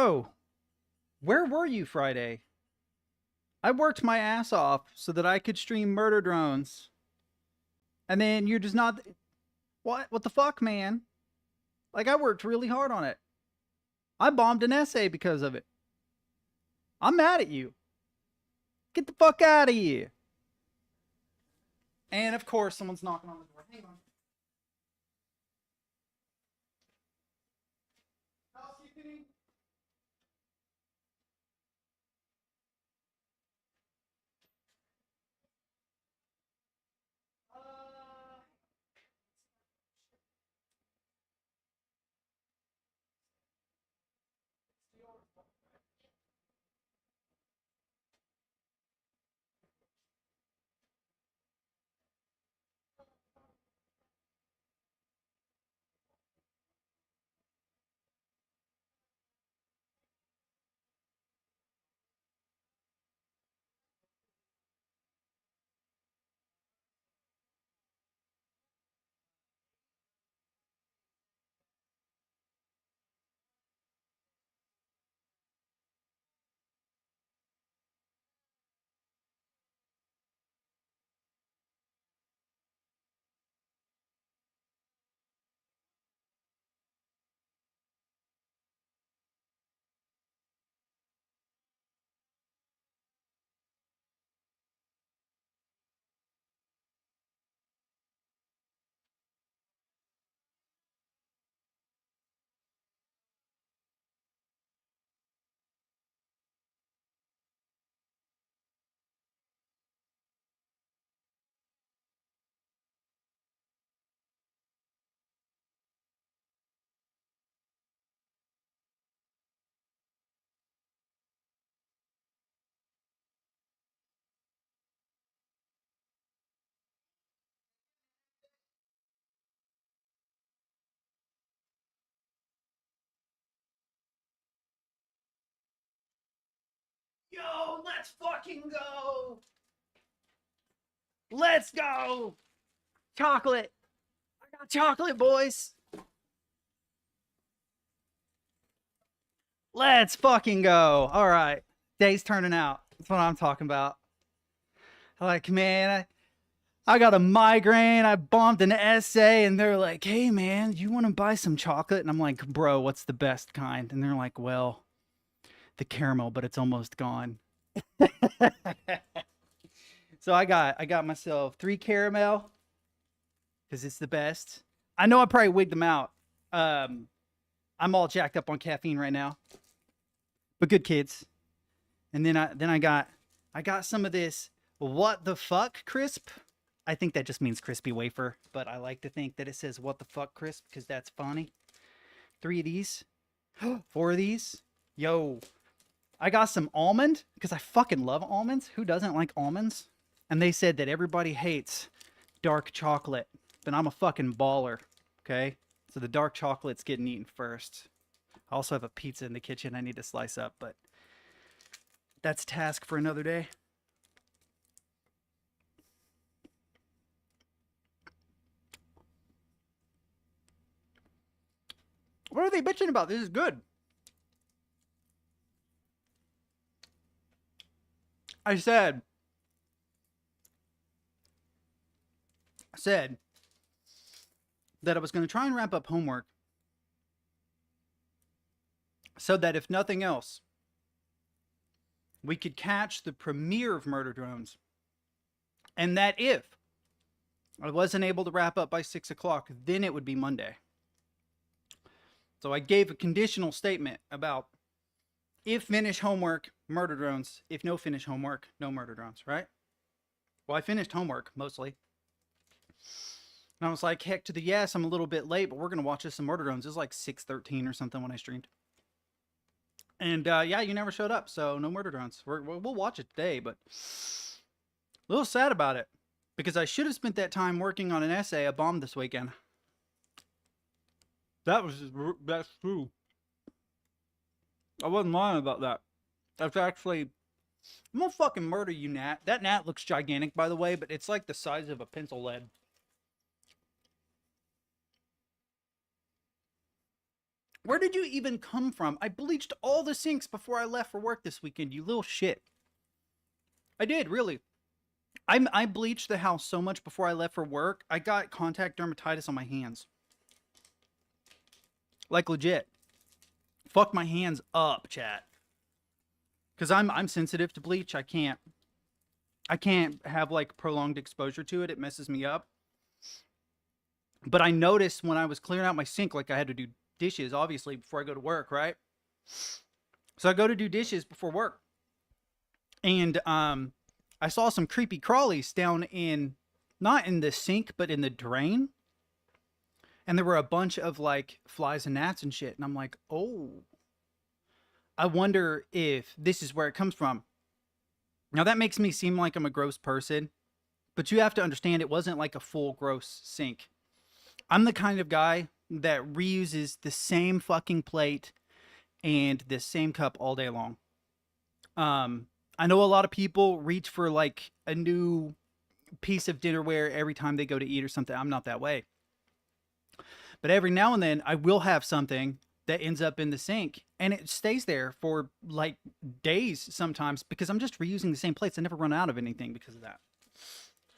Bro, where were you Friday? I worked my ass off so that I could stream murder drones. And then you're just not. What the fuck, man? Like, I worked really hard on it. I bombed an essay because of it. I'm mad at you. Get the fuck out of here. And of course, someone's knocking on the door. Hang on. Housekeeping? Uh, Yo, let's fucking go! Let's go! Chocolate! I got chocolate, boys! Let's fucking go! Alright. Day's turning out. That's what I'm talking about. Like, man, I got a migraine. I bombed an essay, and they're like, hey, man, you want to buy some chocolate? And I'm like, bro, what's the best kind? And they're like, well, the caramel, but it's almost gone. So I got myself 3 caramel because it's the best. I know I probably wigged them out. I'm all jacked up on caffeine right now, but good kids. And then I got some of this what the fuck crisp. I think that just means crispy wafer, but I like to think that it says what the fuck crisp because that's funny. 3 of these, 4 of these. Yo, I got some almond because I fucking love almonds. Who doesn't like almonds? And they said that everybody hates dark chocolate, but I'm a fucking baller. Okay, so the dark chocolate's getting eaten first. I also have a pizza in the kitchen I need to slice up, but that's a task for another day. What are they bitching about? This is good. I said that I was going to try and wrap up homework so that if nothing else, we could catch the premiere of Murder Drones. And that if I wasn't able to wrap up by 6 o'clock, then it would be Monday. So I gave a conditional statement about if finish homework, Murder Drones. If no finish homework, no Murder Drones, right? Well, I finished homework mostly. And I was like, heck to the yes, I'm a little bit late, but we're going to watch some Murder Drones. It was like 6:13 or something when I streamed. And yeah, you never showed up, so no Murder Drones. We'll watch it today, but a little sad about it because I should have spent that time working on an essay I bombed this weekend. That's true. I wasn't lying about that. That's actually, I'm gonna fucking murder you, Nat. That Nat looks gigantic, by the way, but it's like the size of a pencil lead. Where did you even come from? I bleached all the sinks before I left for work this weekend, you little shit. I did, really. I bleached the house so much before I left for work. I got contact dermatitis on my hands. Like legit. Fuck my hands up, chat. Cuz I'm sensitive to bleach. I can't have like prolonged exposure to it. It messes me up. But I noticed when I was clearing out my sink, like I had to do dishes, obviously, before I go to work, right? So I go to do dishes before work. And I saw some creepy crawlies down in, not in the sink, but in the drain. And there were a bunch of like flies and gnats and shit. And I'm like, oh, I wonder if this is where it comes from. Now that makes me seem like I'm a gross person, but you have to understand it wasn't like a full gross sink. I'm the kind of guy that reuses the same fucking plate and the same cup all day long. I know a lot of people reach for like a new piece of dinnerware every time they go to eat or something. I'm not that way. But every now and then I will have something that ends up in the sink and it stays there for like days sometimes because I'm just reusing the same plates. I never run out of anything because of that.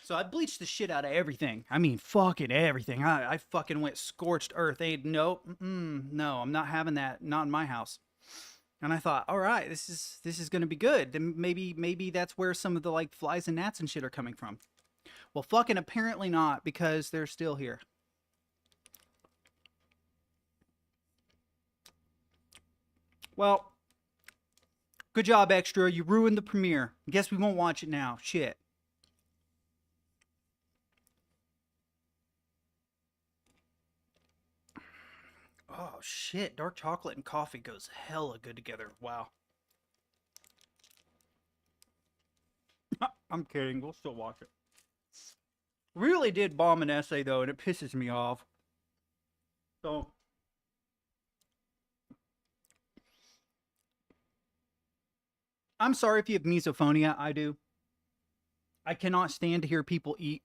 So I bleached the shit out of everything. I mean, fucking everything. I fucking went scorched earth. Nope. No, I'm not having that. Not in my house. And I thought, all right, this is gonna be good. Then maybe that's where some of the like flies and gnats and shit are coming from. Well, fucking apparently not, because they're still here. Well, good job, Extra. You ruined the premiere. Guess we won't watch it now. Shit. Oh, shit. Dark chocolate and coffee goes hella good together. Wow. I'm kidding. We'll still watch it. Really did bomb an essay, though, and it pisses me off. So, I'm sorry if you have misophonia. I do. I cannot stand to hear people eat.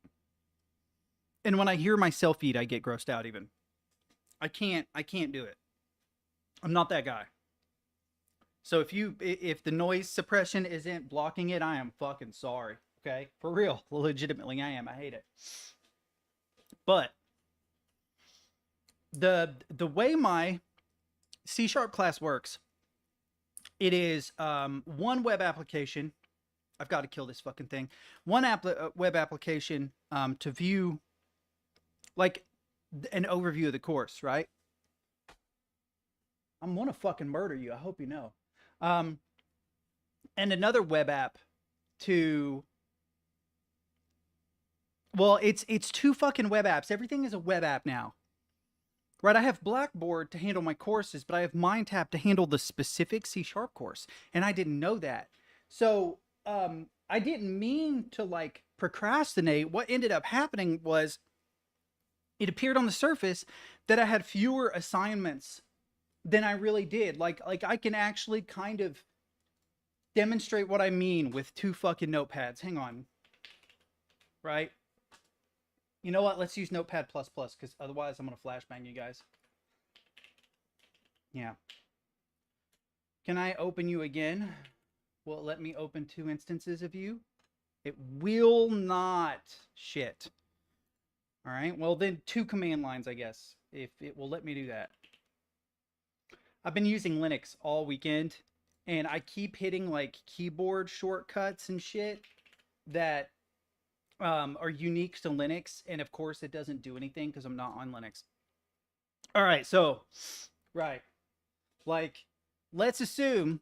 And when I hear myself eat, I get grossed out even. I can't do it. I'm not that guy. So if the noise suppression isn't blocking it, I am fucking sorry. Okay? For real. Legitimately, I am. I hate it. But the way my C# class works, it is one web application. I've got to kill this fucking thing. One web application to view like an overview of the course, right? I'm gonna fucking murder you. I hope you know. And another web app to, well, it's two fucking web apps. Everything is a web app now. Right, I have Blackboard to handle my courses, but I have MindTap to handle the specific C# course, and I didn't know that. So I didn't mean to like procrastinate. What ended up happening was it appeared on the surface that I had fewer assignments than I really did. Like I can actually kind of demonstrate what I mean with two fucking notepads. Hang on. Right? You know what? Let's use Notepad++, because otherwise I'm going to flashbang you guys. Yeah. Can I open you again? Will it let me open two instances of you? It will not. Shit. All right. Well, then two command lines, I guess, if it will let me do that. I've been using Linux all weekend, and I keep hitting like keyboard shortcuts and shit that are unique to Linux, and of course it doesn't do anything because I'm not on Linux. All right, so right, like let's assume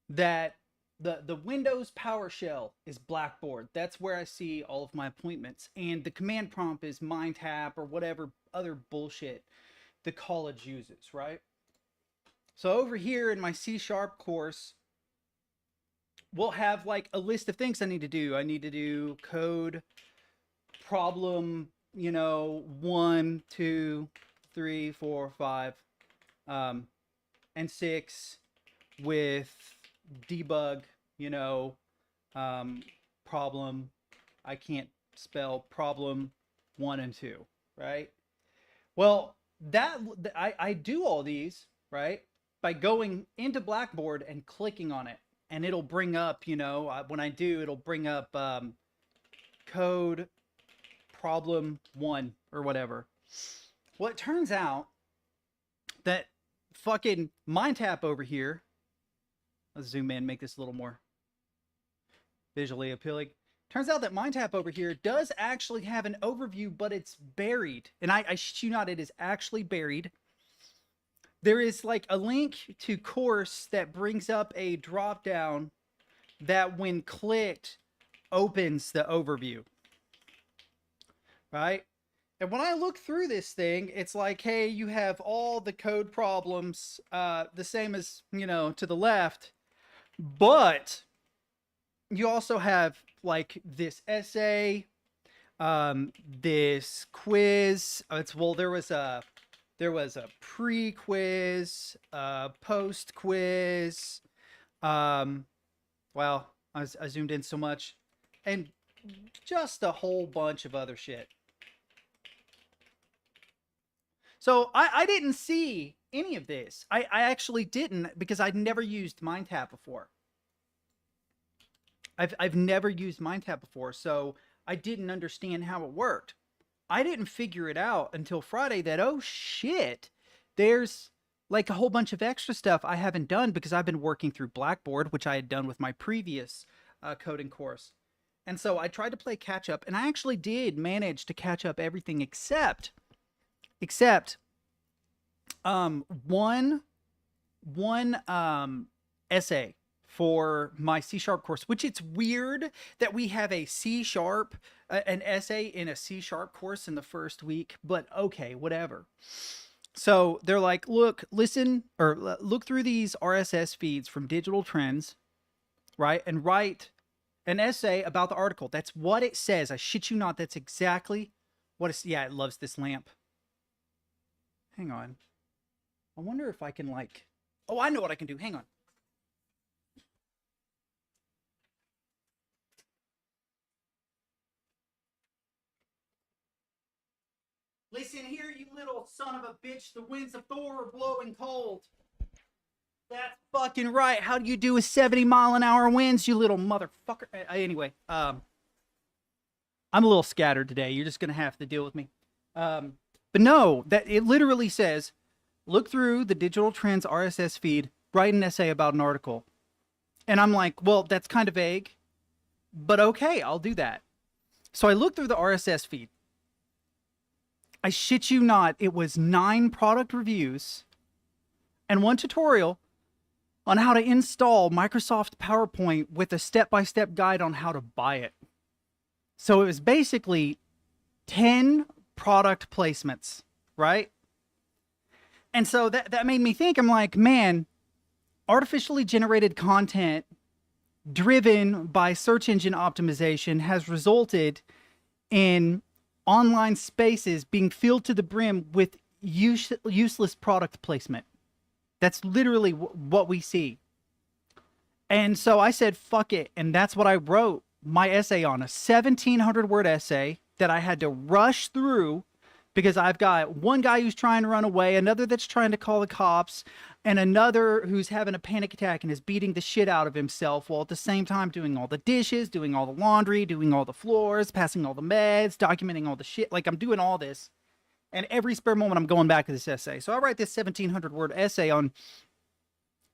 that the Windows PowerShell is Blackboard. That's where I see all of my appointments, and the command prompt is MindTap or whatever other bullshit the college uses, right? So over here in my C# course, we'll have like a list of things I need to do. I need to do code problem, 1, 2, 3, 4, 5, and 6 with debug, problem. I can't spell problem 1 and 2, right? Well, I do all these right? By going into Blackboard and clicking on it. And it'll bring up, when I do, it'll bring up code problem 1 or whatever. Well, it turns out that fucking MindTap over here, let's zoom in, make this a little more visually appealing. Turns out that MindTap over here does actually have an overview, but it's buried. And I shit you not, it is actually buried. There is like a link to course that brings up a drop down that when clicked opens the overview. Right? And when I look through this thing, it's like, hey, you have all the code problems, the same as, to the left, but you also have like this essay, this quiz. There was a pre-quiz, post-quiz. Well, I zoomed in so much, and just a whole bunch of other shit. So I didn't see any of this. I actually didn't, because I'd never used MindTap before. I've never used MindTap before, so I didn't understand how it worked. I didn't figure it out until Friday that, oh shit, there's like a whole bunch of extra stuff I haven't done because I've been working through Blackboard, which I had done with my previous coding course. And so I tried to play catch up, and I actually did manage to catch up everything except one essay for my C# course, which it's weird that we have a C#, an essay in a C# course in the first week, but okay, whatever. So they're like, look through these RSS feeds from Digital Trends, right? And write an essay about the article. That's what it says. I shit you not. That's exactly what it's, yeah, it loves this lamp. Hang on. I wonder if I can oh, I know what I can do. Hang on. Listen here, you little son of a bitch. The winds of Thor are blowing cold. That's fucking right. How do you do with 70-mile-an-hour winds, you little motherfucker? Anyway, I'm a little scattered today. You're just going to have to deal with me. But no, that it literally says, look through the Digital Trends RSS feed, write an essay about an article. And I'm like, well, that's kind of vague, but okay, I'll do that. So I looked through the RSS feed. I shit you not, it was 9 product reviews and 1 tutorial on how to install Microsoft PowerPoint with a step-by-step guide on how to buy it. So it was basically 10 product placements, right? And so that made me think, I'm like, man, artificially generated content driven by search engine optimization has resulted in online spaces being filled to the brim with useless product placement. That's literally what we see. And so I said, fuck it. And that's what I wrote my essay on, a 1,700 word essay that I had to rush through because I've got one guy who's trying to run away, another that's trying to call the cops, and another who's having a panic attack and is beating the shit out of himself while at the same time doing all the dishes, doing all the laundry, doing all the floors, passing all the meds, documenting all the shit. Like, I'm doing all this. And every spare moment I'm going back to this essay. So I write this 1,700 word essay on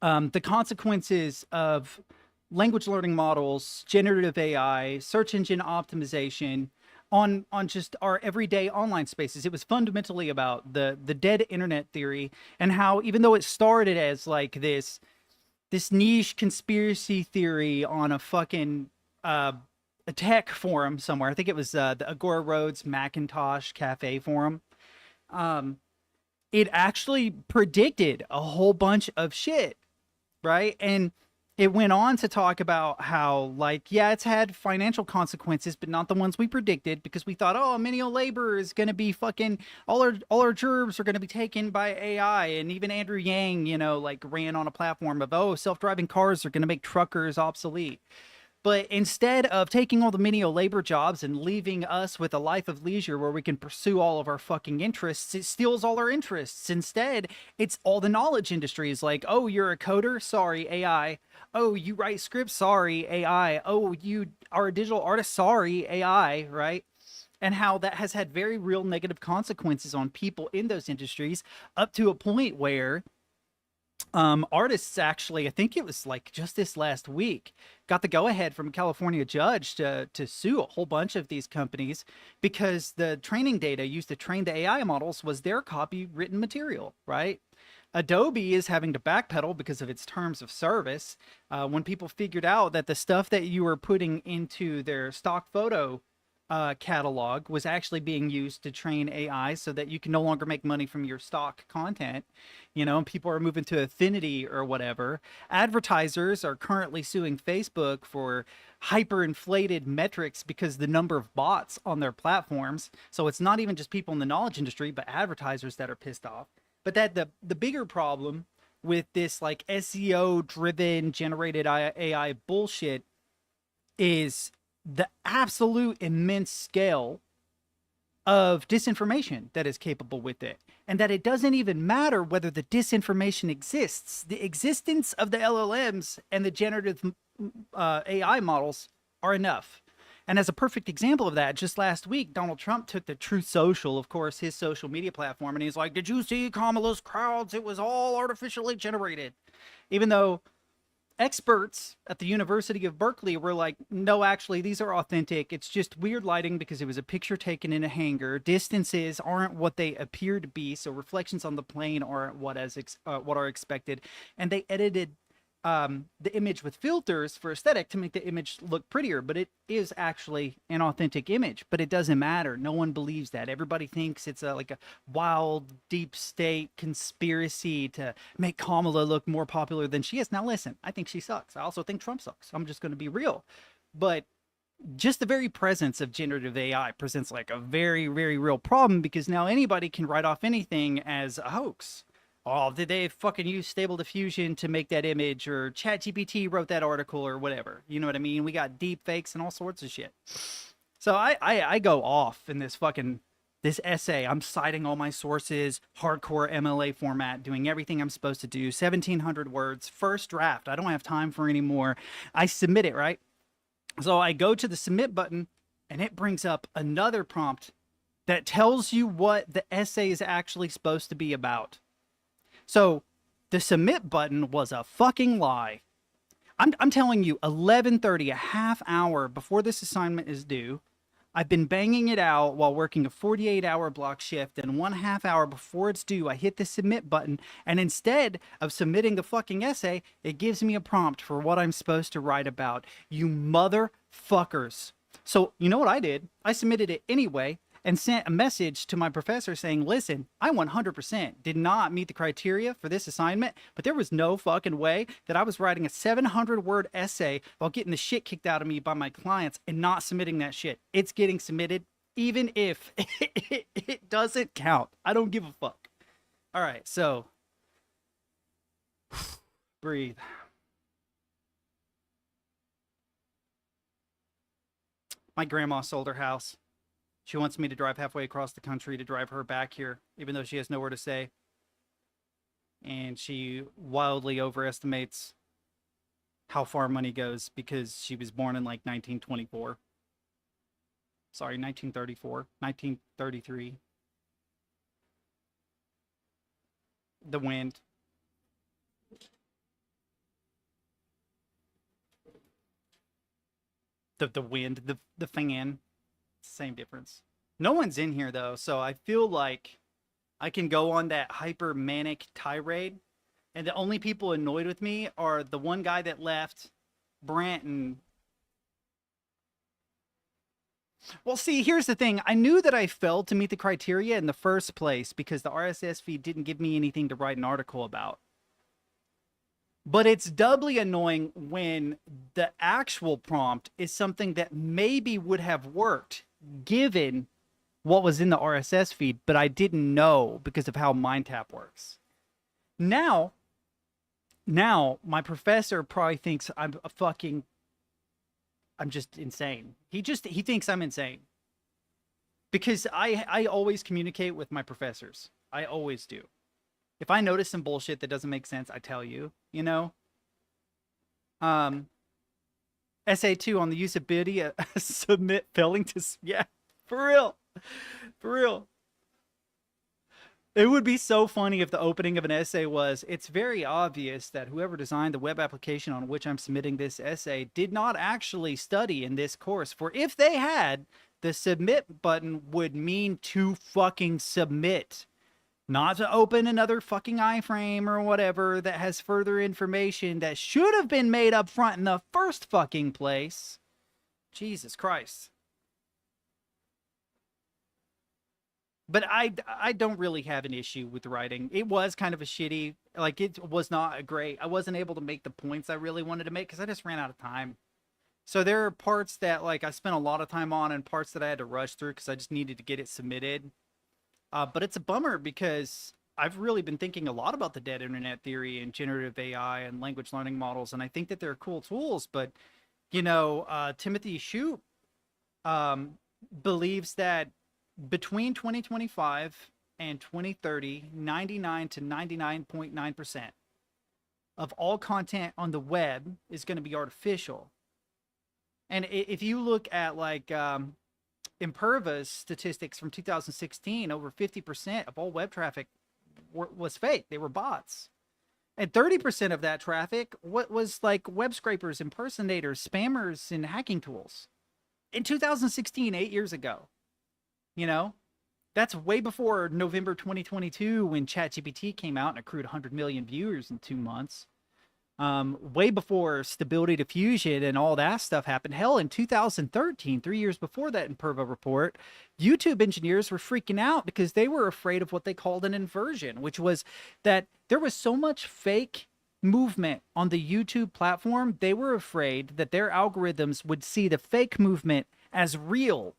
the consequences of language learning models, generative AI, search engine optimization on just our everyday online spaces. It was fundamentally about the dead internet theory and how, even though it started as like this niche conspiracy theory on a fucking a tech forum somewhere, I think it was the Agora Rhodes Macintosh Cafe forum, it actually predicted a whole bunch of shit, right? And it went on to talk about how, like, yeah, it's had financial consequences, but not the ones we predicted, because we thought, oh, menial labor is going to be fucking, all our jobs are going to be taken by AI. And even Andrew Yang, you know, like, ran on a platform of, oh, self-driving cars are going to make truckers obsolete. But instead of taking all the menial labor jobs and leaving us with a life of leisure where we can pursue all of our fucking interests, it steals all our interests. Instead, it's all the knowledge industries like, oh, you're a coder? Sorry, AI. Oh, you write scripts? Sorry, AI. Oh, you are a digital artist? Sorry, AI, right? And how that has had very real negative consequences on people in those industries, up to a point where artists actually, I think it was like just this last week, got the go ahead from a California judge to sue a whole bunch of these companies because the training data used to train the AI models was their copywritten material, right? Adobe is having to backpedal because of its terms of service. When people figured out that the stuff that you were putting into their stock photo catalog was actually being used to train AI so that you can no longer make money from your stock content, and people are moving to Affinity or whatever. Advertisers are currently suing Facebook for hyperinflated metrics because the number of bots on their platforms. So it's not even just people in the knowledge industry, but advertisers that are pissed off. But that the bigger problem with this like SEO driven generated AI bullshit is the absolute immense scale of disinformation that is capable with it, and that it doesn't even matter whether the disinformation exists. The existence of the LLMs and the generative AI models are enough. And as a perfect example of that, just last week, Donald Trump took the Truth Social, of course, his social media platform, and he's like, did you see Kamala's crowds? It was all artificially generated. Even though experts at the University of Berkeley were like, no, actually, these are authentic. It's just weird lighting because it was a picture taken in a hangar. Distances aren't what they appear to be, so reflections on the plane aren't what are expected. And they edited the image with filters for aesthetic to make the image look prettier, but it is actually an authentic image. But it doesn't matter. No one believes that. Everybody thinks it's like a wild, deep state conspiracy to make Kamala look more popular than she is. Now, listen, I think she sucks. I also think Trump sucks. I'm just going to be real. But just the very presence of generative AI presents like a very, very real problem because now anybody can write off anything as a hoax. Oh, did they fucking use Stable Diffusion to make that image, or ChatGPT wrote that article, or whatever? You know what I mean? We got deep fakes and all sorts of shit. So I go off in this essay. I'm citing all my sources, hardcore MLA format, doing everything I'm supposed to do. 1,700 words, first draft. I don't have time for any more. I submit it, right? So I go to the submit button, and it brings up another prompt that tells you what the essay is actually supposed to be about. So the submit button was a fucking lie. I'm telling you, 11:30, a half hour before this assignment is due, I've been banging it out while working a 48-hour block shift, and 1/2 hour before it's due, I hit the submit button, and instead of submitting the fucking essay, it gives me a prompt for what I'm supposed to write about. You motherfuckers. So you know what I did? I submitted it anyway, and sent a message to my professor saying, listen, I 100% did not meet the criteria for this assignment, but there was no fucking way that I was writing a 700-word essay while getting the shit kicked out of me by my clients and not submitting that shit. It's getting submitted, even if it doesn't count. I don't give a fuck. All right, so breathe. My grandma sold her house. She wants me to drive halfway across the country to drive her back here, even though she has nowhere to stay. And she wildly overestimates how far money goes because she was born in like 1924. Sorry, 1934, 1933. The wind. The wind, the fan. Same difference. No one's in here though, so I feel like I can go on that hyper manic tirade, and the only people annoyed with me are the one guy that left, Brant, and well, see, here's the thing. I knew that I failed to meet the criteria in the first place because the RSS feed didn't give me anything to write an article about. But it's doubly annoying when the actual prompt is something that maybe would have worked given what was in the RSS feed, but I didn't know because of how MindTap works. Now my professor probably thinks I'm a fucking I'm just insane. He thinks I'm insane because I always communicate with my professors. I always do. If I notice some bullshit that doesn't make sense, I tell you, you know? Um, SA2 on the usability submit failing to, yeah, for real. For real. It would be so funny if the opening of an essay was, it's very obvious that whoever designed the web application on which I'm submitting this essay did not actually study in this course. For if they had, the submit button would mean to fucking submit, not to open another fucking iframe or whatever that has further information that should have been made up front in the first fucking place. Jesus Christ. But I don't really have an issue with writing. It was kind of a shitty, like it was not a great. I wasn't able to make the points I really wanted to make because I just ran out of time. So there are parts that like I spent a lot of time on and parts that I had to rush through because I just needed to get it submitted. But it's a bummer because I've really been thinking a lot about the dead internet theory and generative AI and language learning models, and I think that they're cool tools. But you know, Timothy Shoup believes that between 2025 and 2030, 99 to 99.9% of all content on the web is going to be artificial. And if you look at like Imperva's statistics from 2016, over 50% of all web traffic was fake. They were bots. And 30% of that traffic was like web scrapers, impersonators, spammers, and hacking tools. In 2016, 8 years ago. You know, that's way before November 2022 when ChatGPT came out and accrued 100 million viewers in 2 months. Way before Stability Diffusion and all that stuff happened. Hell, in 2013, 3 years before that Imperva report, YouTube engineers were freaking out because they were afraid of what they called an inversion, which was that there was so much fake movement on the YouTube platform. They were afraid that their algorithms would see the fake movement as real.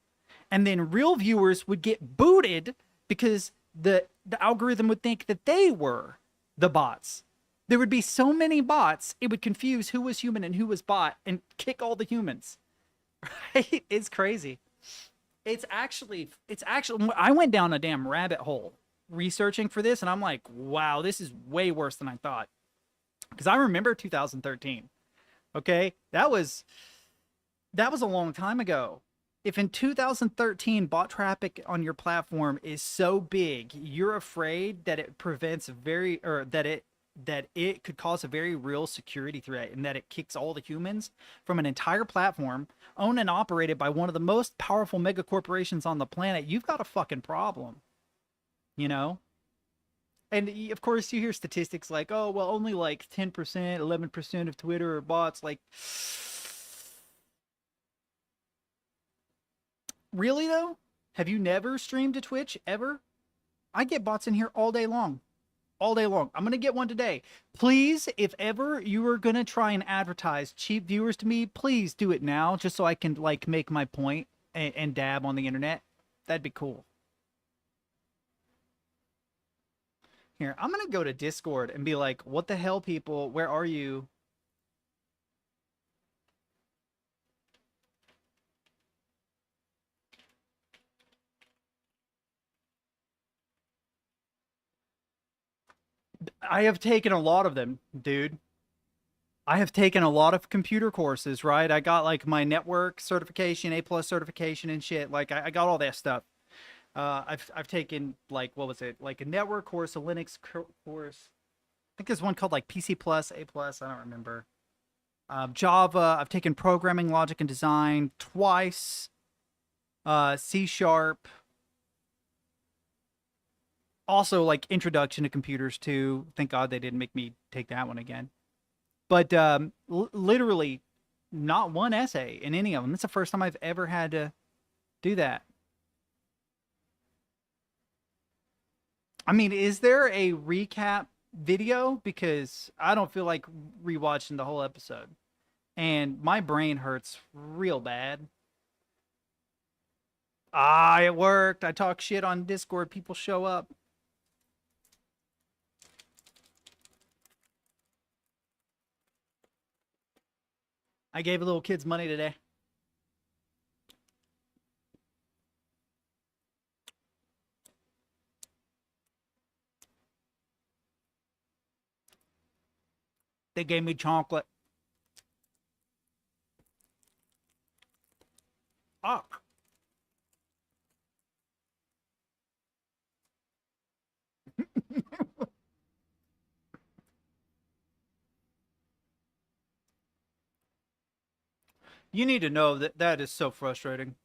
And then real viewers would get booted because the algorithm would think that they were the bots. There would be so many bots, it would confuse who was human and who was bot and kick all the humans. Right? It's crazy. It's actually, I went down a damn rabbit hole researching for this, and I'm like, wow, this is way worse than I thought. Because I remember 2013. Okay? That was a long time ago. If in 2013 bot traffic on your platform is so big, you're afraid that it prevents that it could cause a very real security threat and that it kicks all the humans from an entire platform owned and operated by one of the most powerful mega corporations on the planet, you've got a fucking problem. You know? And of course you hear statistics like, oh, well, only like 10%, 11% of Twitter are bots. Like, really though? Have you never streamed to Twitch ever? I get bots in here all day long. All day long. I'm going to get one today. Please, if ever you are going to try and advertise cheap viewers to me, please do it now just so I can like make my point and dab on the internet. That'd be cool. Here, I'm going to go to Discord and be like, what the hell, people? Where are you? I have taken a lot of them, dude. I have taken a lot of computer courses, right? I got like my network certification, A+ certification and shit. Like I got all that stuff. I've taken like, what was it? Like a network course, a Linux course. I think there's one called like PC Plus, A+, I don't remember. Java, I've taken programming logic and design twice. C Sharp. Also like introduction to computers too. Thank God they didn't make me take that one again. But literally not one essay in any of them. That's the first time I've ever had to do that. I mean, is there a recap video? Because I don't feel like rewatching the whole episode. And my brain hurts real bad. Ah, it worked. I talk shit on Discord. People show up. I gave little kids money today. They gave me chocolate. Ah. You need to know that that is so frustrating.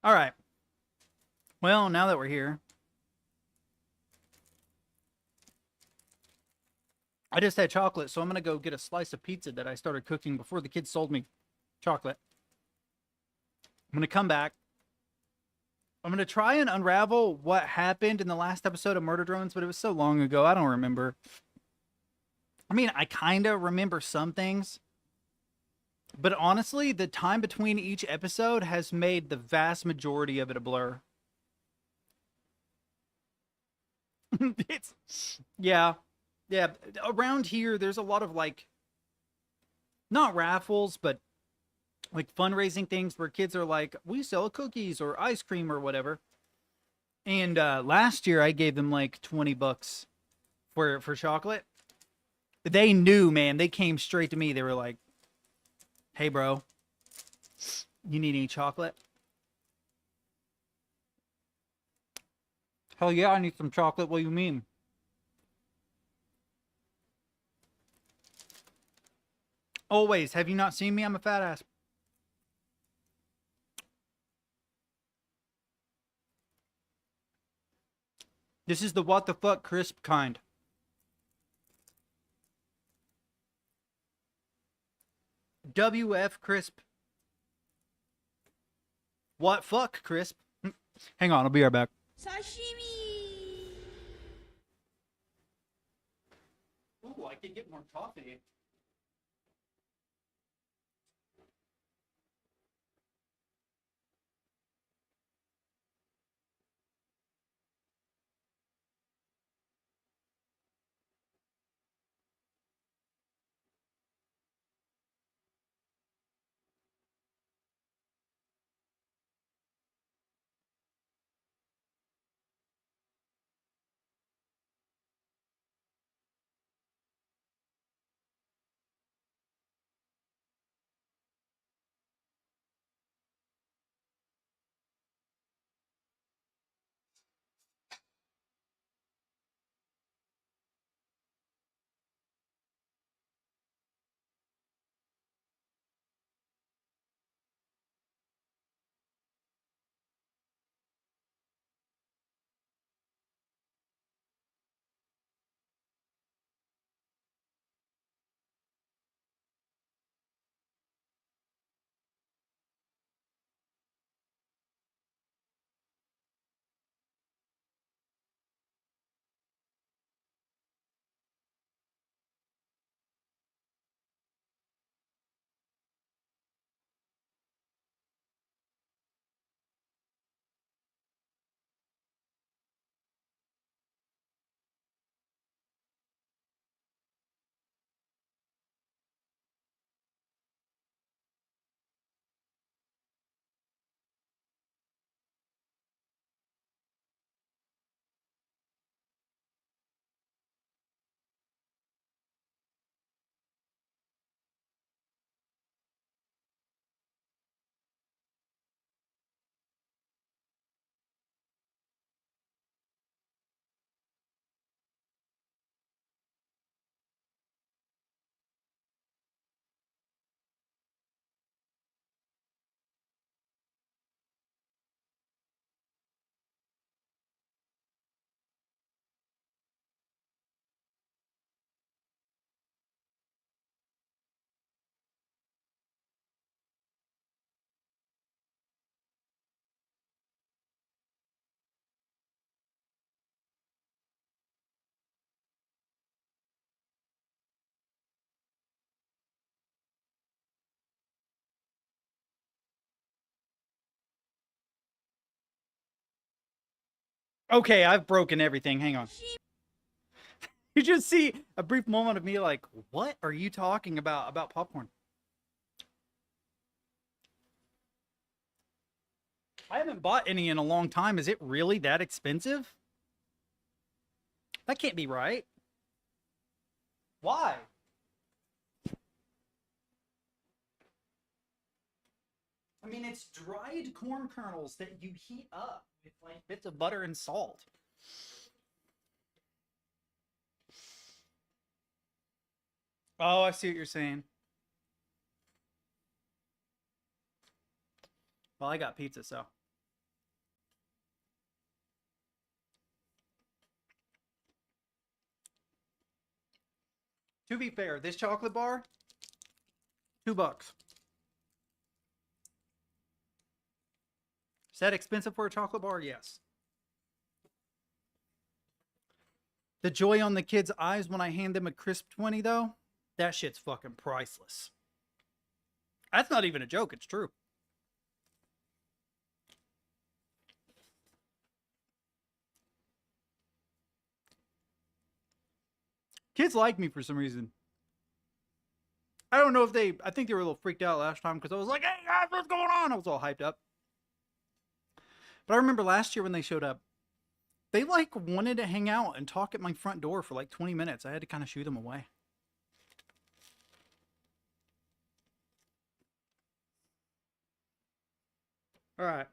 All right. Well, now that we're here, I just had chocolate, so I'm gonna go get a slice of pizza that I started cooking before the kids sold me chocolate. I'm gonna come back. I'm gonna try and unravel what happened in the last episode of Murder Drones, but it was so long ago, I don't remember. I mean, I kind of remember some things, but honestly, the time between each episode has made the vast majority of it a blur. It's yeah. Yeah, around here there's a lot of like not raffles, but like fundraising things where kids are like, we sell cookies or ice cream or whatever. And last year I gave them like $20 for chocolate. They knew, man. They came straight to me. They were like, "Hey, bro, you need any chocolate?" Hell yeah, I need some chocolate. What do you mean? Always. Have you not seen me? I'm a fat ass. This is the what the fuck crisp kind. WF crisp. What fuck crisp? Hang on, I'll be right back. Sashimi. Ooh, I could get more coffee. Okay, I've broken everything. Hang on. You just see a brief moment of me like, what are you talking about popcorn? I haven't bought any in a long time. Is it really that expensive? That can't be right. Why? I mean, it's dried corn kernels that you heat up with like bits of butter and salt. Oh, I see what you're saying. Well, I got pizza, so. To be fair, this chocolate bar, $2. Is that expensive for a chocolate bar? Yes. The joy on the kids' eyes when I hand them a crisp 20, though, that shit's fucking priceless. That's not even a joke. It's true. Kids like me for some reason. I don't know if I think they were a little freaked out last time because I was like, hey guys, what's going on? I was all hyped up. But I remember last year when they showed up, they like wanted to hang out and talk at my front door for like 20 minutes. I had to kind of shoo them away. All right.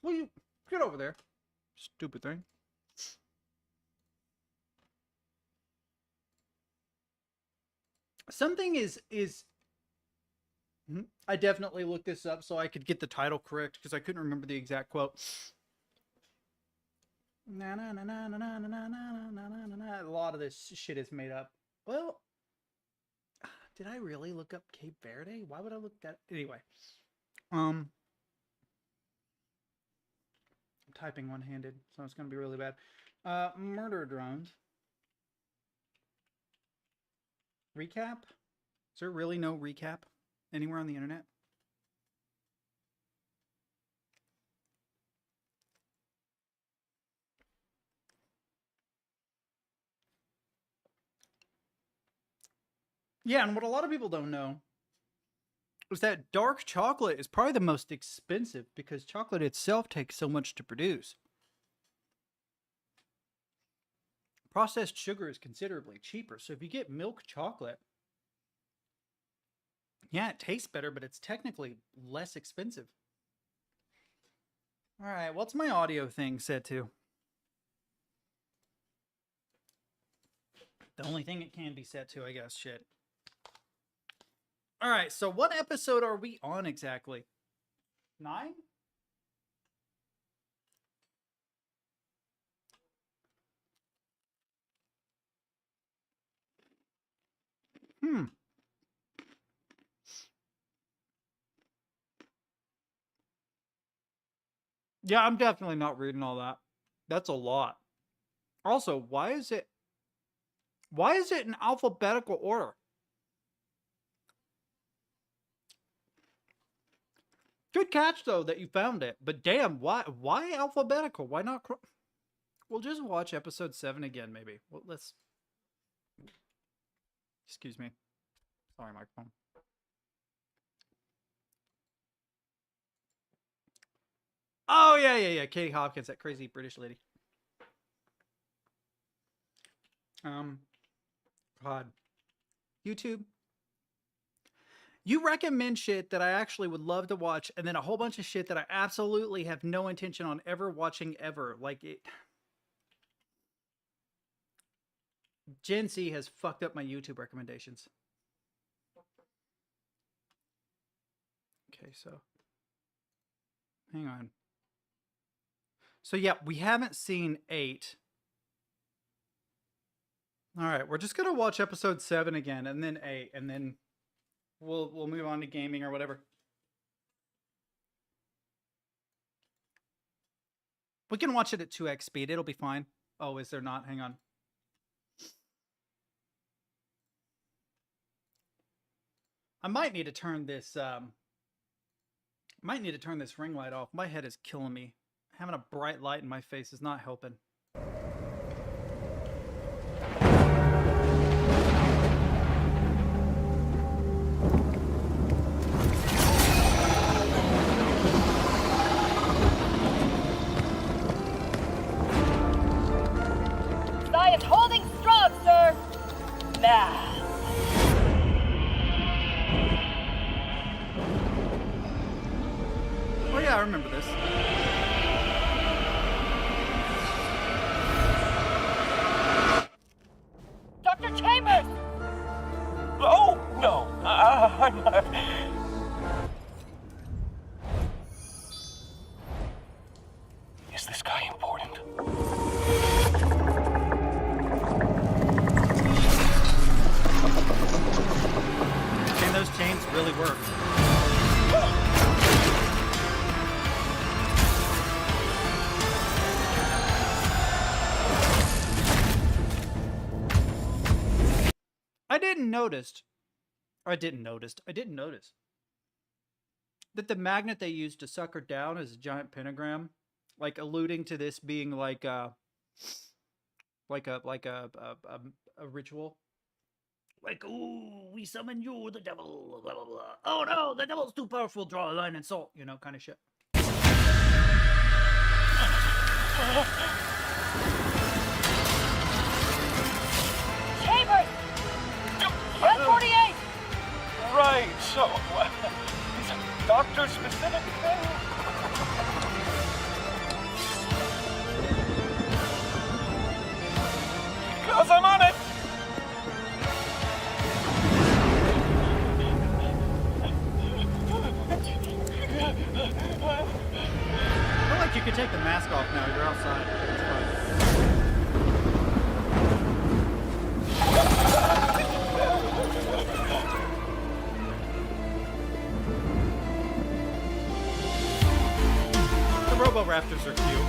Well, you get over there. Stupid thing. Something is I definitely looked this up so I could get the title correct because I couldn't remember the exact quote. Na na na na na na na na na na na. A lot of this shit is made up. Well, did I really look up Cape Verde? Why would I look that anyway? I'm typing one-handed, so it's gonna be really bad. Murder drones. Recap? Is there really no recap anywhere on the internet? Yeah, and what a lot of people don't know is that dark chocolate is probably the most expensive because chocolate itself takes so much to produce. Processed sugar is considerably cheaper. So if you get milk chocolate, yeah, it tastes better, but it's technically less expensive. All right, what's my audio thing set to? The only thing it can be set to, I guess. Shit. All right, so what episode are we on exactly? 9? Yeah, I'm definitely not reading all that. That's a lot. Also, why is it in alphabetical order? Good catch though that you found it. But damn, why alphabetical? Why not we'll just watch episode 7 again maybe. Well, let's excuse me. Sorry, microphone. Oh yeah. Katie Hopkins, that crazy British lady. God. YouTube. You recommend shit that I actually would love to watch, and then a whole bunch of shit that I absolutely have no intention on ever watching ever. Like it. Gen Z has fucked up my YouTube recommendations. Okay, so hang on. So yeah, we haven't seen 8. All right, we're just gonna watch episode 7 again, and then 8, and then we'll move on to gaming or whatever. We can watch it at 2x speed. It'll be fine. Oh, is there not? Hang on. I might need to turn this ring light off. My head is killing me. Having a bright light in my face is not helping. Is this guy important? Can those chains really work? I didn't notice that the magnet they used to suck her down is a giant pentagram, like alluding to this being like a ritual. Like, ooh, we summon you, the devil, blah blah blah. Oh no, the devil's too powerful. Draw a line and salt, you know, kind of shit. Chambers! 148! Right, so, is a doctor-specific thing? Because I'm on it! I feel like you could take the mask off now. You're outside. It's fine. The Robo-Raptors are cute.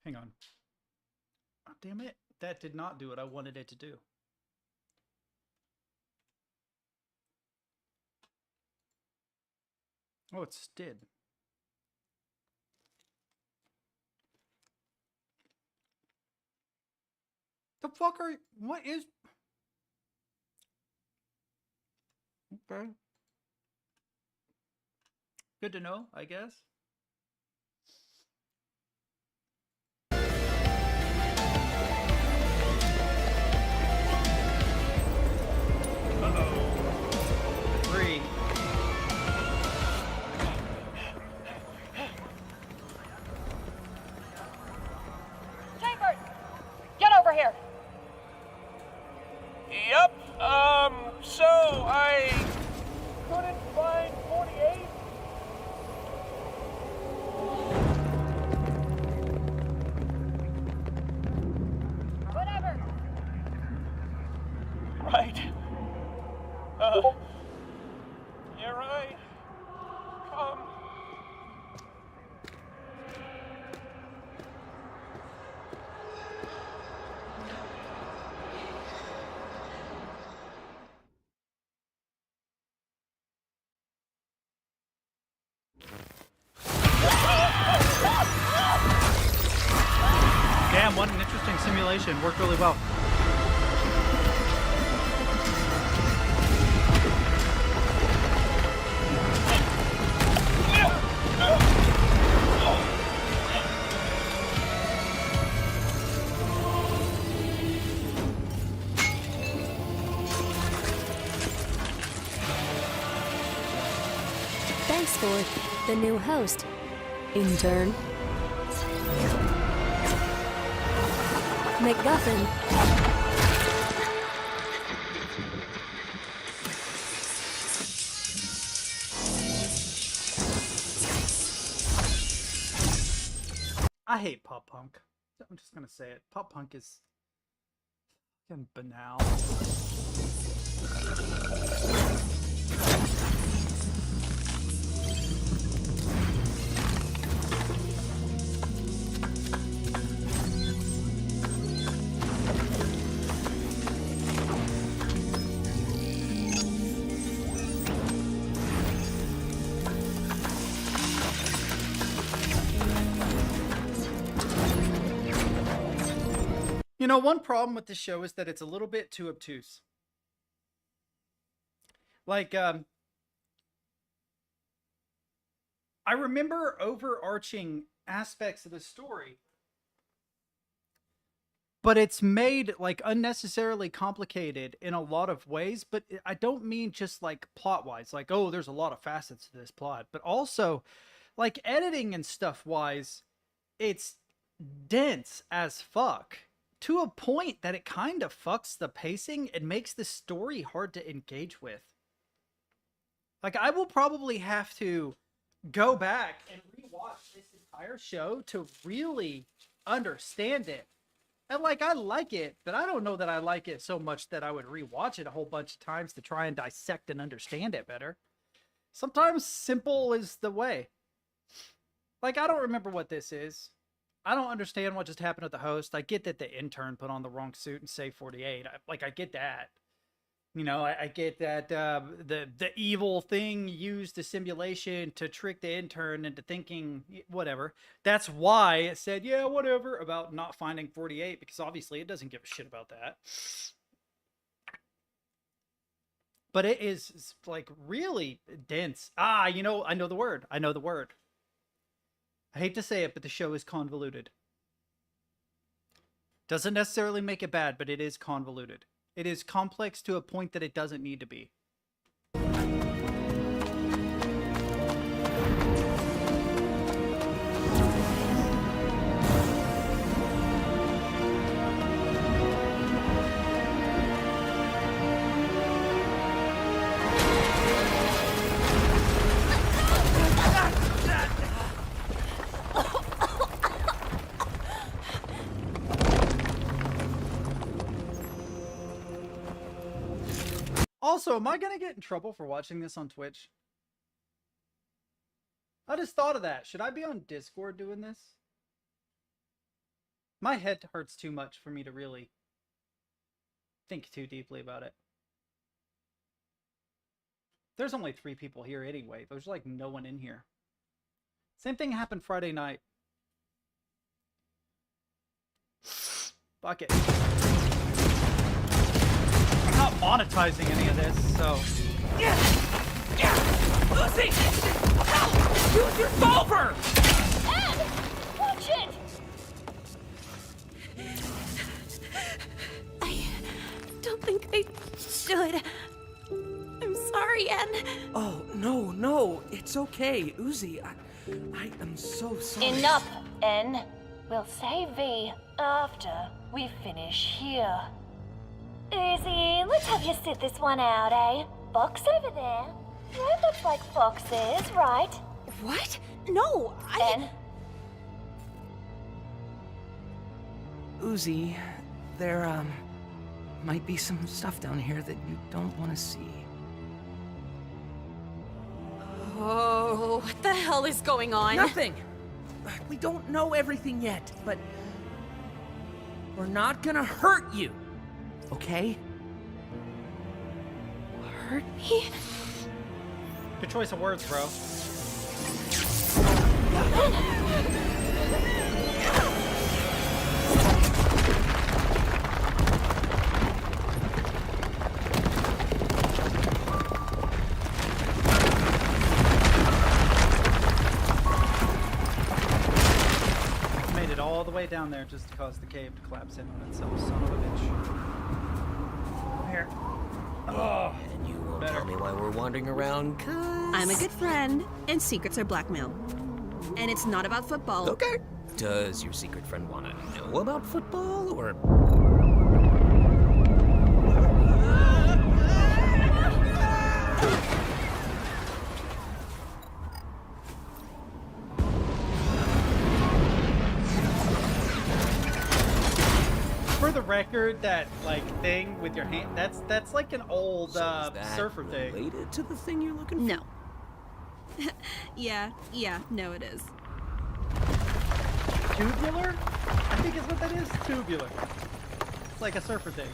Hang on. Oh, damn it. That did not do what I wanted it to do. Oh, it did. The fuck are you? What is... Okay. Good to know, I guess. Three. Chambers! Get over here! Yep, so I couldn't find 48? Whatever! Right. You're right. Come. Damn, what an interesting simulation. Worked really well. Thanks for the new host, intern. MacGuffin. I hate pop punk. I'm just gonna say it. Pop punk is fucking banal. You know, one problem with this show is that it's a little bit too obtuse. Like, I remember overarching aspects of the story but it's made like unnecessarily complicated in a lot of ways. But I don't mean just like plot wise, like, oh, there's a lot of facets to this plot, but also like editing and stuff wise, it's dense as fuck to a point that it kind of fucks the pacing and makes the story hard to engage with. Like, I will probably have to go back and rewatch this entire show to really understand it. And like, I like it, but I don't know that I like it so much that I would rewatch it a whole bunch of times to try and dissect and understand it better. Sometimes simple is the way. Like, I don't remember what this is. I don't understand what just happened with the host. I get that the intern put on the wrong suit and saved 48. I get that. You know, I get that the evil thing used the simulation to trick the intern into thinking whatever. That's why it said, yeah, whatever, about not finding 48, because obviously it doesn't give a shit about that. But it is like really dense. You know, I know the word. I know the word. I hate to say it, but the show is convoluted. Doesn't necessarily make it bad, but it is convoluted. It is complex to a point that it doesn't need to be. Also, am I going to get in trouble for watching this on Twitch? I just thought of that. Should I be on Discord doing this? My head hurts too much for me to really think too deeply about it. There's only 3 people here anyway. There's like no one in here. Same thing happened Friday night. Fuck it. I'm not monetizing any of this, so... Lucy! Use your solver! Ed! Watch it! I don't think I should. I'm sorry, Ed. Oh, no, it's okay, Uzi. I am so sorry. Enough, N. We'll say V after we finish here. Uzi, let's have you sit this one out, eh? Box over there. That looks like foxes, right? What? No, N. Uzi, there, might be some stuff down here that you don't want to see. Oh, what the hell is going on? Nothing! We don't know everything yet, but... we're not gonna hurt you, okay? Hurt me? Good choice of words, bro. Made it all the way down there just to cause the cave to collapse in on itself. Son of a bitch. Here. Oh, And you won't better. tell me why we're wandering around, 'cause... I'm a good friend, and secrets are blackmail. And it's not about football. Okay. Does your secret friend want to know about football, or... For the record, that like thing with your hand, that's like an old So is that surfer thing. related to the thing you're looking for? No. yeah, no it is. Tubular? I think is what that is. Tubular. It's like a surfer thing.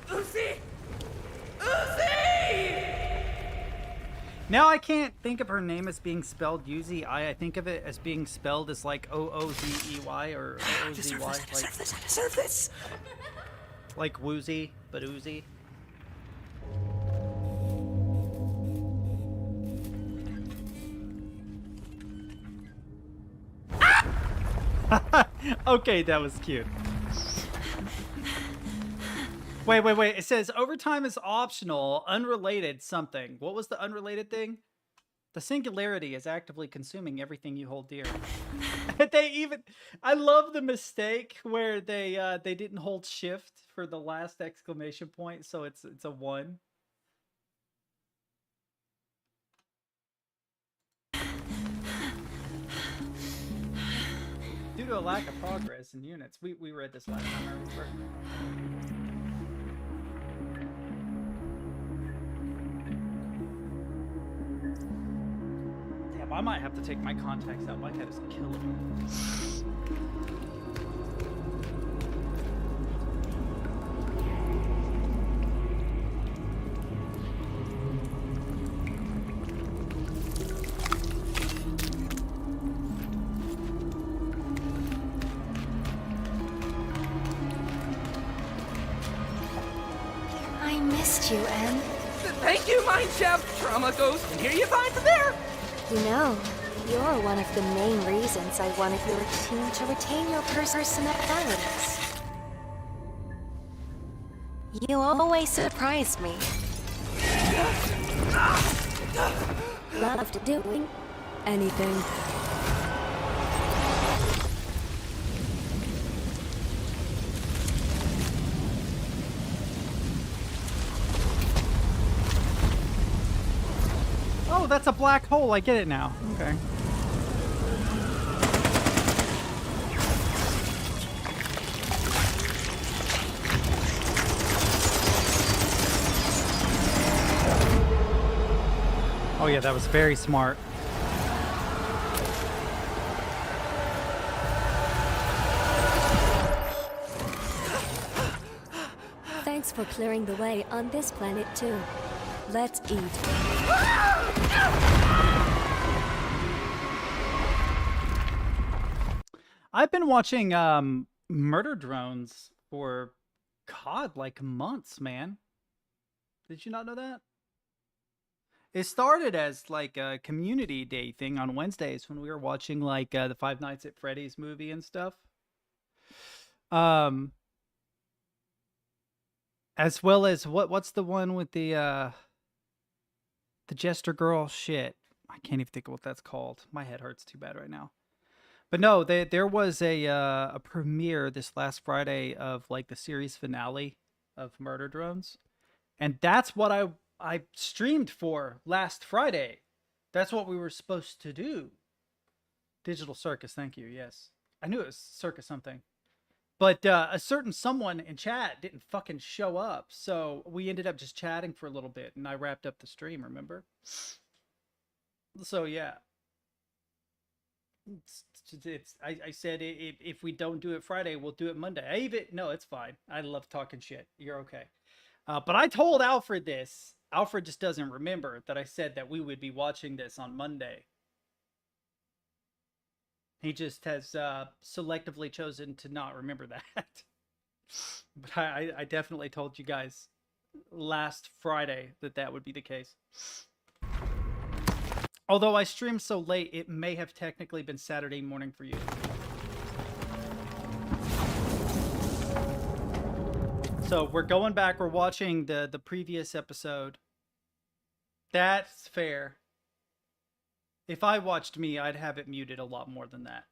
Uzi! Uzi! Now I can't think of her name as being spelled U-Z-I. I think of it as being spelled as like O-O-Z-E-Y or I deserve O-O-Z-Y. this, I deserve this, I deserve this! Like woozy, but oozy. Okay, that was cute. Wait. It says overtime is optional, unrelated something. What was the unrelated thing? The singularity is actively consuming everything you hold dear. I love the mistake where they didn't hold shift for the last exclamation point, so it's a 1. Due to a lack of progress in units. We read this last time, I remember. Damn, I might have to take my contacts out. My head is killing me. I missed you, Em. Thank you, Mind Chef. Trauma goes from here, you find from there. You know, you're one of the main reasons I wanted your team to retain your personalities. You always surprised me. Loved doing anything. Oh, that's a black hole. I get it now. Okay. Oh yeah, that was very smart. Thanks for clearing the way on this planet too. Let's eat. I've been watching murder drones for God, like months, man. Did you not know that? It started as like a community day thing on Wednesdays when we were watching like the Five Nights at Freddy's movie and stuff. As well as what's the one with the Jester girl? Shit, I can't even think of what that's called. My head hurts too bad right now. But no, there was a premiere this last Friday of like the series finale of Murder Drones, and that's what I streamed for last Friday. That's what we were supposed to do. Digital Circus, thank you. Yes, I knew it was Circus something, but a certain someone in chat didn't fucking show up, so we ended up just chatting for a little bit, and I wrapped up the stream. Remember? So yeah. I said if we don't do it Friday, we'll do it Monday. No, it's fine. I love talking shit. You're okay. But I told Alfred this. Alfred just doesn't remember that I said that we would be watching this on Monday. He just has selectively chosen to not remember that. But I definitely told you guys last Friday that would be the case. Although I streamed so late, it may have technically been Saturday morning for you. So we're going back. We're watching the previous episode. That's fair. If I watched me, I'd have it muted a lot more than that.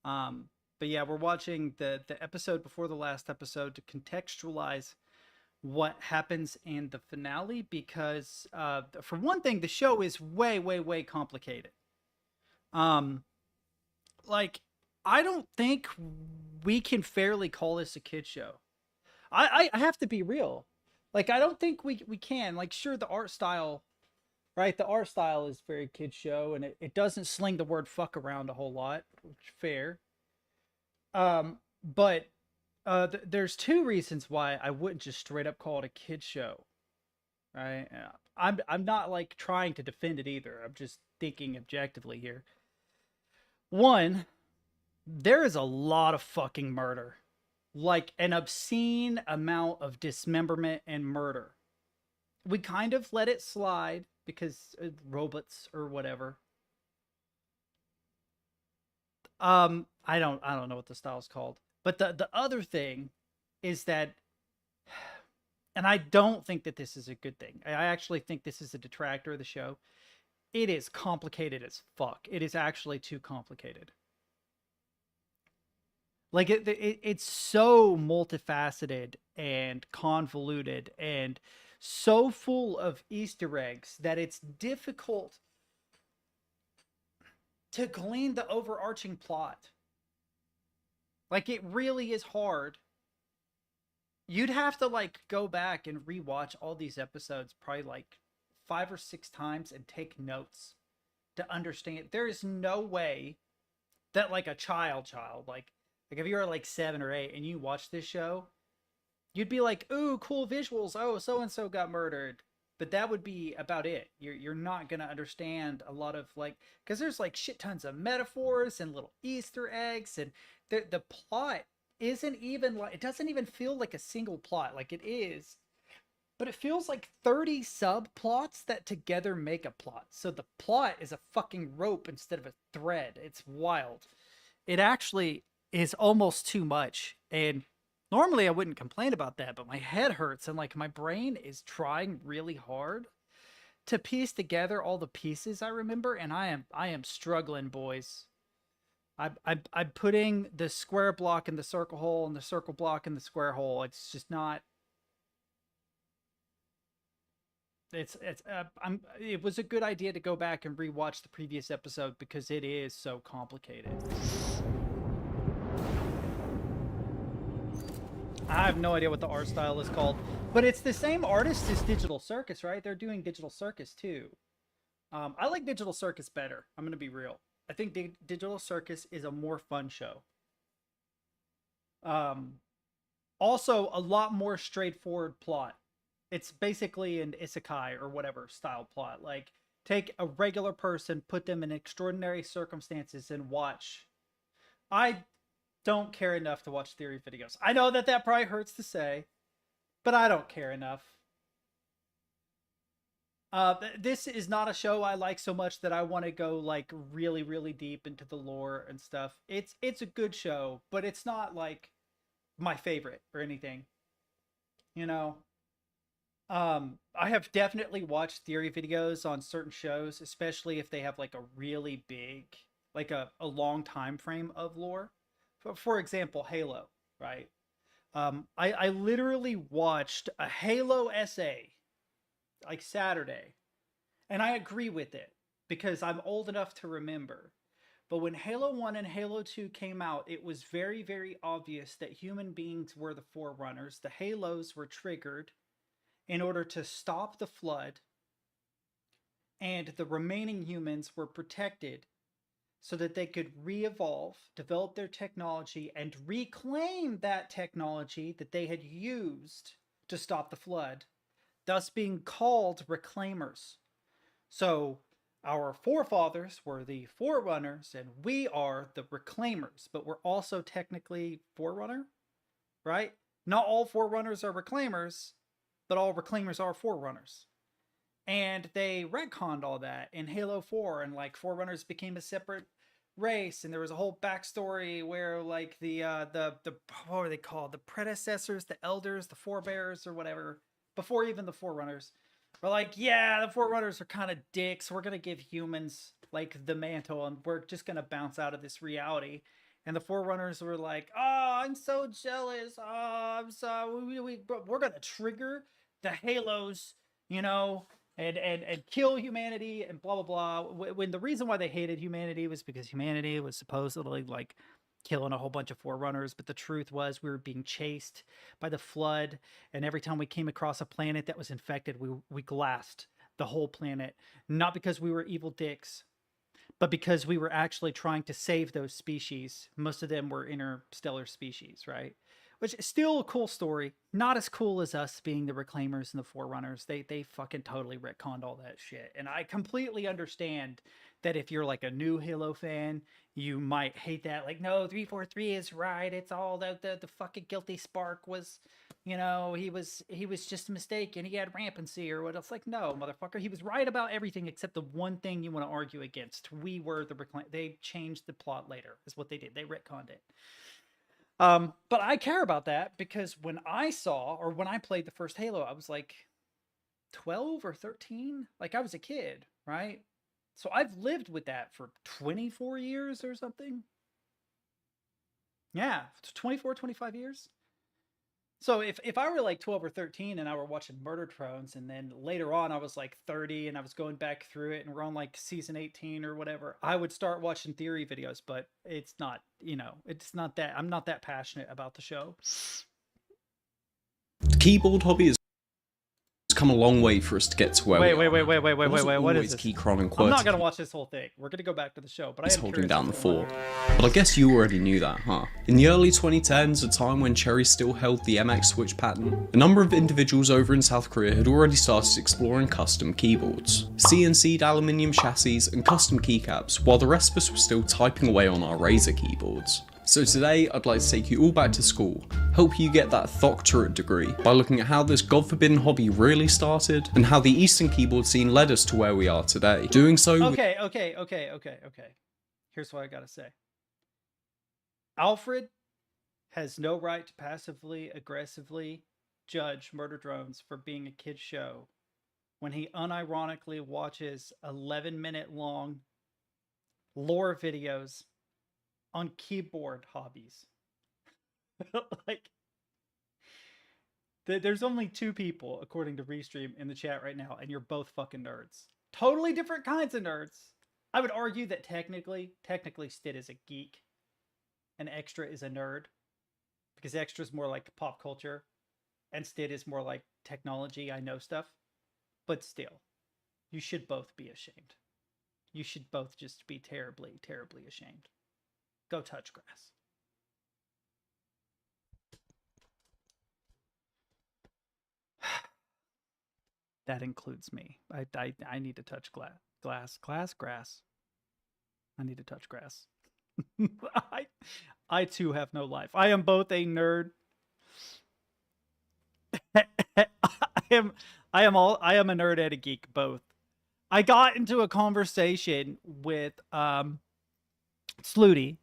But yeah, we're watching the episode before the last episode to contextualize what happens in the finale, because for one thing, the show is way complicated. Like, I don't think we can fairly call this a kid show. I have to be real. Like, I don't think we can. Like, sure, the art style, right? The art style is very kid show, and it doesn't sling the word fuck around a whole lot, which fair. But there's two reasons why I wouldn't just straight up call it a kid show, right? I'm not like trying to defend it either. I'm just thinking objectively here. One, there is a lot of fucking murder, like an obscene amount of dismemberment and murder. We kind of let it slide because robots or whatever. I don't know what the style's called. But the other thing is that, and I don't think that this is a good thing. I actually think this is a detractor of the show. It is complicated as fuck. It is actually too complicated. Like it's so multifaceted and convoluted and so full of Easter eggs that it's difficult to glean the overarching plot. Like, it really is hard. You'd have to like go back and rewatch all these episodes probably like 5 or 6 times and take notes to understand. There is no way that like a child like if you were like 7 or 8 and you watch this show, you'd be like, ooh, cool visuals, oh, so and so got murdered, but that would be about it. You're not gonna understand a lot of like, because there's like shit tons of metaphors and little Easter eggs, and the plot isn't even like, it doesn't even feel like a single plot. Like, it is, but it feels like 30 subplots that together make a plot. So the plot is a fucking rope instead of a thread. It's wild. It actually is almost too much. And normally I wouldn't complain about that, but my head hurts and like my brain is trying really hard to piece together all the pieces I remember, and I am struggling, boys. I'm putting the square block in the circle hole and the circle block in the square hole. It's just not. It was a good idea to go back and rewatch the previous episode because it is so complicated. I have no idea what the art style is called, but it's the same artist as Digital Circus, right? They're doing Digital Circus too. I like Digital Circus better. I'm gonna be real. I think Digital Circus is a more fun show. Also, a lot more straightforward plot. It's basically an isekai or whatever style plot. Like, take a regular person, put them in extraordinary circumstances, and watch. I don't care enough to watch theory videos. I know that probably hurts to say, but I don't care enough. This is not a show I like so much that I want to go like really, really deep into the lore and stuff. It's a good show, but it's not like my favorite or anything. You know? I have definitely watched theory videos on certain shows, especially if they have like a really big, like a long time frame of lore. For example, Halo, right? I literally watched a Halo essay like Saturday, and I agree with it because I'm old enough to remember. But when Halo 1 and Halo 2 came out, it was very, very obvious that human beings were the forerunners. The Halos were triggered in order to stop the flood, and the remaining humans were protected so that they could re-evolve, develop their technology, and reclaim that technology that they had used to stop the flood, thus being called reclaimers. So our forefathers were the forerunners, and we are the reclaimers, but we're also technically forerunner, right? Not all forerunners are reclaimers, but all reclaimers are forerunners. And they retconned all that in Halo 4, and like forerunners became a separate race, and there was a whole backstory where like the what were they called? The predecessors, the elders, the forebears, or whatever, before even the forerunners, were like, yeah, the forerunners are kind of dicks. We're gonna give humans like the mantle, and we're just gonna bounce out of this reality. And the forerunners were like, oh, I'm so jealous. Oh, I'm so we're gonna trigger the Halos, you know, and kill humanity and blah blah blah. When the reason why they hated humanity was because humanity was supposedly like killing a whole bunch of forerunners, but the truth was we were being chased by the flood, and every time we came across a planet that was infected, we glassed the whole planet, not because we were evil dicks, but because we were actually trying to save those species. Most of them were interstellar species, right? Which is still a cool story. Not as cool as us being the reclaimers and the forerunners. They fucking totally retconned all that shit. And I completely understand that if you're like a new Halo fan, you might hate that. Like, no, 343 is right. It's all the fucking guilty spark was you know, he was just a mistake and he had rampancy or what else. Like, no, motherfucker, he was right about everything except the one thing you want to argue against. We were the they changed the plot later, is what they did. They retconned it. But I care about that because when I played the first Halo, I was like 12 or 13. Like, I was a kid, right? So I've lived with that for 24 years or something. Yeah, 24, 25 years. So if I were like 12 or 13 and I were watching Murder Drones, and then later on I was like 30 and I was going back through it and we're on like season 18 or whatever, I would start watching theory videos, but it's not, you know, it's not that, I'm not that passionate about the show. The keyboard hobby has come a long way for us to get to where Wait, we are. what Always is this? Keychron and I'm not QWERTY gonna watch this whole thing. We're gonna go back to the show, but I is am holding curious down the what's going fort. on. But I guess you already knew that, huh? In the early 2010s, a time when Cherry still held the MX switch pattern, a number of individuals over in South Korea had already started exploring custom keyboards, CNC'd aluminium chassis and custom keycaps, while the rest of us were still typing away on our Razer keyboards. So today, I'd like to take you all back to school, help you get that doctorate degree by looking at how this god-forbidden hobby really started, and how the Eastern keyboard scene led us to where we are today. Doing so Okay. Here's what I gotta say. Alfred has no right to passively aggressively judge Murder Drones for being a kid's show when he unironically watches 11-minute long lore videos on keyboard hobbies. Like, there's only 2 people, according to Restream, in the chat right now, and you're both fucking nerds. Totally different kinds of nerds. I would argue that technically Stid is a geek and Extra is a nerd, because Extra is more like pop culture and Stid is more like technology. I know stuff, but still, you should both be ashamed. You should both just be terribly, terribly ashamed. Go touch grass. That includes me. I need to touch grass. I need to touch grass. I too have no life. I am both a nerd. I am a nerd and a geek both. I got into a conversation with Slooty.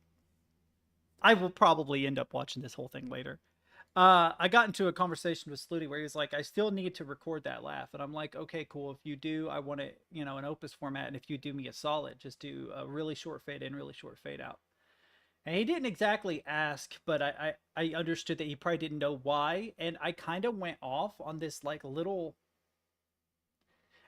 I will probably end up watching this whole thing later. I got into a conversation with Slooty where he was like, I still need to record that laugh. And I'm like, okay, cool. If you do, I want it, you know, in Opus format. And if you do me a solid, just do a really short fade in, really short fade out. And he didn't exactly ask, but I understood that he probably didn't know why. And I kind of went off on this like little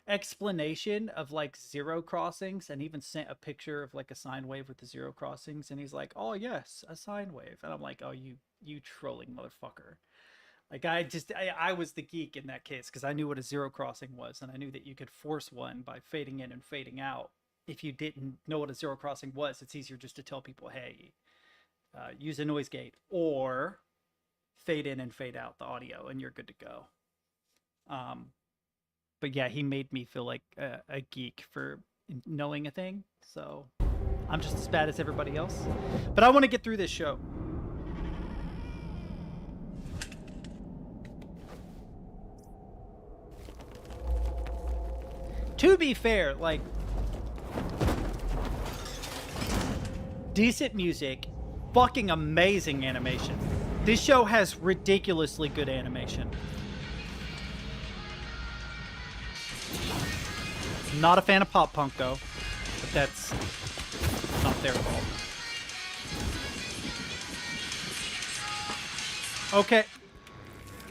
explanation of like zero crossings, and even sent a picture of like a sine wave with the zero crossings. And he's like, oh yes, a sine wave. And I'm like, oh, you trolling motherfucker. Like, I was the geek in that case, because I knew what a zero crossing was, and I knew that you could force one by fading in and fading out. If you didn't know what a zero crossing was, it's easier just to tell people, hey, use a noise gate or fade in and fade out the audio and you're good to go. But yeah, he made me feel like a geek for knowing a thing. So I'm just as bad as everybody else. But I want to get through this show. To be fair, like, decent music, fucking amazing animation. This show has ridiculously good animation. Not a fan of pop punk though, but that's not their fault. Okay,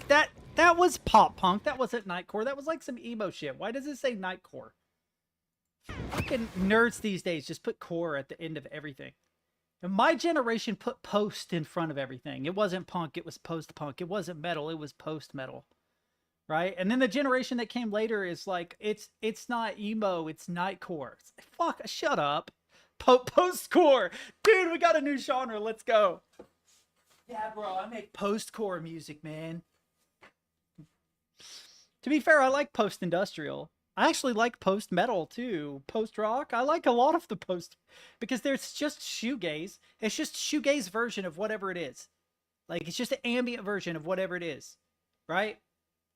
that was pop punk. That wasn't nightcore. That was like some emo shit. Why does it say nightcore? Fucking nerds these days just put core at the end of everything. And my generation put post in front of everything. It wasn't punk, it was post-punk. It wasn't metal, it was post-metal. Right? And then the generation that came later is like, it's not emo, it's nightcore. Fuck, shut up. Post-core. Dude, we got a new genre, let's go. Yeah, bro, I make post-core music, man. To be fair, I like post-industrial. I actually like post-metal too. Post-rock. I like a lot of the post, because there's just shoegaze. It's just shoegaze version of whatever it is. Like, it's just an ambient version of whatever it is. right?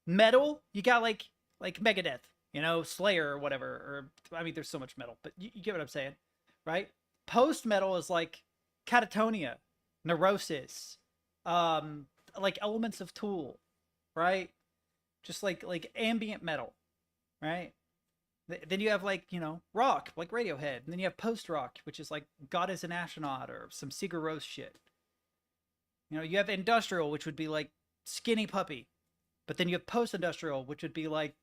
Metal, you got like Megadeth, you know, Slayer or whatever. Or I mean, there's so much metal, but you get what I'm saying, right? Post metal is like Catatonia, Neurosis, like elements of Tool, right? Just like ambient metal, right? Then you have like, you know, rock, like Radiohead. And then you have post-rock, which is like God is an Astronaut or some Sigur Rós shit. You know, you have industrial, which would be like Skinny Puppy. But then you have post-industrial, which would be like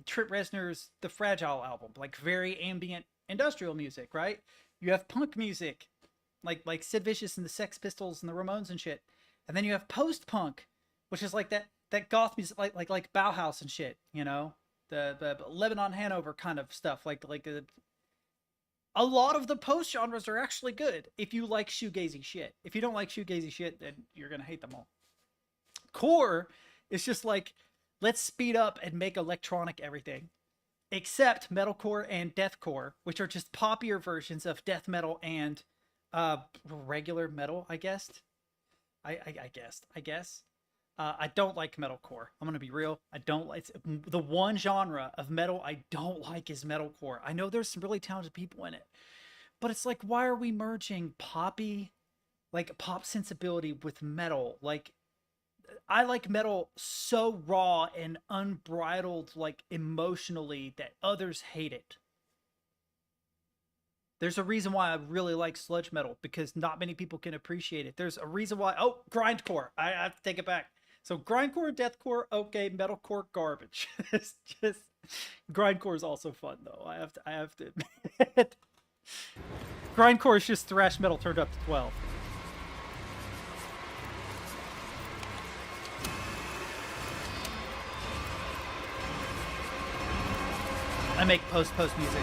Trent Reznor's The Fragile album, like very ambient industrial music, right? You have punk music, like Sid Vicious and the Sex Pistols and the Ramones and shit. And then you have post-punk, which is like that goth music, like Bauhaus and shit, you know? The Lebanon Hanover kind of stuff, like a lot of the post genres are actually good if you like shoegazy shit. If you don't like shoegazy shit, then you're gonna hate them all. Core is just like, let's speed up and make electronic everything, except metalcore and deathcore, which are just poppier versions of death metal and regular metal, I guess. I guess. I don't like metalcore. I'm gonna be real. I don't like the one genre of metal I don't like is metalcore. I know there's some really talented people in it, but it's like, why are we merging poppy, like pop sensibility with metal? Like, I like metal so raw and unbridled, like emotionally, that others hate it. There's a reason why I really like sludge metal, because not many people can appreciate it. There's a reason why. Oh, grindcore. I have to take it back. So grindcore, deathcore, okay, metalcore, garbage. It's just grindcore is also fun though. I have to admit. Grindcore is just thrash metal turned up to 12. I make post music.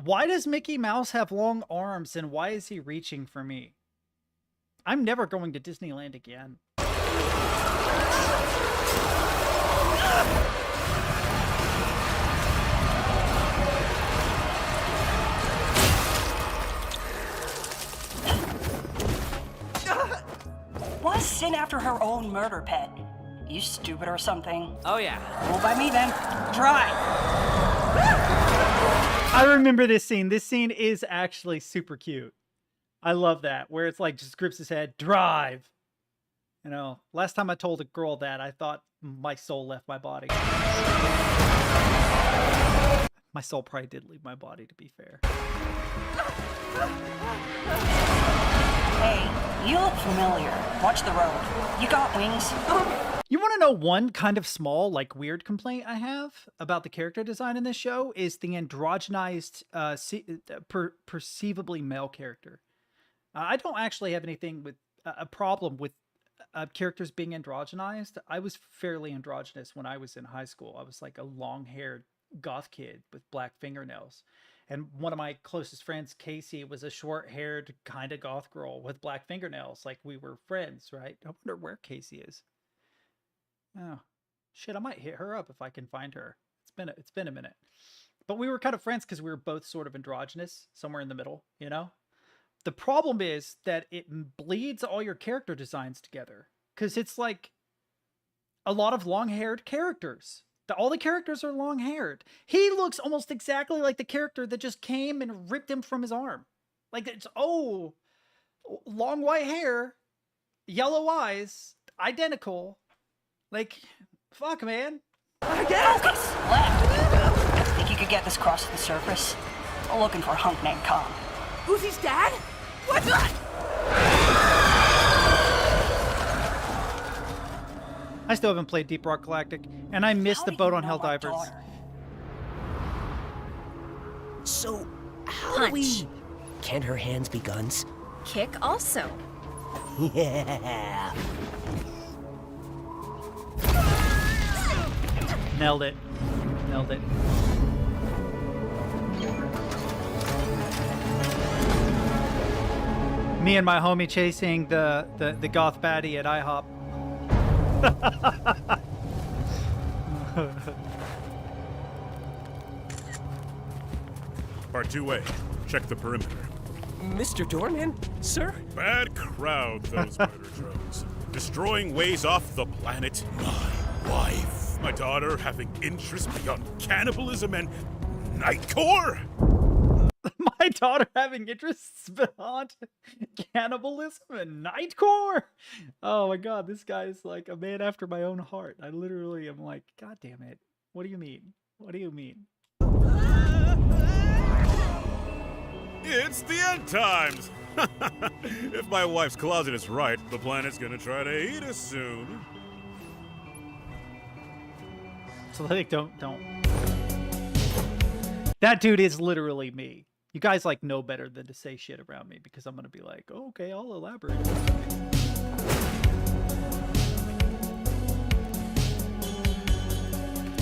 Why does Mickey Mouse have long arms, and why is he reaching for me? I'm never going to Disneyland again. Why sin after her own murder pet? You stupid or something? Oh yeah. Roll by me then. Try. I remember this scene. This scene is actually super cute. I love that, where it's like just grips his head, drive. You know, last time I told a girl that, I thought my soul left my body. My soul probably did leave my body, to be fair. Hey, you look familiar. Watch the road. You got wings? You want to know one kind of small, like, weird complaint I have about the character design in this show is the androgenized, perceivably male character. I don't actually have anything with a problem with characters being androgenized. I was fairly androgynous when I was in high school. I was like a long-haired goth kid with black fingernails. And one of my closest friends, Casey, was a short-haired kind of goth girl with black fingernails. Like, we were friends, right? I wonder where Casey is. Oh, shit, I might hit her up if I can find her. It's been a minute. But we were kind of friends because we were both sort of androgynous, somewhere in the middle, you know? The problem is that it bleeds all your character designs together. Because it's like a lot of long-haired characters. All the characters are long-haired. He looks almost exactly like the character that just came and ripped him from his arm. Like, it's, oh, long white hair, yellow eyes, identical. Like, fuck, man. Focus! Left. Think you could get this across the surface? I'm looking for a hunk named Khan. Uzi's dad? What? I still haven't played Deep Rock Galactic, and I missed the boat on Helldivers. So, how do we... Can't her hands be guns? Kick also. Yeah. Nailed it. Nailed it. Me and my homie chasing the goth baddie at IHOP. Part two-way. Check the perimeter. Mr. Doorman? Sir? Bad crowd, those murder drones. Destroying ways off the planet. My wife. My daughter having interests beyond cannibalism and nightcore. My daughter having interests beyond cannibalism and nightcore. Oh my god, this guy's like a man after my own heart. I literally am like, god damn it. What do you mean? What do you mean? It's the end times. If my wife's closet is right, the planet's gonna try to eat us soon. So like, don't. That dude is literally me. You guys like know better than to say shit around me because I'm gonna be like, oh, okay, I'll elaborate.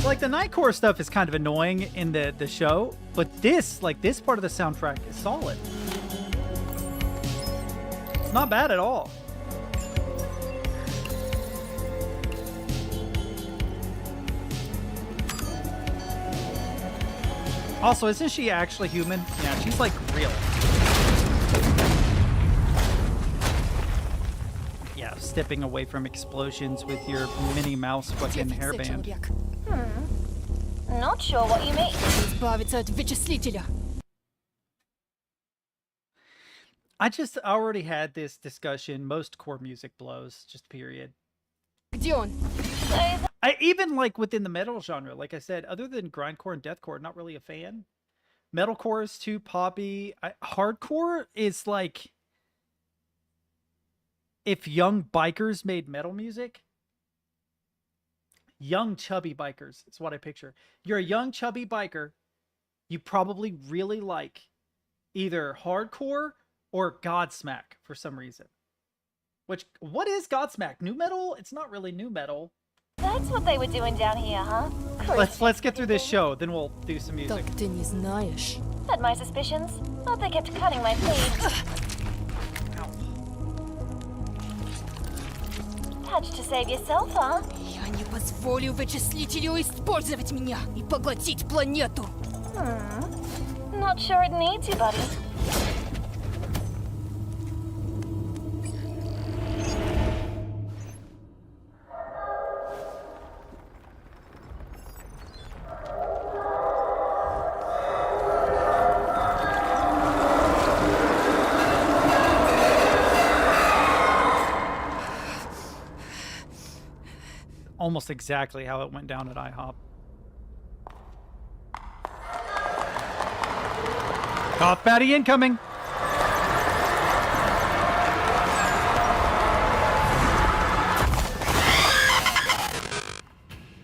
Like the Nightcore stuff is kind of annoying in the show, but this part of the soundtrack is solid. It's not bad at all. Also, isn't she actually human? Yeah, she's like real. Yeah, stepping away from explosions with your Minnie Mouse fucking hairband. Not sure what you mean. Избавиться от вычислителя. I already had this discussion. Most core music blows, just period. Где он? I even like within the metal genre, like I said, other than grindcore and deathcore, not really a fan. Metalcore is too poppy. Hardcore is like if young bikers made metal music. Young chubby bikers is what I picture. You're a young chubby biker. You probably really like either hardcore or Godsmack for some reason. What is Godsmack? New metal? It's not really new metal. That's what they were doing down here, huh? Let's get through this show, then we'll do some music. Так ты не знаешь. Had my suspicions. Thought they kept cutting my feed. Had to save yourself, huh? Я не позволю вычислителю использовать меня и поглотить планету. Not sure it needs you, buddy. Almost exactly how it went down at IHOP. Cough patty incoming.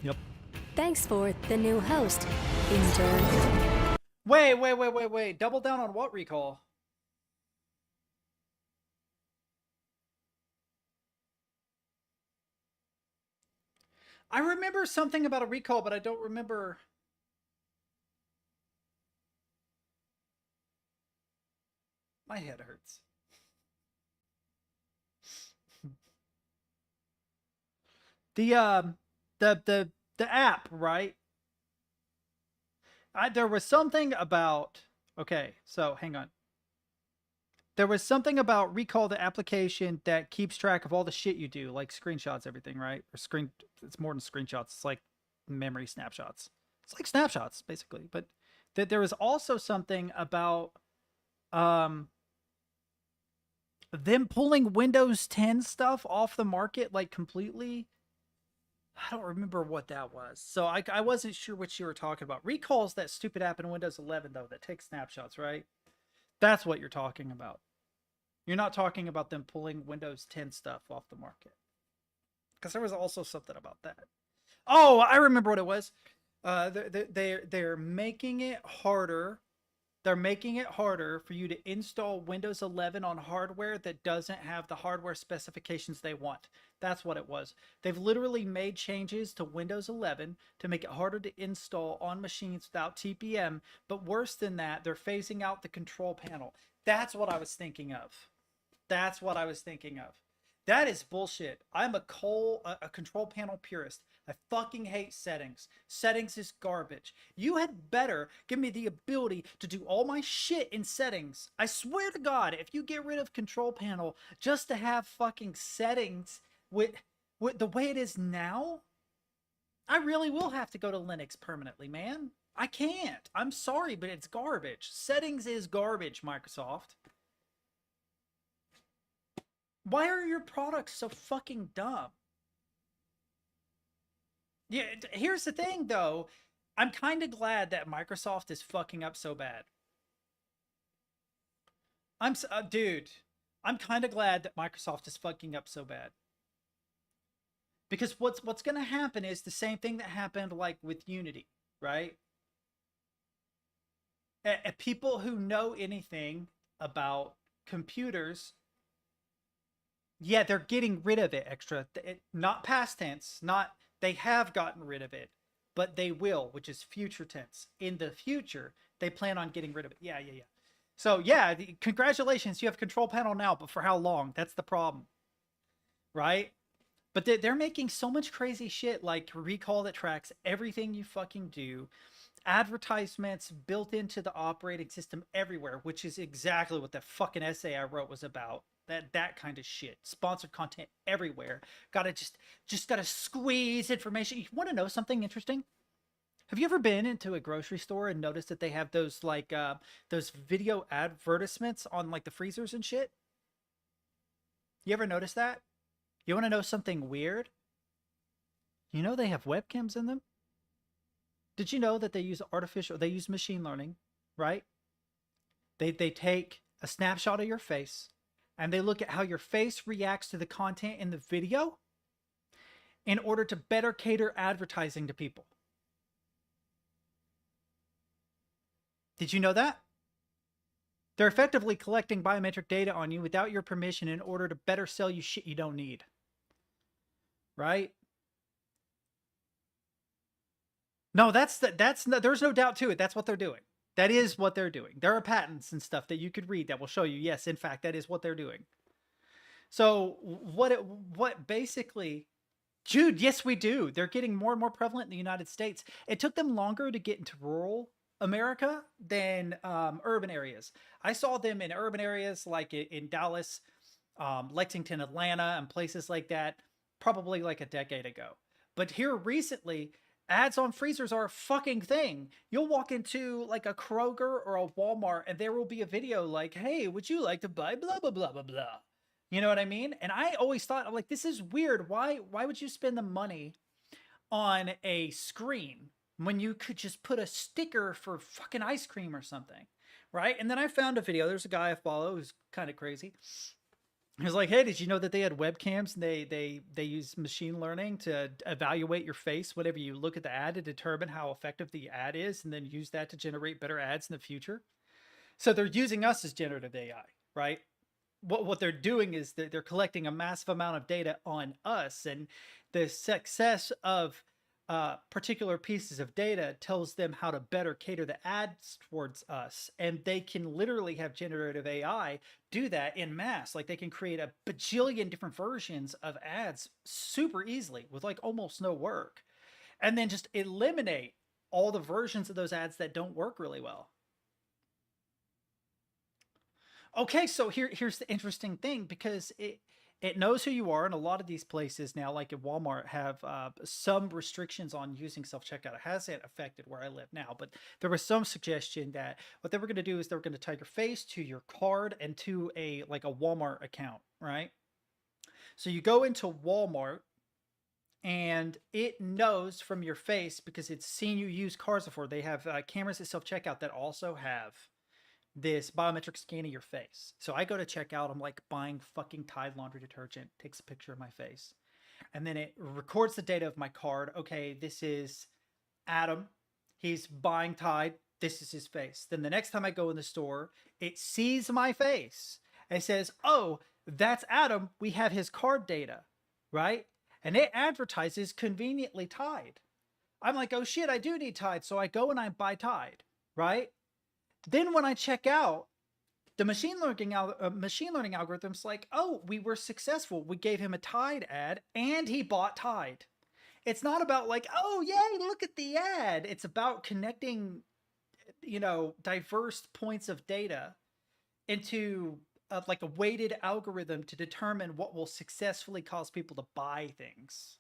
Yep. Thanks for the new host, intern. Wait. Double down on what recall? I remember something about a recall, but I don't remember. My head hurts. The app, right? There was something about. Okay, so hang on. There was something about Recall, the application that keeps track of all the shit you do, like screenshots, everything, right? Or it's more than screenshots. It's like memory snapshots. It's like snapshots, basically. But there was also something about them pulling Windows 10 stuff off the market, like completely. I don't remember what that was. So I wasn't sure what you were talking about. Recall's that stupid app in Windows 11, though, that takes snapshots, right? That's what you're talking about. You're not talking about them pulling Windows 10 stuff off the market. Because there was also something about that. Oh, I remember what it was. They're making it harder. They're making it harder for you to install Windows 11 on hardware that doesn't have the hardware specifications they want. That's what it was. They've literally made changes to Windows 11 to make it harder to install on machines without TPM. But worse than that, they're phasing out the control panel. That's what I was thinking of. That is bullshit. I'm a control panel purist. I fucking hate settings. Settings is garbage. You had better give me the ability to do all my shit in settings. I swear to God, if you get rid of control panel just to have fucking settings with the way it is now, I really will have to go to Linux permanently, man. I can't. I'm sorry, but it's garbage. Settings is garbage, Microsoft. Why are your products so fucking dumb? Yeah, here's the thing, though. I'm kind of glad that Microsoft is fucking up so bad. Dude, I'm kind of glad that Microsoft is fucking up so bad. Because what's going to happen is the same thing that happened like with Unity, right? People who know anything about computers, yeah, they're getting rid of it extra. Not past tense, not they have gotten rid of it, but they will, which is future tense. In the future, they plan on getting rid of it. Yeah. So yeah, congratulations, you have control panel now, but for how long? That's the problem, right? But they're making so much crazy shit like recall that tracks everything you fucking do, advertisements built into the operating system everywhere, which is exactly what the fucking essay I wrote was about. That kind of shit. Sponsored content everywhere. Just gotta squeeze information. You want to know something interesting? Have you ever been into a grocery store and noticed that they have those like those video advertisements on like the freezers and shit? You ever notice that? You want to know something weird? You know they have webcams in them? Did you know that they use machine learning, right? They take a snapshot of your face and they look at how your face reacts to the content in the video in order to better cater advertising to people. Did you know that? They're effectively collecting biometric data on you without your permission in order to better sell you shit you don't need. Right? No, there's no doubt to it. That's what they're doing. That is what they're doing. There are patents and stuff that you could read that will show you, yes, in fact, that is what they're doing. So what basically, Jude, yes, we do. They're getting more and more prevalent in the United States. It took them longer to get into rural America than urban areas. I saw them in urban areas like in Dallas, Lexington, Atlanta, and places like that, probably like a decade ago. But here recently, ads on freezers are a fucking thing. You'll walk into like a Kroger or a Walmart and there will be a video like, hey, would you like to buy blah, blah, blah, blah, blah. You know what I mean? And I always thought, I'm like, this is weird. Why would you spend the money on a screen when you could just put a sticker for fucking ice cream or something, right? And then I found a video. There's a guy I follow who's kind of crazy. He was like, hey, did you know that they had webcams and they use machine learning to evaluate your face whenever you look at the ad to determine how effective the ad is and then use that to generate better ads in the future? So they're using us as generative AI, right? What they're doing is they're collecting a massive amount of data on us, and the success of particular pieces of data tells them how to better cater the ads towards us. And they can literally have generative AI do that in mass. Like they can create a bajillion different versions of ads super easily with like almost no work. And then just eliminate all the versions of those ads that don't work really well. Okay, so here's the interesting thing, because it knows who you are, and a lot of these places now, like at Walmart, have some restrictions on using self-checkout. It hasn't affected where I live now, but there was some suggestion that what they were going to do is they were going to tie your face to your card and to a Walmart account, right? So you go into Walmart, and it knows from your face, because it's seen you use cards before. They have cameras at self-checkout that also have this biometric scan of your face. So I go to checkout, I'm like buying fucking Tide laundry detergent, takes a picture of my face. And then it records the data of my card. Okay, this is Adam. He's buying Tide. This is his face. Then the next time I go in the store, it sees my face. And it says, oh, that's Adam. We have his card data, right? And it advertises conveniently Tide. I'm like, oh shit, I do need Tide. So I go and I buy Tide, right? Then when I check out, the machine learning algorithm's like, oh, we were successful. We gave him a Tide ad and he bought Tide. It's not about like, oh yay, look at the ad. It's about connecting, diverse points of data into like a weighted algorithm to determine what will successfully cause people to buy things.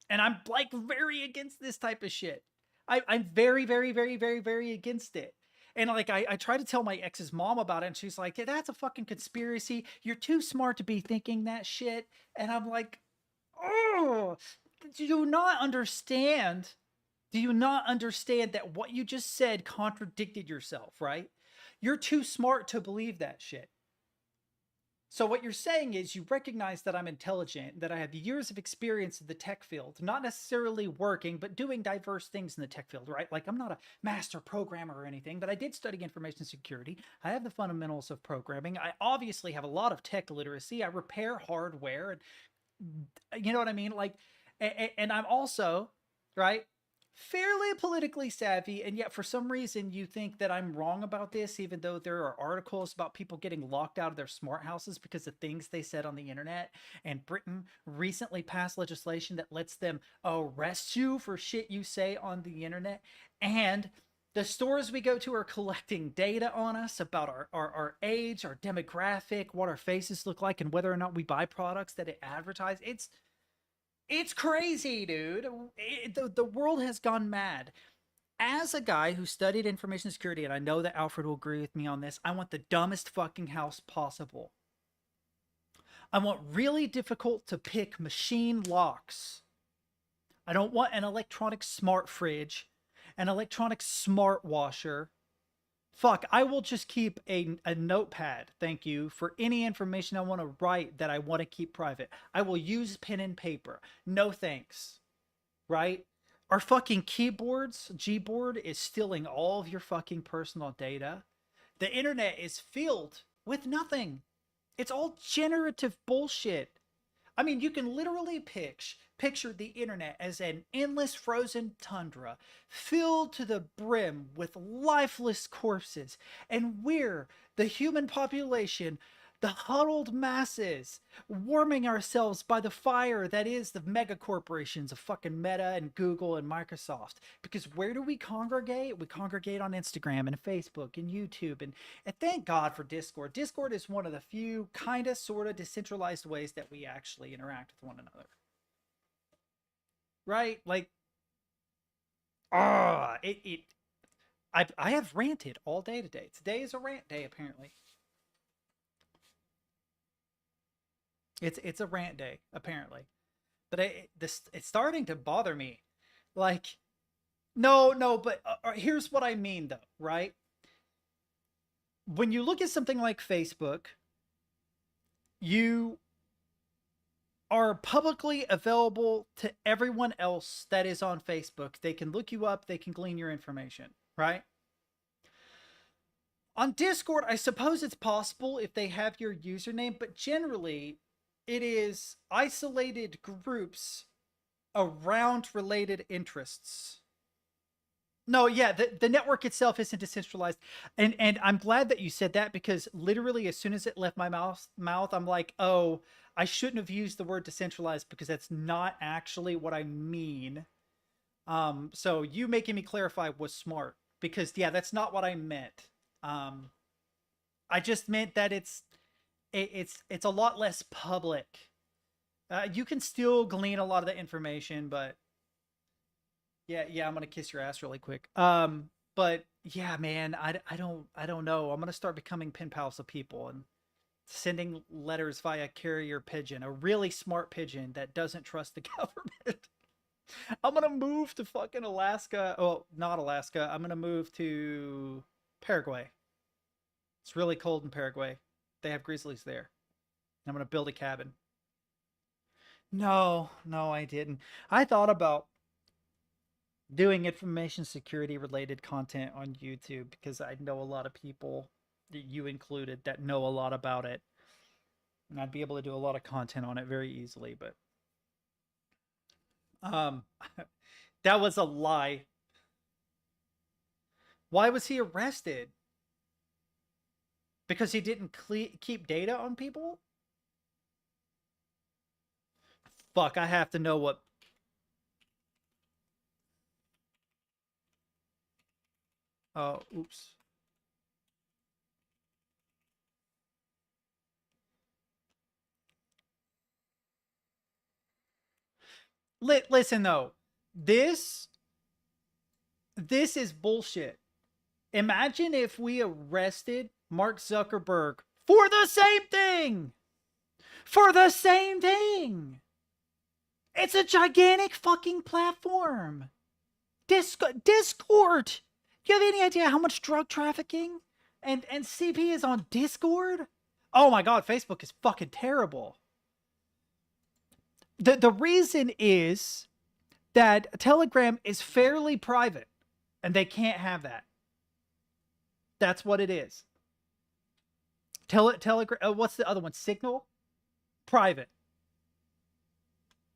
And I'm like very against this type of shit. I'm very, very, very, very, very against it. And like I try to tell my ex's mom about it, and she's like, "Yeah, that's a fucking conspiracy. You're too smart to be thinking that shit." And I'm like, oh, do you not understand? Do you not understand that what you just said contradicted yourself, right? You're too smart to believe that shit. So what you're saying is you recognize that I'm intelligent, that I have years of experience in the tech field, not necessarily working, but doing diverse things in the tech field, right? Like I'm not a master programmer or anything, but I did study information security. I have the fundamentals of programming. I obviously have a lot of tech literacy. I repair hardware, and you know what I mean? Like, and I'm also, right, fairly politically savvy, and yet for some reason you think that I'm wrong about this, even though there are articles about people getting locked out of their smart houses because of things they said on the internet. And Britain recently passed legislation that lets them arrest you for shit you say on the internet. And the stores we go to are collecting data on us about our age, our demographic, what our faces look like, and whether or not we buy products that it advertise. It's crazy, dude. The world has gone mad. As a guy who studied information security, and I know that Alfred will agree with me on this, I want the dumbest fucking house possible. I want really difficult to pick machine locks. I don't want an electronic smart fridge, an electronic smart washer. Fuck, I will just keep a notepad, thank you, for any information I want to write that I want to keep private. I will use pen and paper. No thanks. Right? Our fucking keyboards, Gboard, is stealing all of your fucking personal data. The internet is filled with nothing. It's all generative bullshit. I mean, you can literally picture the internet as an endless frozen tundra filled to the brim with lifeless corpses. And we're, the human population, the huddled masses, warming ourselves by the fire that is the mega corporations of fucking Meta and Google and Microsoft. Because where do we congregate? We congregate on Instagram and Facebook and YouTube. And thank God for Discord. Discord is one of the few kind of sort of decentralized ways that we actually interact with one another. Right? Like, I have ranted all day today. Today is a rant day, apparently. It's a rant day, apparently. But it's starting to bother me. Like, no, but here's what I mean, though, right? When you look at something like Facebook, you are publicly available to everyone else that is on Facebook. They can look you up, they can glean your information, right? On Discord, I suppose it's possible if they have your username, but generally it is isolated groups around related interests. No, yeah, the network itself isn't decentralized. And I'm glad that you said that, because literally as soon as it left my mouth, I'm like, oh, I shouldn't have used the word decentralized because that's not actually what I mean. So you making me clarify was smart, because yeah, that's not what I meant. I just meant that it's a lot less public. You can still glean a lot of the information, but yeah, I'm gonna kiss your ass really quick. But yeah, man, I don't know. I'm gonna start becoming pen pals with people and sending letters via carrier pigeon, a really smart pigeon that doesn't trust the government. I'm gonna move to fucking Alaska. Oh, not Alaska. I'm gonna move to Paraguay. It's really cold in Paraguay. They have grizzlies there. I'm gonna build a cabin. No, I didn't. I thought about doing information security related content on YouTube, because I know a lot of people, you included, that know a lot about it. And I'd be able to do a lot of content on it very easily, but that was a lie. Why was he arrested? Because he didn't keep data on people? Fuck, I have to know what Oh, oops. Listen though, this is bullshit. Imagine if we arrested Mark Zuckerberg for the same thing. For the same thing. It's a gigantic fucking platform. Discord. Do you have any idea how much drug trafficking and CP is on Discord? Oh my god, Facebook is fucking terrible. The reason is that Telegram is fairly private, and they can't have that. That's what it is. Telegram. What's the other one? Signal. Private.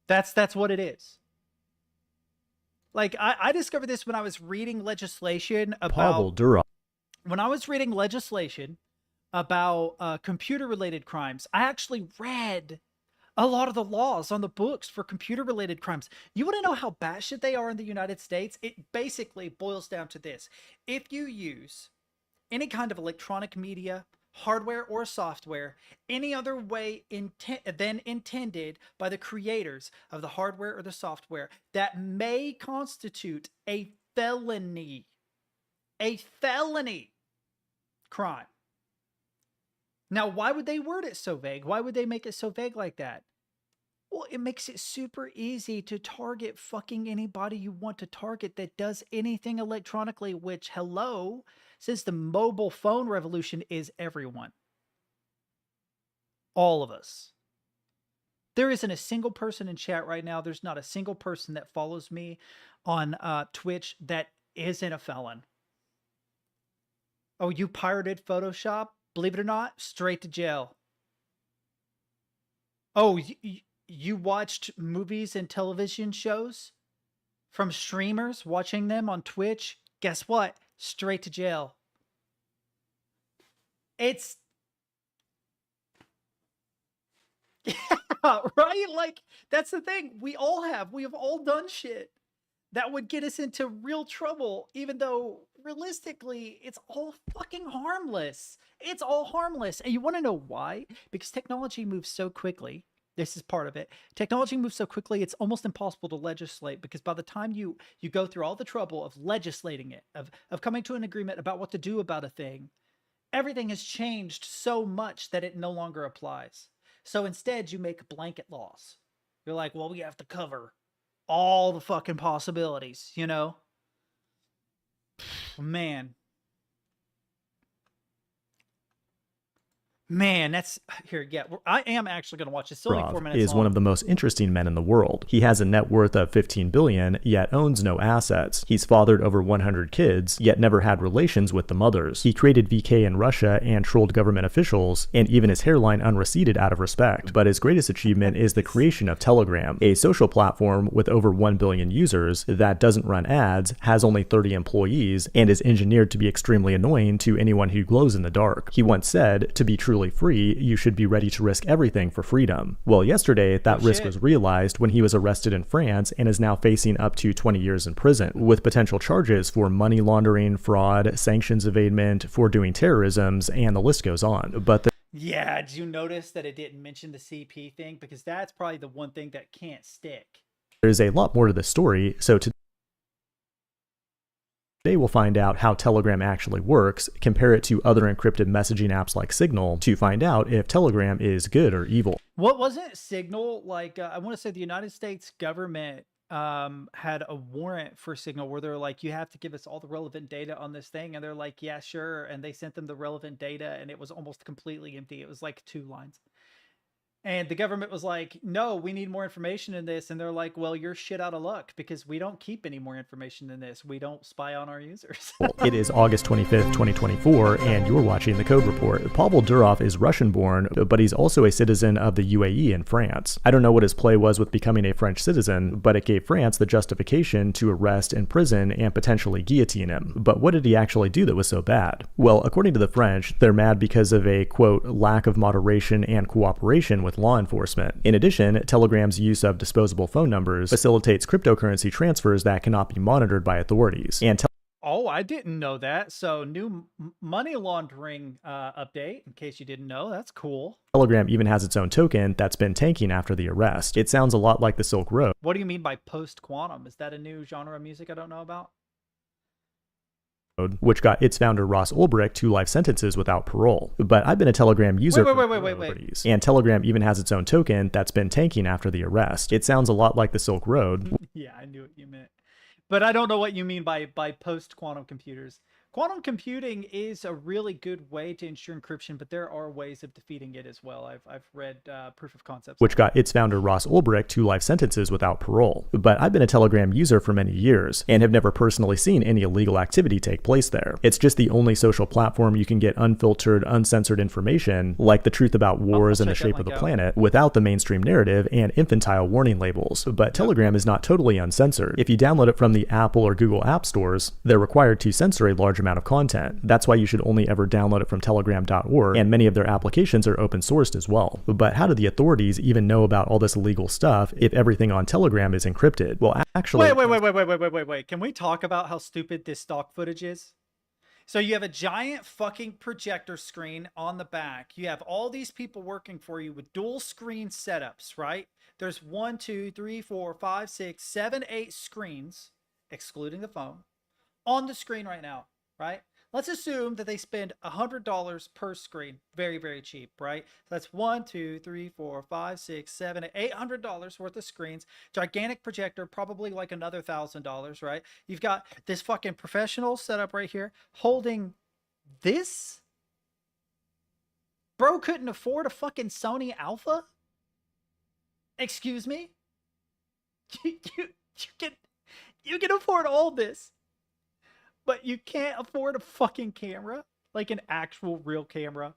That's what it is. Like I discovered this when I was reading legislation about. When I was reading legislation about computer-related crimes, I actually read a lot of the laws on the books for computer-related crimes. You want to know how batshit they are in the United States? It basically boils down to this. If you use any kind of electronic media, hardware or software, any other way than intended by the creators of the hardware or the software, that may constitute a felony. A felony crime. Now, why would they word it so vague? Why would they make it so vague like that? Well, it makes it super easy to target fucking anybody you want to target that does anything electronically, which, hello, since the mobile phone revolution is everyone. All of us. There isn't a single person in chat right now. There's not a single person that follows me on Twitch that isn't a felon. Oh, you pirated Photoshop? Believe it or not, straight to jail. Oh, you watched movies and television shows from streamers, watching them on Twitch? Guess what? Straight to jail. It's... Yeah, right? Like, that's the thing. We have all done shit that would get us into real trouble, even though realistically, it's all fucking harmless. It's all harmless. And you want to know why? Because technology moves so quickly. This is part of it. Technology moves so quickly, it's almost impossible to legislate, because by the time you go through all the trouble of legislating it, of coming to an agreement about what to do about a thing, everything has changed so much that it no longer applies. So instead, you make blanket laws. You're like, well, we have to cover all the fucking possibilities, you know? Man, that's here. Yeah, I am actually going to watch this. It's only 4 minutes is long. One of the most interesting men in the world. He has a net worth of $15 billion, yet owns no assets. He's fathered over 100 kids, yet never had relations with the mothers. He created VK in Russia and trolled government officials, and even his hairline unreceded out of respect. But his greatest achievement is the creation of Telegram, a social platform with over 1 billion users that doesn't run ads, has only 30 employees, and is engineered to be extremely annoying to anyone who glows in the dark. He once said, to be truly free, you should be ready to risk everything for freedom. Well, yesterday, that risk was realized when he was arrested in France and is now facing up to 20 years in prison, with potential charges for money laundering, fraud, sanctions evadement, for doing terrorisms, and the list goes on. But yeah, did you notice that it didn't mention the CP thing? Because that's probably the one thing that can't stick. There's a lot more to the story, so today we'll find out how Telegram actually works, compare it to other encrypted messaging apps like Signal to find out if Telegram is good or evil. What wasn't Signal? Like, I want to say the United States government had a warrant for Signal where they're like, you have to give us all the relevant data on this thing. And they're like, yeah, sure. And they sent them the relevant data and it was almost completely empty. It was like 2 lines. And the government was like, no, we need more information in this. And they're like, well, you're shit out of luck because we don't keep any more information than this. We don't spy on our users. It is August 25th, 2024, and you're watching The Code Report. Pavel Durov is Russian-born, but he's also a citizen of the UAE in France. I don't know what his play was with becoming a French citizen, but it gave France the justification to arrest, imprison, and potentially guillotine him. But what did he actually do that was so bad? Well, according to the French, they're mad because of a, quote, lack of moderation and cooperation with law enforcement. In addition, Telegram's use of disposable phone numbers facilitates cryptocurrency transfers that cannot be monitored by authorities. And Oh, I didn't know that. So new money laundering update, in case you didn't know. That's cool. Telegram even has its own token that's been tanking after the arrest. It sounds a lot like the Silk Road, What do you mean by post-quantum? Is that a new genre of music I don't know about? which got its founder Ross Ulbricht 2 life sentences without parole. But I've been a Telegram user Wait. and Telegram even has its own token that's been tanking after the arrest. It sounds a lot like the Silk Road. Yeah, I knew what you meant. But I don't know what you mean by post-quantum computers. Quantum computing is a really good way to ensure encryption, but there are ways of defeating it as well. I've read proof of concepts. Which got its founder Ross Ulbricht 2 life sentences without parole. But I've been a Telegram user for many years and have never personally seen any illegal activity take place there. It's just the only social platform you can get unfiltered, uncensored information, like the truth about wars and the shape of the planet, without the mainstream narrative and infantile warning labels. But Telegram is not totally uncensored. If you download it from the Apple or Google app stores, they're required to censor a large amount of content. That's why you should only ever download it from telegram.org, and many of their applications are open sourced as well. But how do the authorities even know about all this illegal stuff if everything on Telegram is encrypted? Well, actually... Wait. Can we talk about how stupid this stock footage is? So you have a giant fucking projector screen on the back. You have all these people working for you with dual screen setups, right? There's 1, 2, 3, 4, 5, 6, 7, 8 screens, excluding the phone, on the screen right now. Right? Let's assume that they spend $100 per screen. Very, very cheap, right? So that's 1, 2, 3, 4, 5, 6, 7, $800 worth of screens. Gigantic projector, probably like another $1,000, right? You've got this fucking professional setup right here holding this. Bro couldn't afford a fucking Sony Alpha? Excuse me? You can afford all this. But you can't afford a fucking camera, like an actual real camera.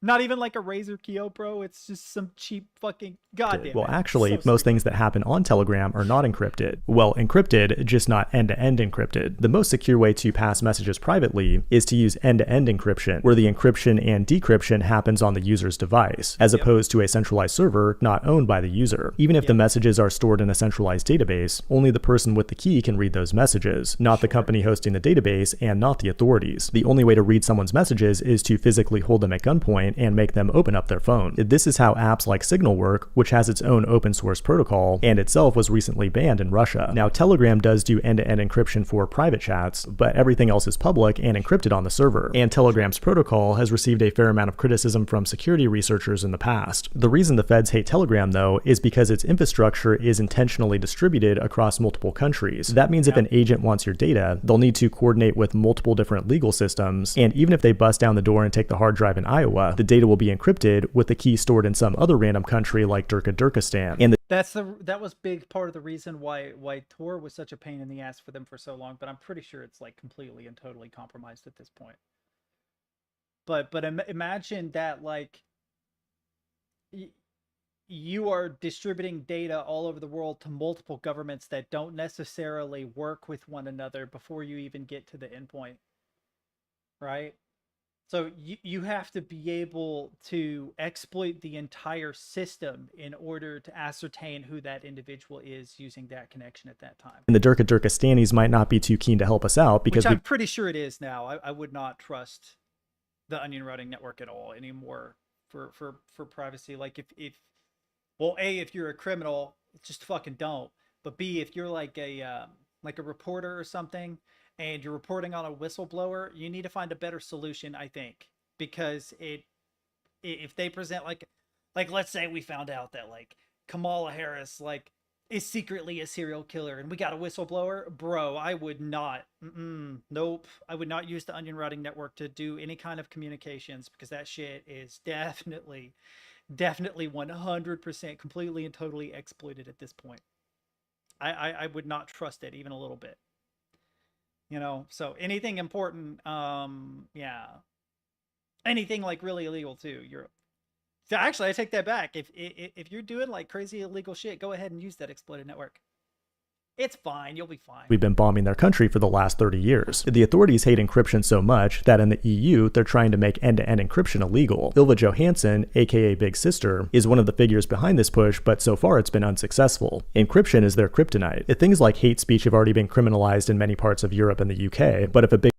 Not even like a Razer Kio Pro. It's just some cheap fucking goddamn. Well, actually, most things that happen on Telegram are not encrypted. Well, encrypted, just not end-to-end encrypted. The most secure way to pass messages privately is to use end-to-end encryption, where the encryption and decryption happens on the user's device, as opposed to a centralized server not owned by the user. Even if the messages are stored in a centralized database, only the person with the key can read those messages, not the company hosting the database and not the authorities. The only way to read someone's messages is to physically hold them at gunpoint and make them open up their phone. This is how apps like Signal work, which has its own open source protocol and itself was recently banned in Russia. Now, Telegram does do end-to-end encryption for private chats, but everything else is public and encrypted on the server. And Telegram's protocol has received a fair amount of criticism from security researchers in the past. The reason the feds hate Telegram, though, is because its infrastructure is intentionally distributed across multiple countries. That means if an agent wants your data, they'll need to coordinate with multiple different legal systems, and even if they bust down the door and take the hard drive in Iowa, the data will be encrypted with the key stored in some other random country like Turkmenistan. And that was big part of the reason why Tor was such a pain in the ass for them for so long, but I'm pretty sure it's like completely and totally compromised at this point. But imagine that, like, you are distributing data all over the world to multiple governments that don't necessarily work with one another before you even get to the endpoint, right? So you have to be able to exploit the entire system in order to ascertain who that individual is using that connection at that time. And the Turkmenistanis might not be too keen to help us out because I'm pretty sure it is now. I would not trust the onion routing network at all anymore for privacy. Like if well, A, if you're a criminal, just fucking don't. But B, if you're like a reporter or something, and you're reporting on a whistleblower, you need to find a better solution, I think, because if they present like let's say we found out that like Kamala Harris like is secretly a serial killer and we got a whistleblower, bro, I would not, nope, I would not use the onion routing network to do any kind of communications, because that shit is definitely 100% completely and totally exploited at this point. I would not trust it even a little bit. You know, so anything important, yeah, anything like really illegal too. So actually, I take that back. If you're doing like crazy illegal shit, go ahead and use that exploited network. It's fine. You'll be fine. We've been bombing their country for the last 30 years. The authorities hate encryption so much that in the EU, they're trying to make end-to-end encryption illegal. Ylva Johansson, aka Big Sister, is one of the figures behind this push, but so far it's been unsuccessful. Encryption is their kryptonite. Things like hate speech have already been criminalized in many parts of Europe and the UK, but if a big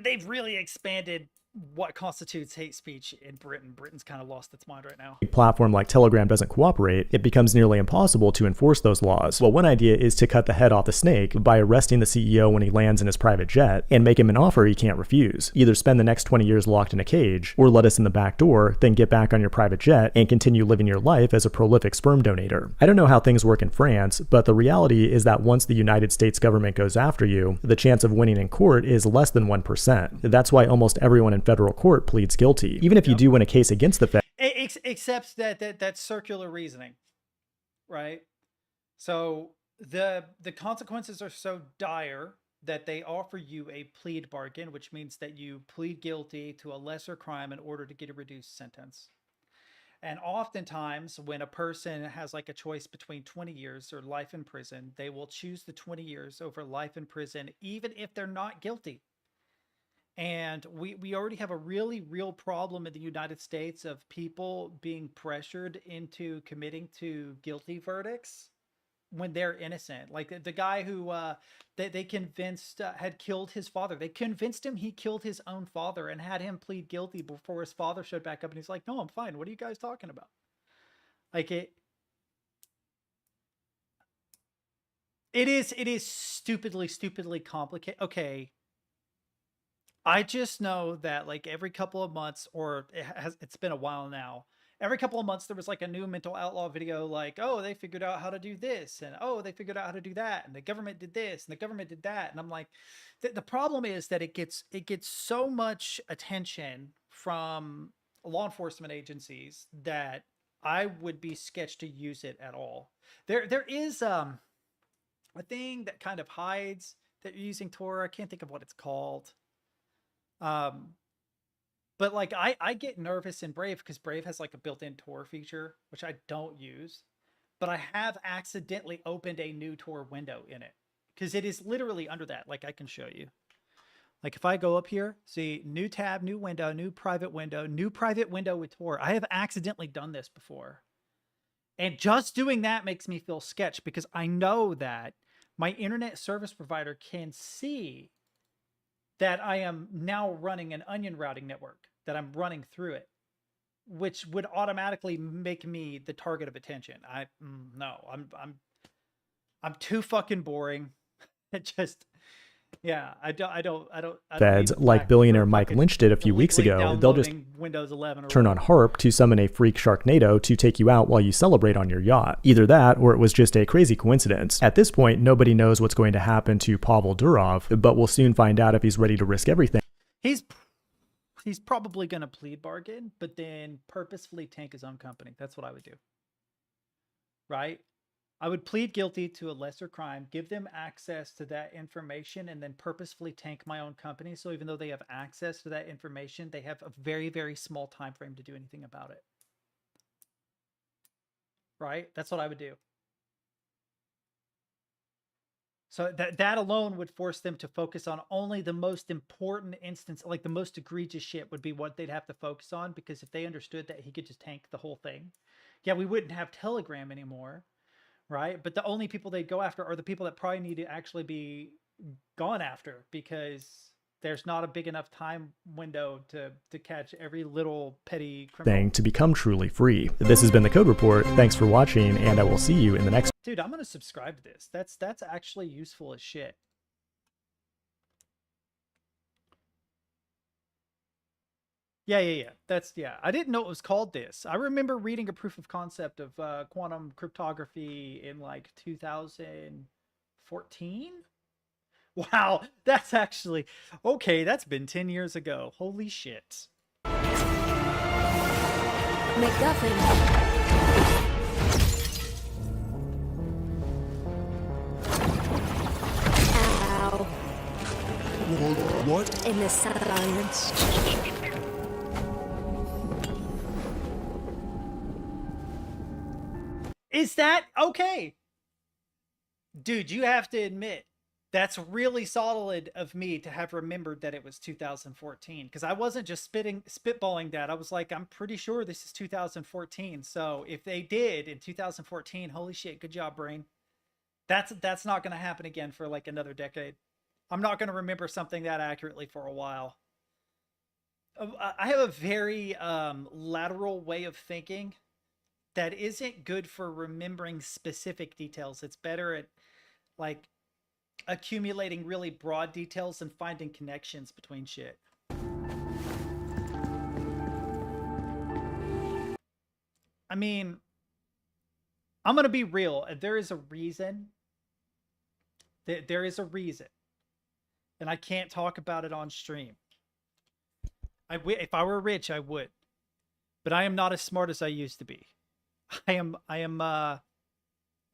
They've really expanded what constitutes hate speech in Britain. Britain's kind of lost its mind right now. platform like Telegram doesn't cooperate, it becomes nearly impossible to enforce those laws. Well, one idea is to cut the head off the snake by arresting the CEO when he lands in his private jet and make him an offer he can't refuse. Either spend the next 20 years locked in a cage, or let us in the back door, then get back on your private jet and continue living your life as a prolific sperm donator. I don't know how things work in France, but the reality is that once the United States government goes after you, the chance of winning in court is less than 1%. That's why almost everyone in federal court pleads guilty. Even if you do win a case against the Fed, except that's circular reasoning, right? So the consequences are so dire that they offer you a plead bargain, which means that you plead guilty to a lesser crime in order to get a reduced sentence. And oftentimes when a person has like a choice between 20 years or life in prison, they will choose the 20 years over life in prison, even if they're not guilty. And we already have a really real problem in the United States of people being pressured into committing to guilty verdicts when they're innocent. Like the guy who they convinced had killed his father. They convinced him he killed his own father and had him plead guilty before his father showed back up. And he's like, no, I'm fine. What are you guys talking about? Like it is stupidly complicated. Okay. I just know that like every couple of months, or it's been a while now, every couple of months there was like a new mental outlaw video like, oh, they figured out how to do this, and oh, they figured out how to do that, and the government did this and the government did that. And I'm like, the problem is that it gets so much attention from law enforcement agencies that I would be sketched to use it at all. There is a thing that kind of hides that you're using Tor. I can't think of what it's called. But like I get nervous in Brave because Brave has like a built-in Tor feature, which I don't use, but I have accidentally opened a new Tor window in it because it is literally under that. Like I can show you. Like if I go up here, see new tab, new private window with Tor. I have accidentally done this before. And just doing that makes me feel sketch because I know that my internet service provider can see that I am now running an onion routing network, that I'm running through it, which would automatically make me the target of attention. I'm too fucking boring. It just, yeah, I don't Feds, like billionaire Mike Lynch did a few weeks ago, they'll just Windows 11 turn on HARP to summon a freak Sharknado to take you out while you celebrate on your yacht. Either that, or it was just a crazy coincidence. At this point, nobody knows what's going to happen to Pavel Durov, but we'll soon find out if he's ready to risk everything. He's probably going to plead bargain, but then purposefully tank his own company. That's what I would do. Right? I would plead guilty to a lesser crime, give them access to that information, and then purposefully tank my own company. So even though they have access to that information, they have a very, very small time frame to do anything about it. Right? That's what I would do. So that alone would force them to focus on only the most important instance, like the most egregious shit would be what they'd have to focus on, because if they understood that he could just tank the whole thing, yeah, we wouldn't have Telegram anymore. Right? But the only people they'd go after are the people that probably need to actually be gone after, because there's not a big enough time window to catch every little petty criminal thing to become truly free. This has been the Code Report. Thanks for watching, and I will see you in the next. Dude, I'm gonna subscribe to this. That's actually useful as shit. Yeah. I didn't know it was called this. I remember reading a proof of concept of quantum cryptography in like 2014. Wow, that's actually okay. That's been 10 years ago. Holy shit. MacGuffin. Ow. What? In the silence. Is that okay? Dude, you have to admit, that's really solid of me to have remembered that it was 2014, because I wasn't just spitballing that. I was like, I'm pretty sure this is 2014. So if they did in 2014, holy shit, good job, brain. That's not going to happen again for like another decade. I'm not going to remember something that accurately for a while. I have a very lateral way of thinking that isn't good for remembering specific details. It's better at like accumulating really broad details and finding connections between shit. I mean, I'm going to be real. There is a reason. There is a reason. And I can't talk about it on stream. If I were rich, I would. But I am not as smart as I used to be. I am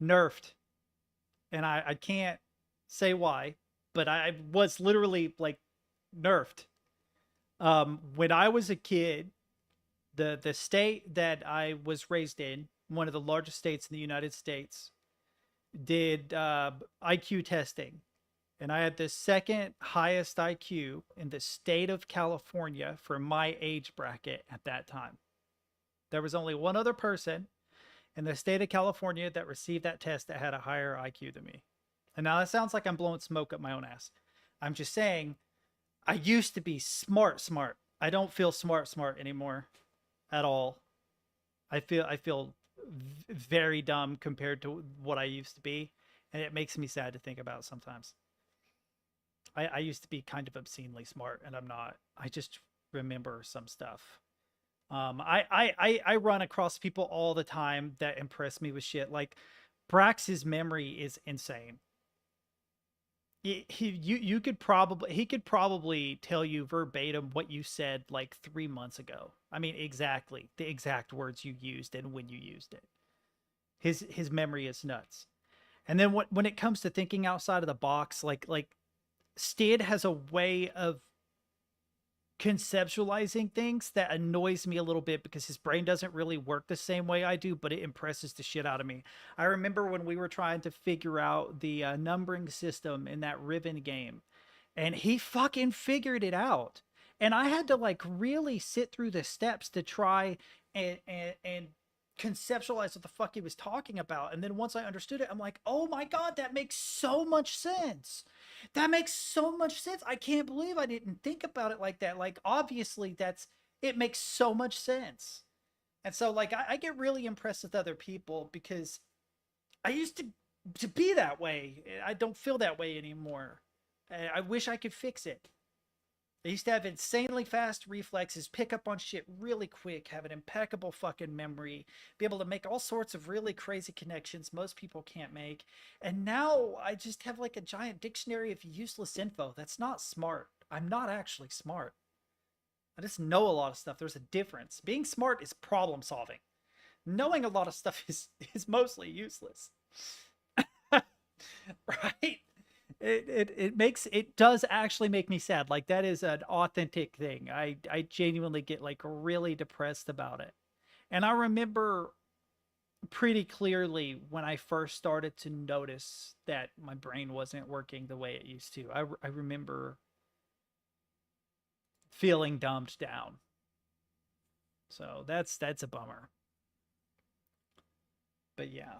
nerfed. And I can't say why, but I was literally like nerfed. When I was a kid, the state that I was raised in, one of the largest states in the United States, did IQ testing. And I had the second highest IQ in the state of California for my age bracket at that time. There was only one other person in the state of California that received that test that had a higher IQ than me. And now that sounds like I'm blowing smoke up my own ass. I'm just saying, I used to be smart. I don't feel smart anymore at all. I feel very dumb compared to what I used to be. And it makes me sad to think about sometimes. I used to be kind of obscenely smart, and I'm not. I just remember some stuff. I run across people all the time that impress me with shit. Like, Brax's memory is insane. He could probably tell you verbatim what you said like 3 months ago. I mean, exactly the exact words you used and when you used it. His memory is nuts. And then when it comes to thinking outside of the box, like Stead has a way of conceptualizing things that annoys me a little bit because his brain doesn't really work the same way I do, but it impresses the shit out of me. I remember when we were trying to figure out the numbering system in that Riven game, and he fucking figured it out. And I had to like really sit through the steps to try and conceptualize what the fuck he was talking about. And then once I understood it, I'm like, oh my God, that makes so much sense. That makes so much sense. I can't believe I didn't think about it like that. Like, obviously it makes so much sense. And so like, I get really impressed with other people because I used to be that way. I don't feel that way anymore. I wish I could fix it. I used to have insanely fast reflexes, pick up on shit really quick, have an impeccable fucking memory, be able to make all sorts of really crazy connections most people can't make. And now I just have like a giant dictionary of useless info. That's not smart. I'm not actually smart. I just know a lot of stuff. There's a difference. Being smart is problem solving. Knowing a lot of stuff is mostly useless. Right? It does actually make me sad. Like, that is an authentic thing. I genuinely get like really depressed about it. And I remember pretty clearly when I first started to notice that my brain wasn't working the way it used to. I remember feeling dumbed down. So that's a bummer. But yeah.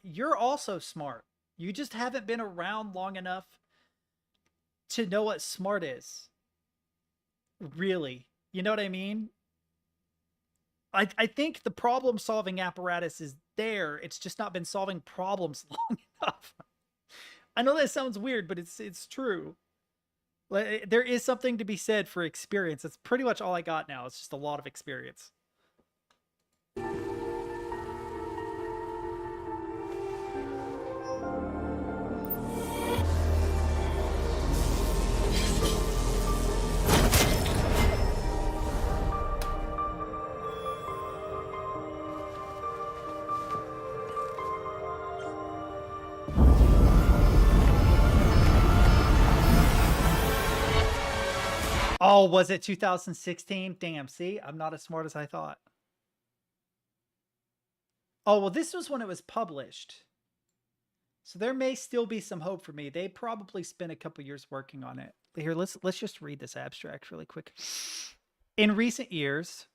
You're also smart. You just haven't been around long enough to know what smart is. Really. You know what I mean? I think the problem solving apparatus is there. It's just not been solving problems long enough. I know that sounds weird, but it's true. Like, there is something to be said for experience. That's pretty much all I got now. It's just a lot of experience. Oh, was it 2016? Damn, see? I'm not as smart as I thought. Oh, well, this was when it was published. So there may still be some hope for me. They probably spent a couple years working on it. Here, let's just read this abstract really quick. In recent years,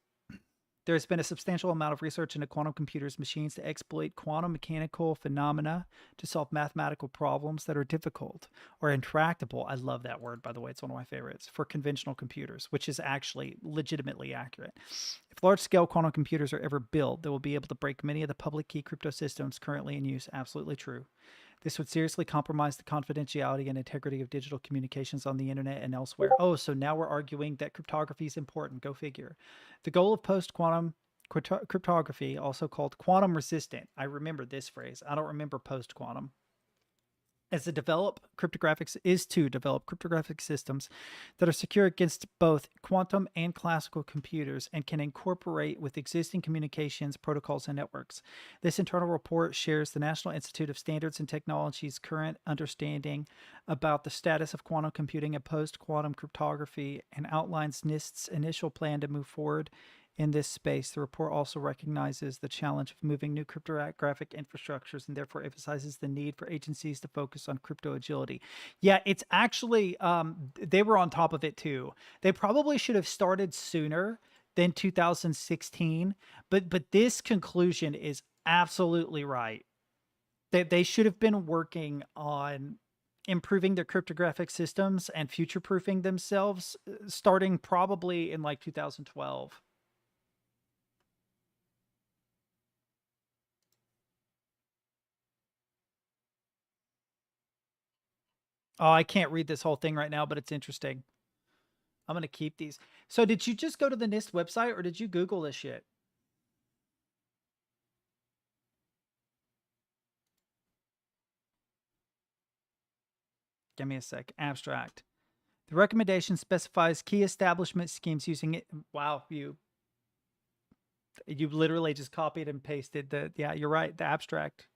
there has been a substantial amount of research into quantum computers, machines to exploit quantum mechanical phenomena to solve mathematical problems that are difficult or intractable. I love that word, by the way. It's one of my favorites for conventional computers, which is actually legitimately accurate. If large-scale quantum computers are ever built, they will be able to break many of the public key crypto systems currently in use. Absolutely true. This would seriously compromise the confidentiality and integrity of digital communications on the internet and elsewhere. Oh, so now we're arguing that cryptography is important. Go figure. The goal of post-quantum cryptography, also called quantum resistant. I remember this phrase. I don't remember post-quantum. Is to develop cryptographic systems that are secure against both quantum and classical computers and can incorporate with existing communications protocols and networks. This internal report shares the National Institute of Standards and Technology's current understanding about the status of quantum computing and post-quantum cryptography and outlines NIST's initial plan to move forward in this space. The report also recognizes the challenge of moving new cryptographic infrastructures and therefore emphasizes the need for agencies to focus on crypto agility. Yeah, it's actually, they were on top of it too. They probably should have started sooner than 2016, but this conclusion is absolutely right. They should have been working on improving their cryptographic systems and future-proofing themselves starting probably in like 2012. Oh, I can't read this whole thing right now, but it's interesting. I'm going to keep these. So did you just go to the NIST website or did you Google this shit? Give me a sec. Abstract. The recommendation specifies key establishment schemes using it. Wow, you literally just copied and pasted the, yeah, you're right, the abstract.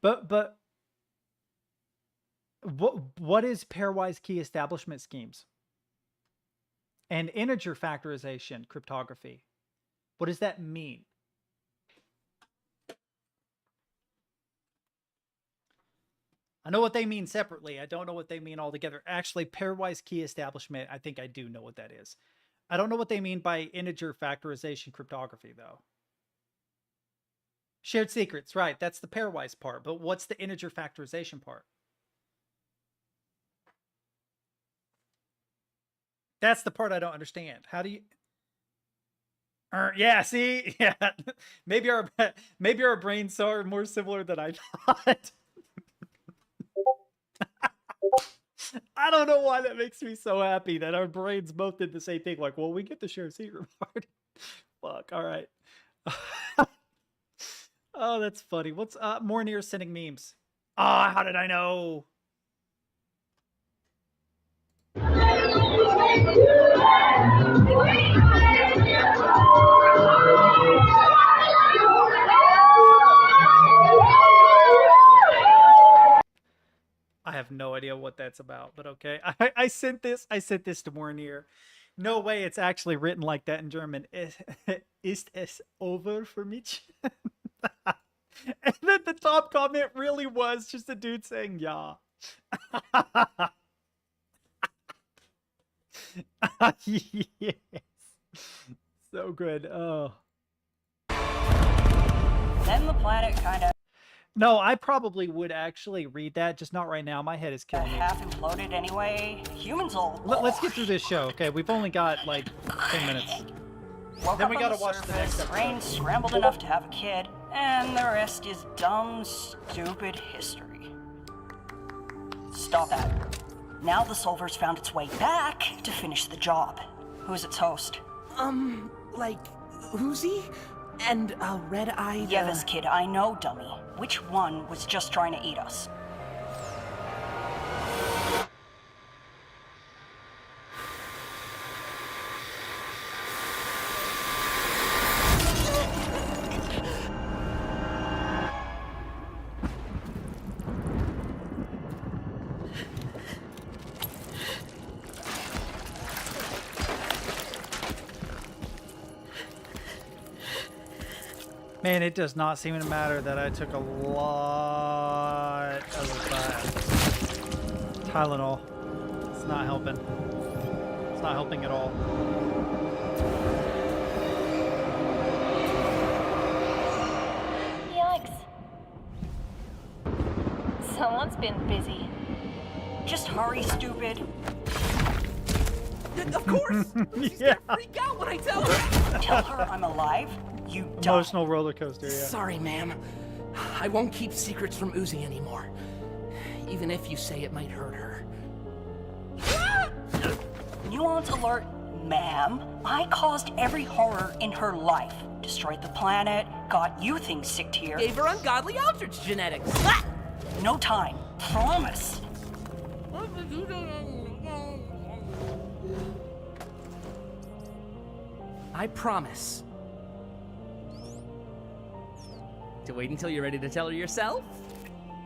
But what is pairwise key establishment schemes? And integer factorization cryptography. What does that mean? I know what they mean separately. I don't know what they mean all together. Actually, pairwise key establishment, I think I do know what that is. I don't know what they mean by integer factorization cryptography, though. Shared secrets, right. That's the pairwise part. But what's the integer factorization part? That's the part I don't understand. How do you... yeah, see? Yeah. Maybe our brains are more similar than I thought. I don't know why that makes me so happy that our brains both did the same thing. Like, well, we get the shared secret part. Fuck, all right. Oh, that's funny. What's more near sending memes? Ah, how did I know? I have no idea what that's about, but okay. I sent this to Mornier. No way it's actually written like that in German. Ist es over for mich? And then the top comment really was just a dude saying yeah. Yes. So good. Oh. Then the planet kind of... No, I probably would actually read that, just not right now. My head is killing me. half imploded anyway. Humans all... Let's get through this show, okay? We've only got, like, 10 minutes. Then we gotta watch the next episode. Brain scrambled enough to have a kid, and the rest is dumb, stupid history. Stop that. Now the Solver's found its way back to finish the job. Who's its host? Like, who's he? And red-eyed... Yeah, this kid, I know, dummy. Which one was just trying to eat us? Man, it does not seem to matter that I took a lot of Tylenol. It's not helping. It's not helping at all. Yikes. Someone's been busy. Just hurry, stupid. Of course! She's gonna freak out when I tell her! Tell her I'm alive, you dumb. Emotional roller coaster, yeah. Sorry, ma'am. I won't keep secrets from Uzi anymore. Even if you say it might hurt her. Nuance alert, ma'am. I caused every horror in her life. Destroyed the planet, got you things sick here. Gave her ungodly ostrich genetics. No time. Promise. I promise. To wait until you're ready to tell her yourself?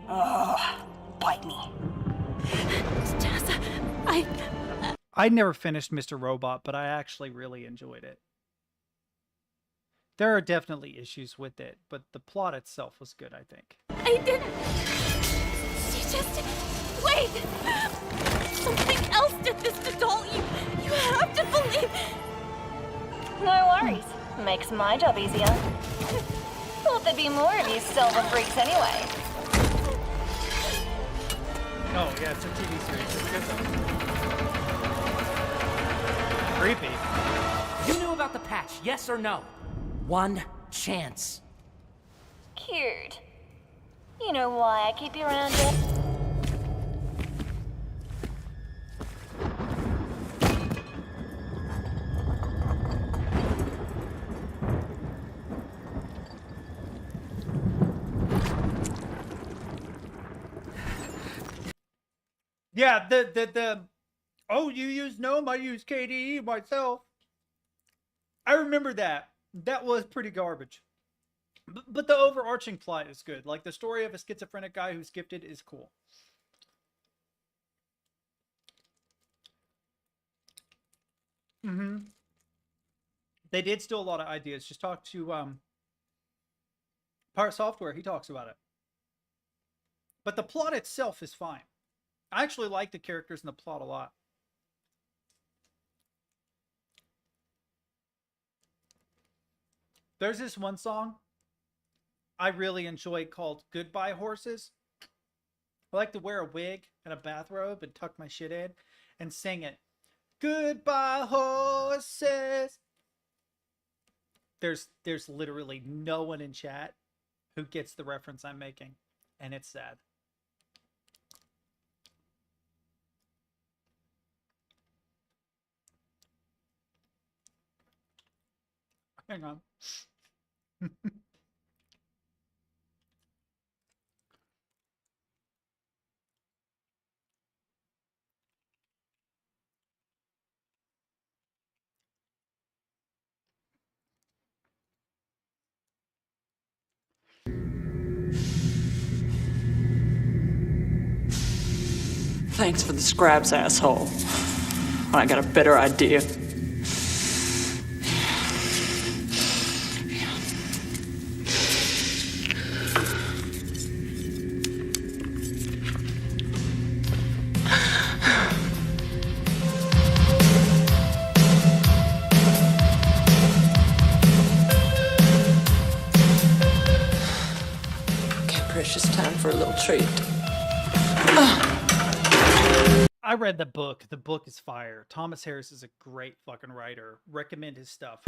Ugh, bite me. Tessa, I never finished Mr. Robot, but I actually really enjoyed it. There are definitely issues with it, but the plot itself was good, I think. I didn't. She just. Wait! Something else did this to Doll. You have to believe. No worries. Makes my job easier. Thought there'd be more of you silver freaks anyway. Oh, yeah, it's a TV series. It's good though. Creepy. You knew about the patch, yes or no? One chance. Cute. You know why I keep you around here? Yeah, the oh, you use Gnome, I use KDE myself. I remember that. That was pretty garbage. But the overarching plot is good. Like, the story of a schizophrenic guy who's gifted is cool. Mm-hmm. They did steal a lot of ideas. Just talk to Pirate Software. He talks about it. But the plot itself is fine. I actually like the characters and the plot a lot. There's this one song I really enjoy called Goodbye Horses. I like to wear a wig and a bathrobe and tuck my shit in and sing it. Goodbye horses. There's literally no one in chat who gets the reference I'm making, and it's sad. Hang on. Thanks for the scraps, asshole. I got a better idea. Okay, precious, time for a little treat. I read the book. The book is fire. Thomas Harris is a great fucking writer. Recommend his stuff.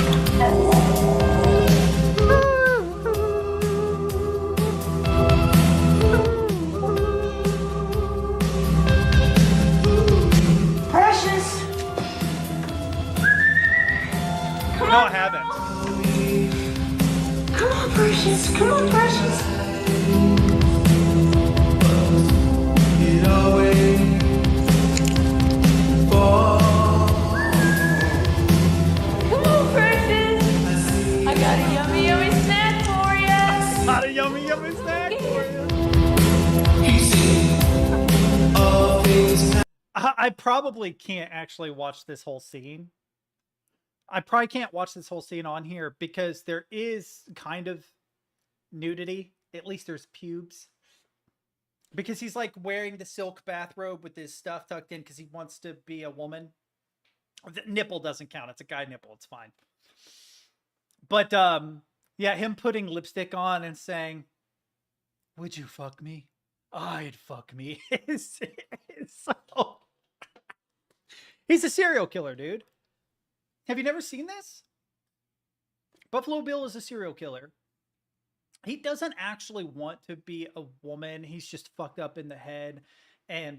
Precious! Come No, on. I haven't. Come on, Precious. Come on, Precious. Come on, Precious. I got a yummy, yummy snack for you. Got a yummy, yummy snack for you. I probably can't actually watch this whole scene. I probably can't watch this whole scene on here because there is kind of nudity. At least there's pubes. Because he's like wearing the silk bathrobe with his stuff tucked in because he wants to be a woman. The nipple doesn't count. It's a guy nipple. It's fine. But yeah, him putting lipstick on and saying, "Would you fuck me? I'd fuck me." So... He's a serial killer, dude. Have you never seen this? Buffalo Bill is a serial killer. He doesn't actually want to be a woman. He's just fucked up in the head. And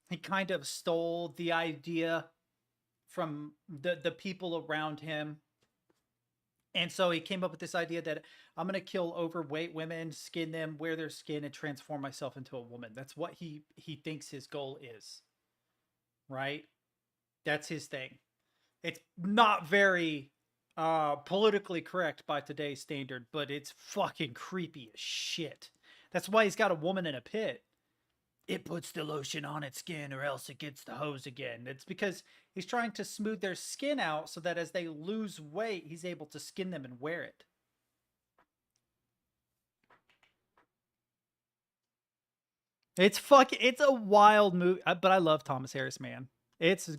he kind of stole the idea from the people around him. And so he came up with this idea that I'm going to kill overweight women, skin them, wear their skin, and transform myself into a woman. That's what he thinks his goal is. Right? That's his thing. It's not very politically correct by today's standard, but it's fucking creepy as shit. That's why he's got a woman in a pit. It puts the lotion on its skin or else it gets the hose again. It's because he's trying to smooth their skin out so that as they lose weight, he's able to skin them and wear it. It's a wild movie, but I love Thomas Harris, man. His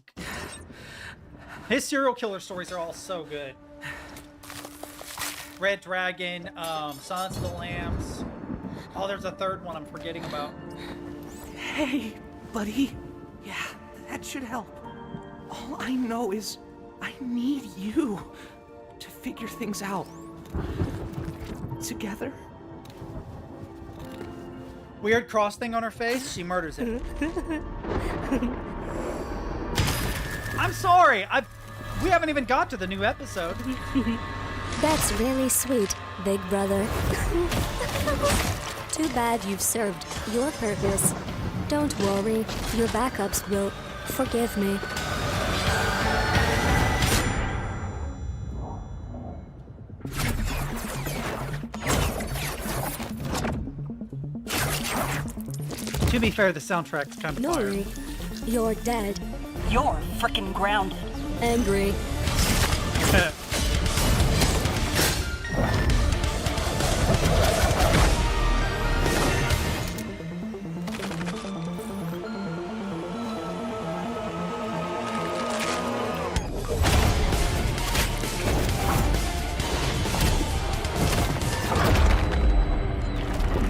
serial killer stories are all so good. Red Dragon, Silence of the Lambs. Oh, there's a third one I'm forgetting about. Hey, buddy. Yeah, that should help. All I know is I need you to figure things out. Together? Weird cross thing on her face. She murders it. I'm sorry. We haven't even got to the new episode. That's really sweet, big brother. Too bad you've served your purpose. Don't worry, your backups will forgive me. To be fair, the soundtrack's kind of fire. Nori, you're dead. You're frickin' grounded. Angry.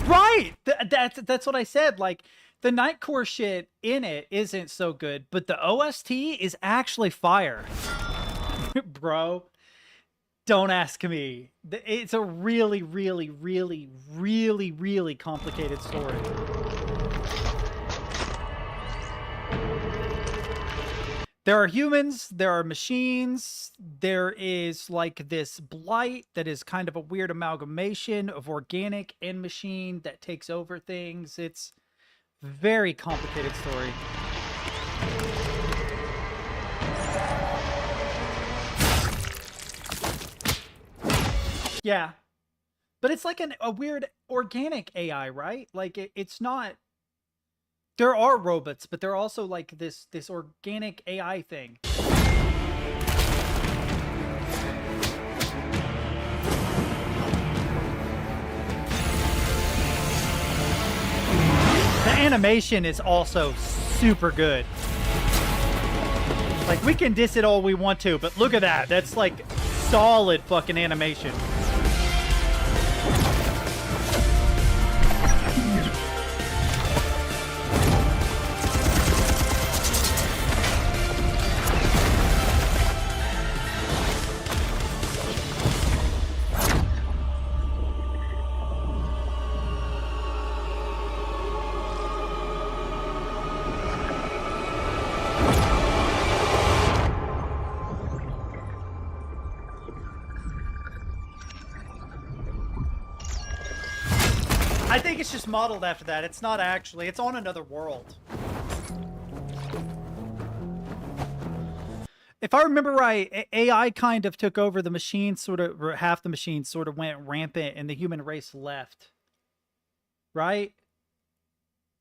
Right! That's what I said. Like, the Nightcore shit in it isn't so good, but the OST is actually fire. Bro, don't ask me. It's a really, really, really, really, really complicated story. There are humans, there are machines, there is like this blight that is kind of a weird amalgamation of organic and machine that takes over things. It's a very complicated story. Yeah. But it's like a weird organic AI, right? Like it's not... There are robots, but they're also like this organic AI thing. The animation is also super good. Like, we can diss it all we want to, but look at that. That's like solid fucking animation. I think it's just modeled after that. It's not actually. It's on another world. If I remember right, AI kind of took over the machine, sort of, or half the machines sort of went rampant and the human race left. Right?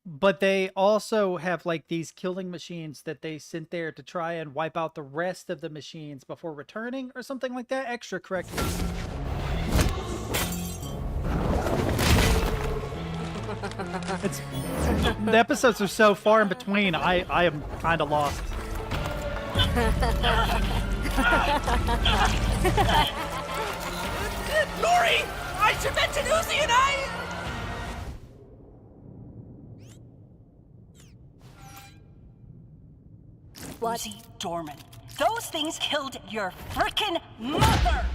But they also have like these killing machines that they sent there to try and wipe out the rest of the machines before returning or something like that. Extra correct. It's the episodes are so far in between. I am kind of lost. Nori! I should mention Uzi and I... What? Uzi Dorman. Those things killed your frickin' mother!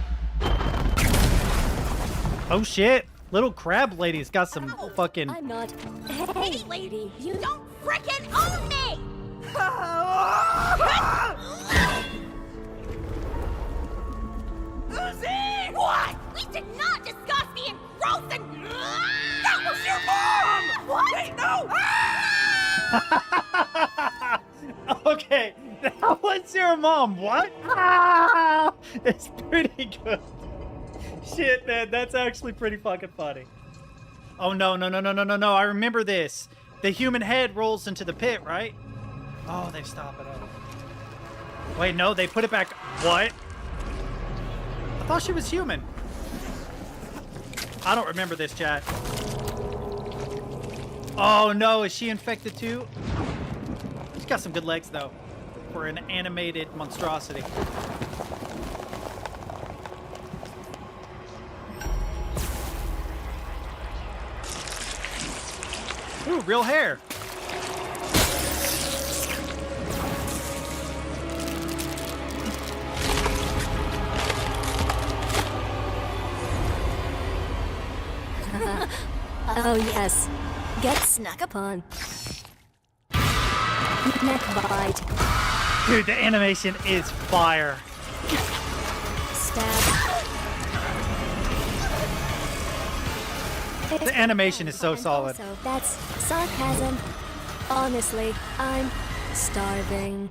Oh shit! Little crab lady's got some fucking. I'm not. Hey, lady, you don't frickin' own me! Uzi! What? We did not discuss being gross and... That was your mom! What? Wait, no! Okay, that was your mom. What? It's pretty good. Shit, man, that's actually pretty fucking funny. Oh no, no, no, no, no, no, no! I remember this. The human head rolls into the pit, right? Oh, they stop it up. Wait, no, they put it back. What? I thought she was human. I don't remember this, chat. Oh no, is she infected too? She's got some good legs though, for an animated monstrosity. Ooh, real hair. Oh yes. Get snack upon. Neck bite. Dude, the animation is fire. Stab. The animation is so solid. Also, that's sarcasm. Honestly, I'm starving.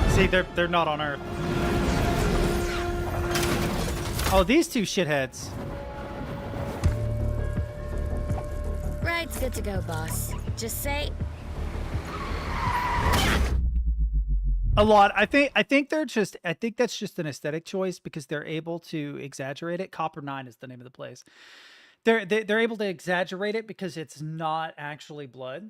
See, they're not on Earth. Oh, these two shitheads. Ride's good to go, boss. Just say... A lot. I think that's just an aesthetic choice because they're able to exaggerate it. Copper 9 is the name of the place. They're able to exaggerate it because it's not actually blood.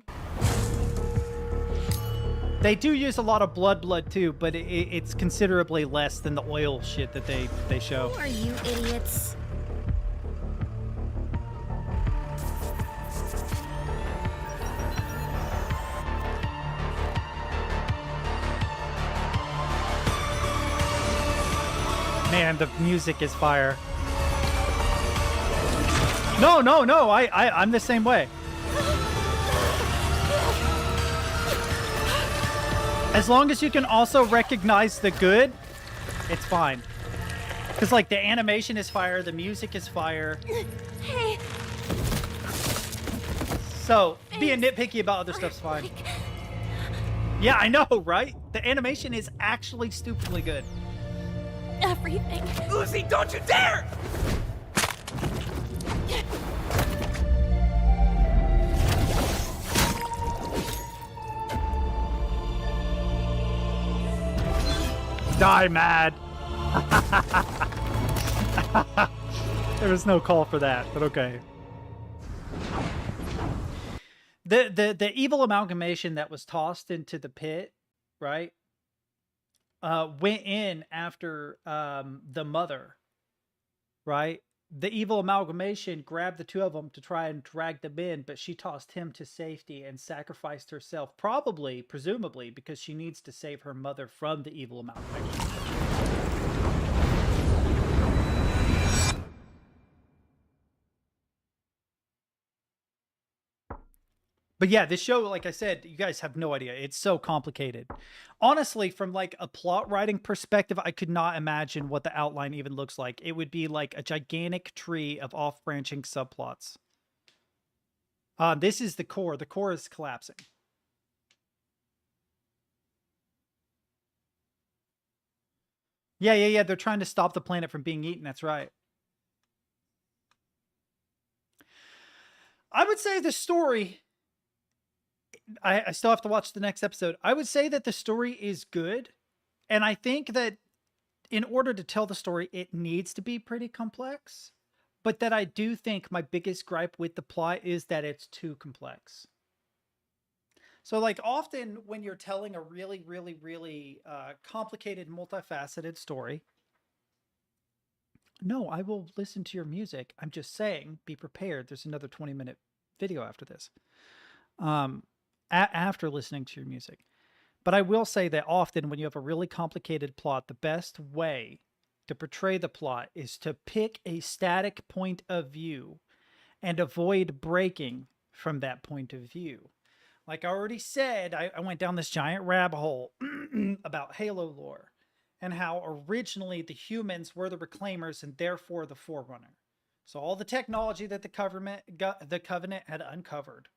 They do use a lot of blood too, but it's considerably less than the oil shit that they show. Who are you idiots? Man, the music is fire. No, no, no, I'm the same way. As long as you can also recognize the good, it's fine. Because, like, the animation is fire, the music is fire. Hey. So, being nitpicky about other stuff's fine. Yeah, I know, right? The animation is actually stupidly good. Everything. Uzi, don't you dare! Die, mad. There was no call for that, but okay. The evil amalgamation that was tossed into the pit, right? Went in after the mother, right? The evil amalgamation grabbed the two of them to try and drag them in, but she tossed him to safety and sacrificed herself, presumably, because she needs to save her mother from the evil amalgamation. But yeah, this show, like I said, you guys have no idea. It's so complicated. Honestly, from like a plot writing perspective, I could not imagine what the outline even looks like. It would be like a gigantic tree of off-branching subplots. This is the core. The core is collapsing. Yeah. They're trying to stop the planet from being eaten. That's right. I would say the story I still have to watch the next episode. I would say that the story is good. And I think that in order to tell the story, it needs to be pretty complex. But that I do think my biggest gripe with the plot is that it's too complex. So, like, often when you're telling a really, really, really complicated, multifaceted story, no, I will listen to your music. I'm just saying, be prepared. There's another 20-minute video after this. After listening to your music. But I will say that often when you have a really complicated plot, the best way to portray the plot is to pick a static point of view and avoid breaking from that point of view. Like I already said, I went down this giant rabbit hole about Halo lore and how originally the humans were the Reclaimers and therefore the Forerunner. So all the technology that the Covenant had uncovered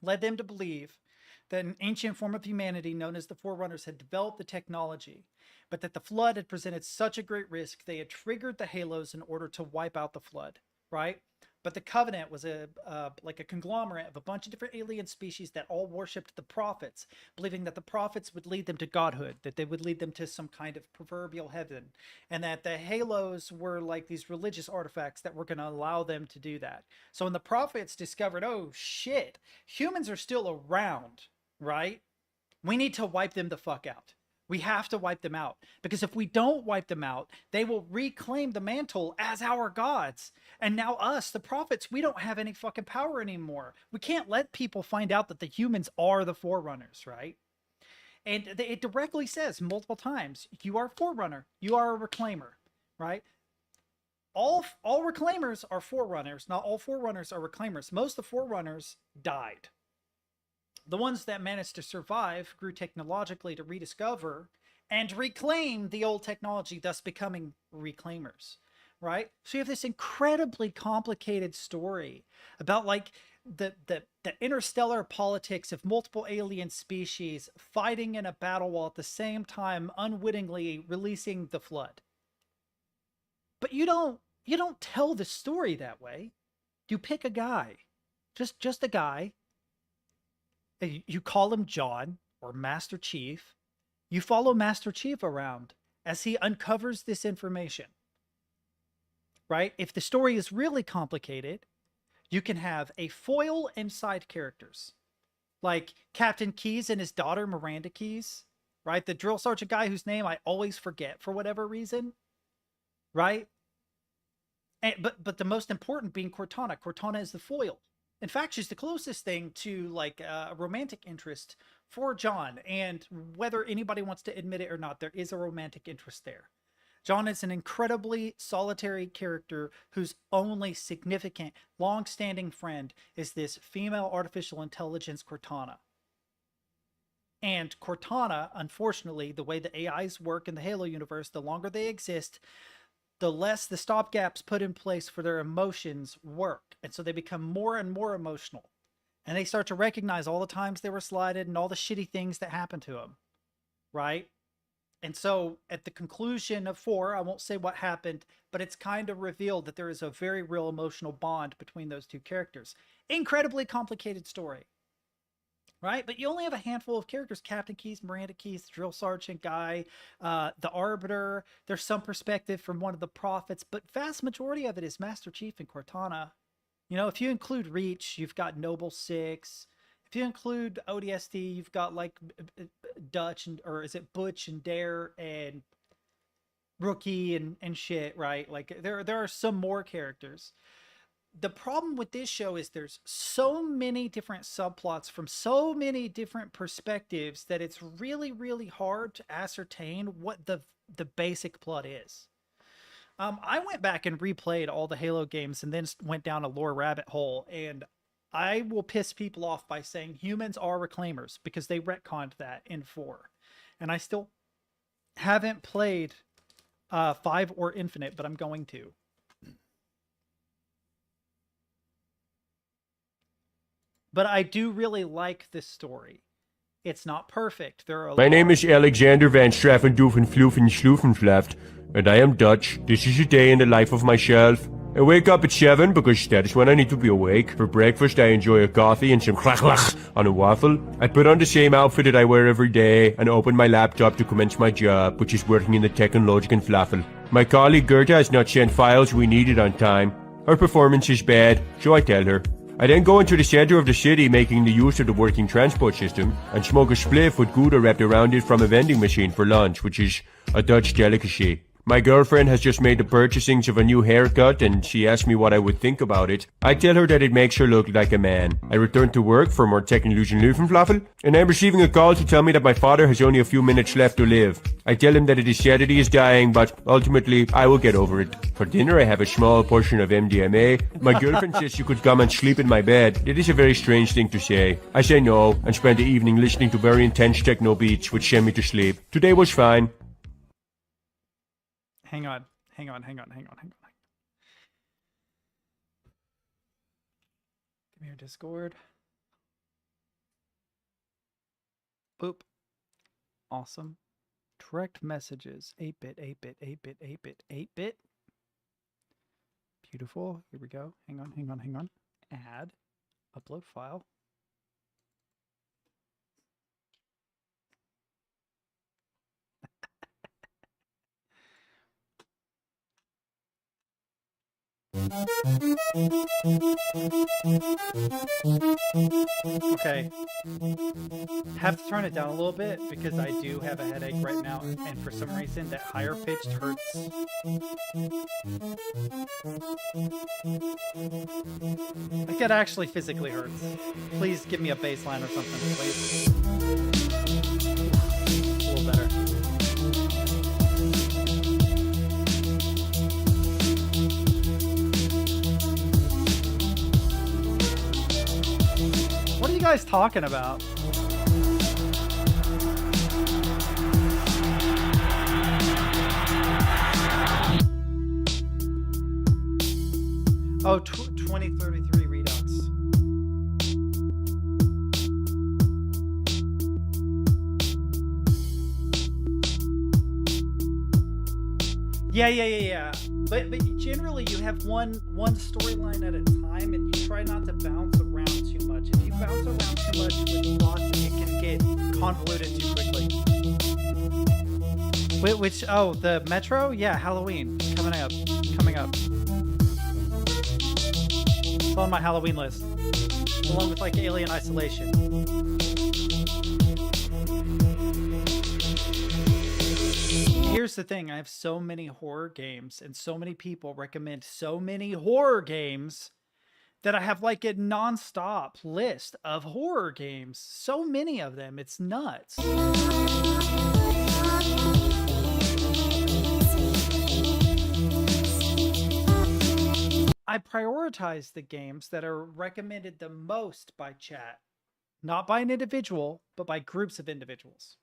led them to believe that an ancient form of humanity known as the Forerunners had developed the technology, but that the Flood had presented such a great risk they had triggered the Halos in order to wipe out the Flood, right? But the Covenant was like a conglomerate of a bunch of different alien species that all worshipped the prophets, believing that the prophets would lead them to godhood, that they would lead them to some kind of proverbial heaven, and that the Halos were like these religious artifacts that were going to allow them to do that. So when the prophets discovered, oh shit, humans are still around, right? We need to wipe them the fuck out. We have to wipe them out, because if we don't wipe them out, they will reclaim the mantle as our gods. And now us, the prophets, we don't have any fucking power anymore. We can't let people find out that the humans are the Forerunners, right? And it directly says multiple times, you are a Forerunner, you are a Reclaimer, right? All Reclaimers are Forerunners. Not all Forerunners are Reclaimers. Most of the Forerunners died. The ones that managed to survive grew technologically to rediscover and reclaim the old technology, thus becoming Reclaimers, right? So you have this incredibly complicated story about like the interstellar politics of multiple alien species fighting in a battle while at the same time unwittingly releasing the Flood. But you don't tell the story that way. You pick a guy, just a guy. You call him John or Master Chief. You follow Master Chief around as he uncovers this information, right? If the story is really complicated, you can have a foil and side characters like Captain Keyes and his daughter Miranda Keyes, right? The drill sergeant guy whose name I always forget for whatever reason, right? But the most important being Cortana. Cortana is the foil. In fact, she's the closest thing to like a romantic interest for John. And whether anybody wants to admit it or not, there is a romantic interest there. John is an incredibly solitary character whose only significant, long-standing friend is this female artificial intelligence, Cortana. And Cortana, unfortunately, the way the AIs work in the Halo universe, the longer they exist, the less the stopgaps put in place for their emotions work. And so they become more and more emotional. And they start to recognize all the times they were slighted and all the shitty things that happened to them. Right? And so at the conclusion of 4, I won't say what happened, but it's kind of revealed that there is a very real emotional bond between those two characters. Incredibly complicated story. Right? But you only have a handful of characters. Captain Keyes, Miranda Keyes, the drill sergeant guy, the Arbiter. There's some perspective from one of the prophets, but vast majority of it is Master Chief and Cortana. You know, if you include Reach, you've got Noble 6. If you include ODST, you've got like Dutch or is it Butch and Dare and Rookie and shit, right? Like there are some more characters. The problem with this show is there's so many different subplots from so many different perspectives that it's really, really hard to ascertain what the basic plot is. I went back and replayed all the Halo games and then went down a lore rabbit hole, and I will piss people off by saying humans are Reclaimers because they retconned that in 4. And I still haven't played 5 or Infinite, but I'm going to. But I do really like this story. It's not perfect. There are My name is Alexander Van Straffen Doofen Floefen Schloefenflaft, and I am Dutch. This is a day in the life of myself. I wake up at 7 because that is when I need to be awake. For breakfast, I enjoy a coffee and some crack on a waffle. I put on the same outfit that I wear every day and open my laptop to commence my job, which is working in the technological flaffle. My colleague Gerta has not sent files we needed on time. Her performance is bad, so I tell her. I then go into the center of the city making the use of the working transport system and smoke a spliff with Gouda wrapped around it from a vending machine for lunch, which is a Dutch delicacy. My girlfriend has just made the purchasings of a new haircut and she asked me what I would think about it. I tell her that it makes her look like a man. I return to work for more Technologie Leuvenflaffel and I'm receiving a call to tell me that my father has only a few minutes left to live. I tell him that it is sad that he is dying, but ultimately I will get over it. For dinner I have a small portion of MDMA. My girlfriend says she could come and sleep in my bed. It is a very strange thing to say. I say no and spend the evening listening to very intense techno beats which send me to sleep. Today was fine. Hang on. Give me your Discord. Boop. Awesome. Direct messages. 8-bit, 8-bit, 8-bit, 8-bit, 8-bit. Beautiful. Here we go. Hang on. Add. Upload file. Okay. Have to turn it down a little bit because I do have a headache right now, and for some reason that higher pitched hurts. Like it actually physically hurts. Please give me a baseline or something, please. A little better. What are you guys talking about? Oh, 2033 Redux. Yeah. But generally you have one storyline at a time, and you try not to bounce around too much. If you bounce around too much with plots, it can get convoluted too quickly. Oh, the Metro? Yeah, Halloween coming up. It's on my Halloween list, along with like Alien Isolation. Here's the thing, I have so many horror games and so many people recommend so many horror games that I have like a non-stop list of horror games. So many of them, it's nuts. I prioritize the games that are recommended the most by chat. Not by an individual, but by groups of individuals.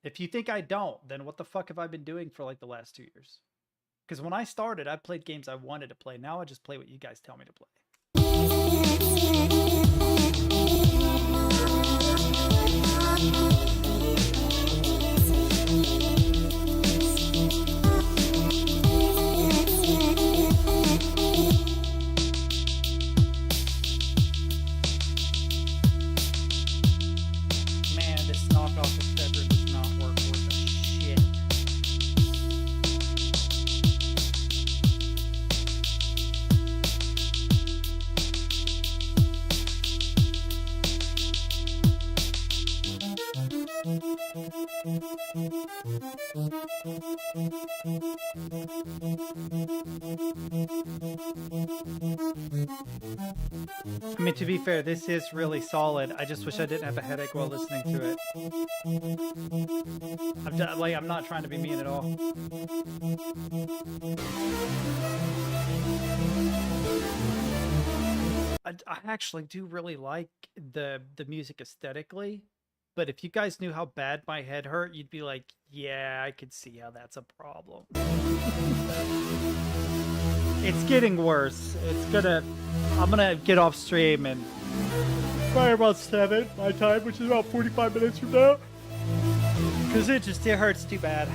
If you think I don't, then what the fuck have I been doing for like the last 2 years? Because when I started, I played games I wanted to play. Now I just play what you guys tell me to play. Man, this knockoff of Fedra does not work worth a shit. I mean, to be fair, this is really solid. I just wish I didn't have a headache while listening to it. I'm not trying to be mean at all. I actually do really like the music aesthetically, but if you guys knew how bad my head hurt, you'd be like, yeah, I could see how that's a problem. It's getting worse. I'm gonna get off stream and probably about 7 my time, which is about 45 minutes from now. Because it hurts too bad.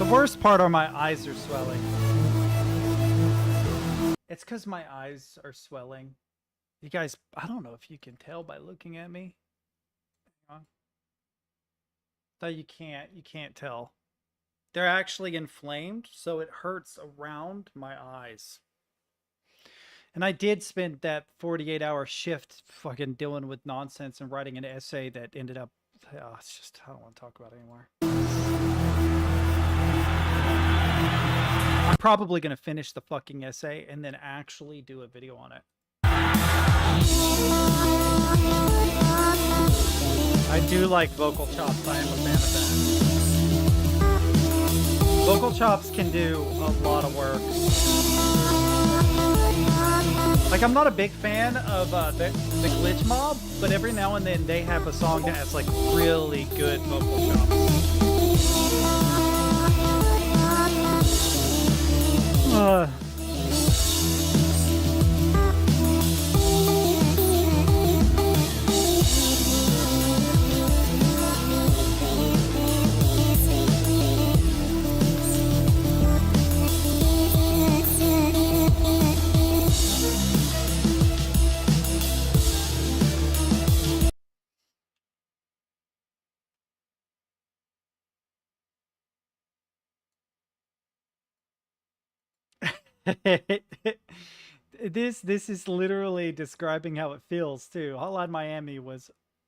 The worst part are my eyes are swelling. It's because my eyes are swelling. You guys, I don't know if you can tell by looking at me. Hang on. No, you can't tell. They're actually inflamed, so it hurts around my eyes. And I did spend that 48-hour shift fucking dealing with nonsense and writing an essay that ended up, it's just, I don't want to talk about it anymore. I'm probably going to finish the fucking essay and then actually do a video on it. I do like vocal chops. I am a fan of that. Vocal chops can do a lot of work. Like, I'm not a big fan of the Glitch Mob, but every now and then they have a song that has like really good vocal chops. This is literally describing how it feels too. Hotline Miami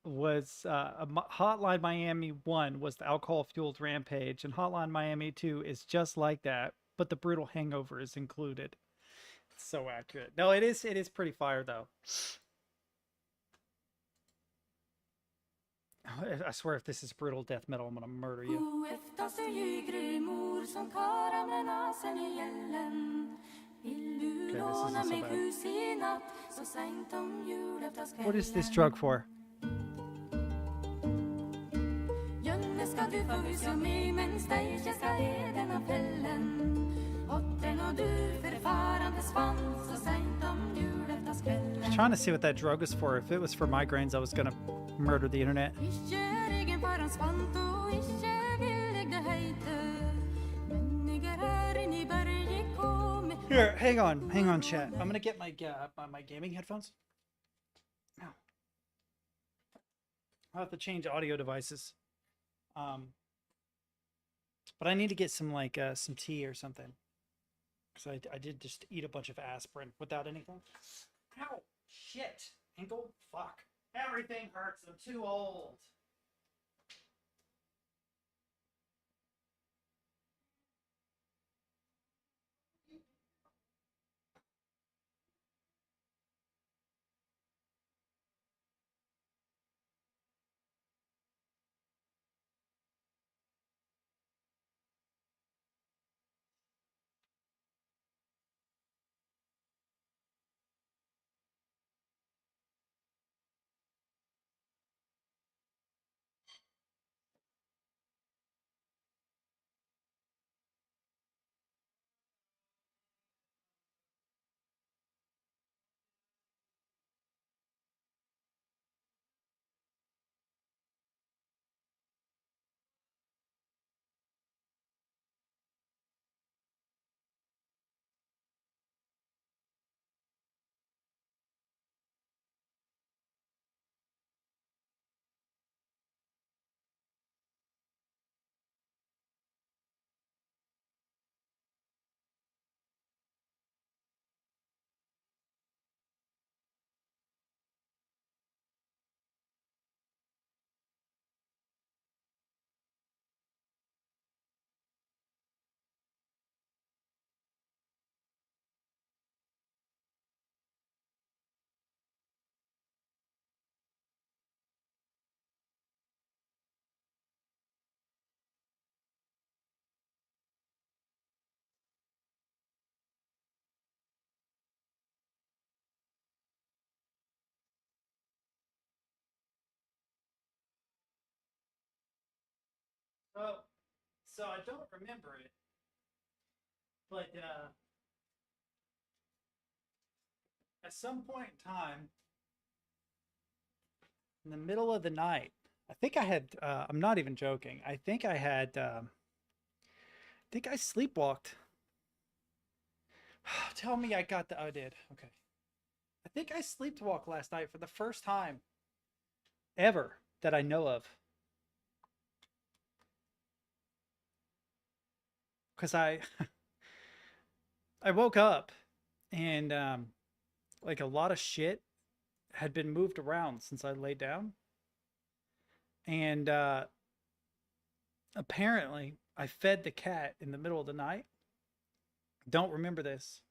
Hotline Miami 1 was the alcohol fueled rampage, and Hotline Miami 2 is just like that, but the brutal hangover is included. It's so accurate. No, it is pretty fire though. I swear if this is brutal death metal, I'm gonna murder you. Okay, this isn't so bad. What is this drug for? I'm trying to see what that drug is for. If it was for migraines, I was gonna murder the internet. Here, hang on, chat. I'm gonna get my my gaming headphones. No. I'll have to change audio devices. But I need to get some like some tea or something. Because I did just eat a bunch of aspirin without anything. Ow! Shit! Ankle? Fuck. Everything hurts. I'm too old. So I don't remember it, but at some point in time, in the middle of the night, I think I had, I'm not even joking, I think I had think I sleepwalked. Tell me I got the... I did. Okay. I think I sleepwalked last night for the first time ever that I know of. Because I woke up and like a lot of shit had been moved around since I laid down. And apparently I fed the cat in the middle of the night. Don't remember this.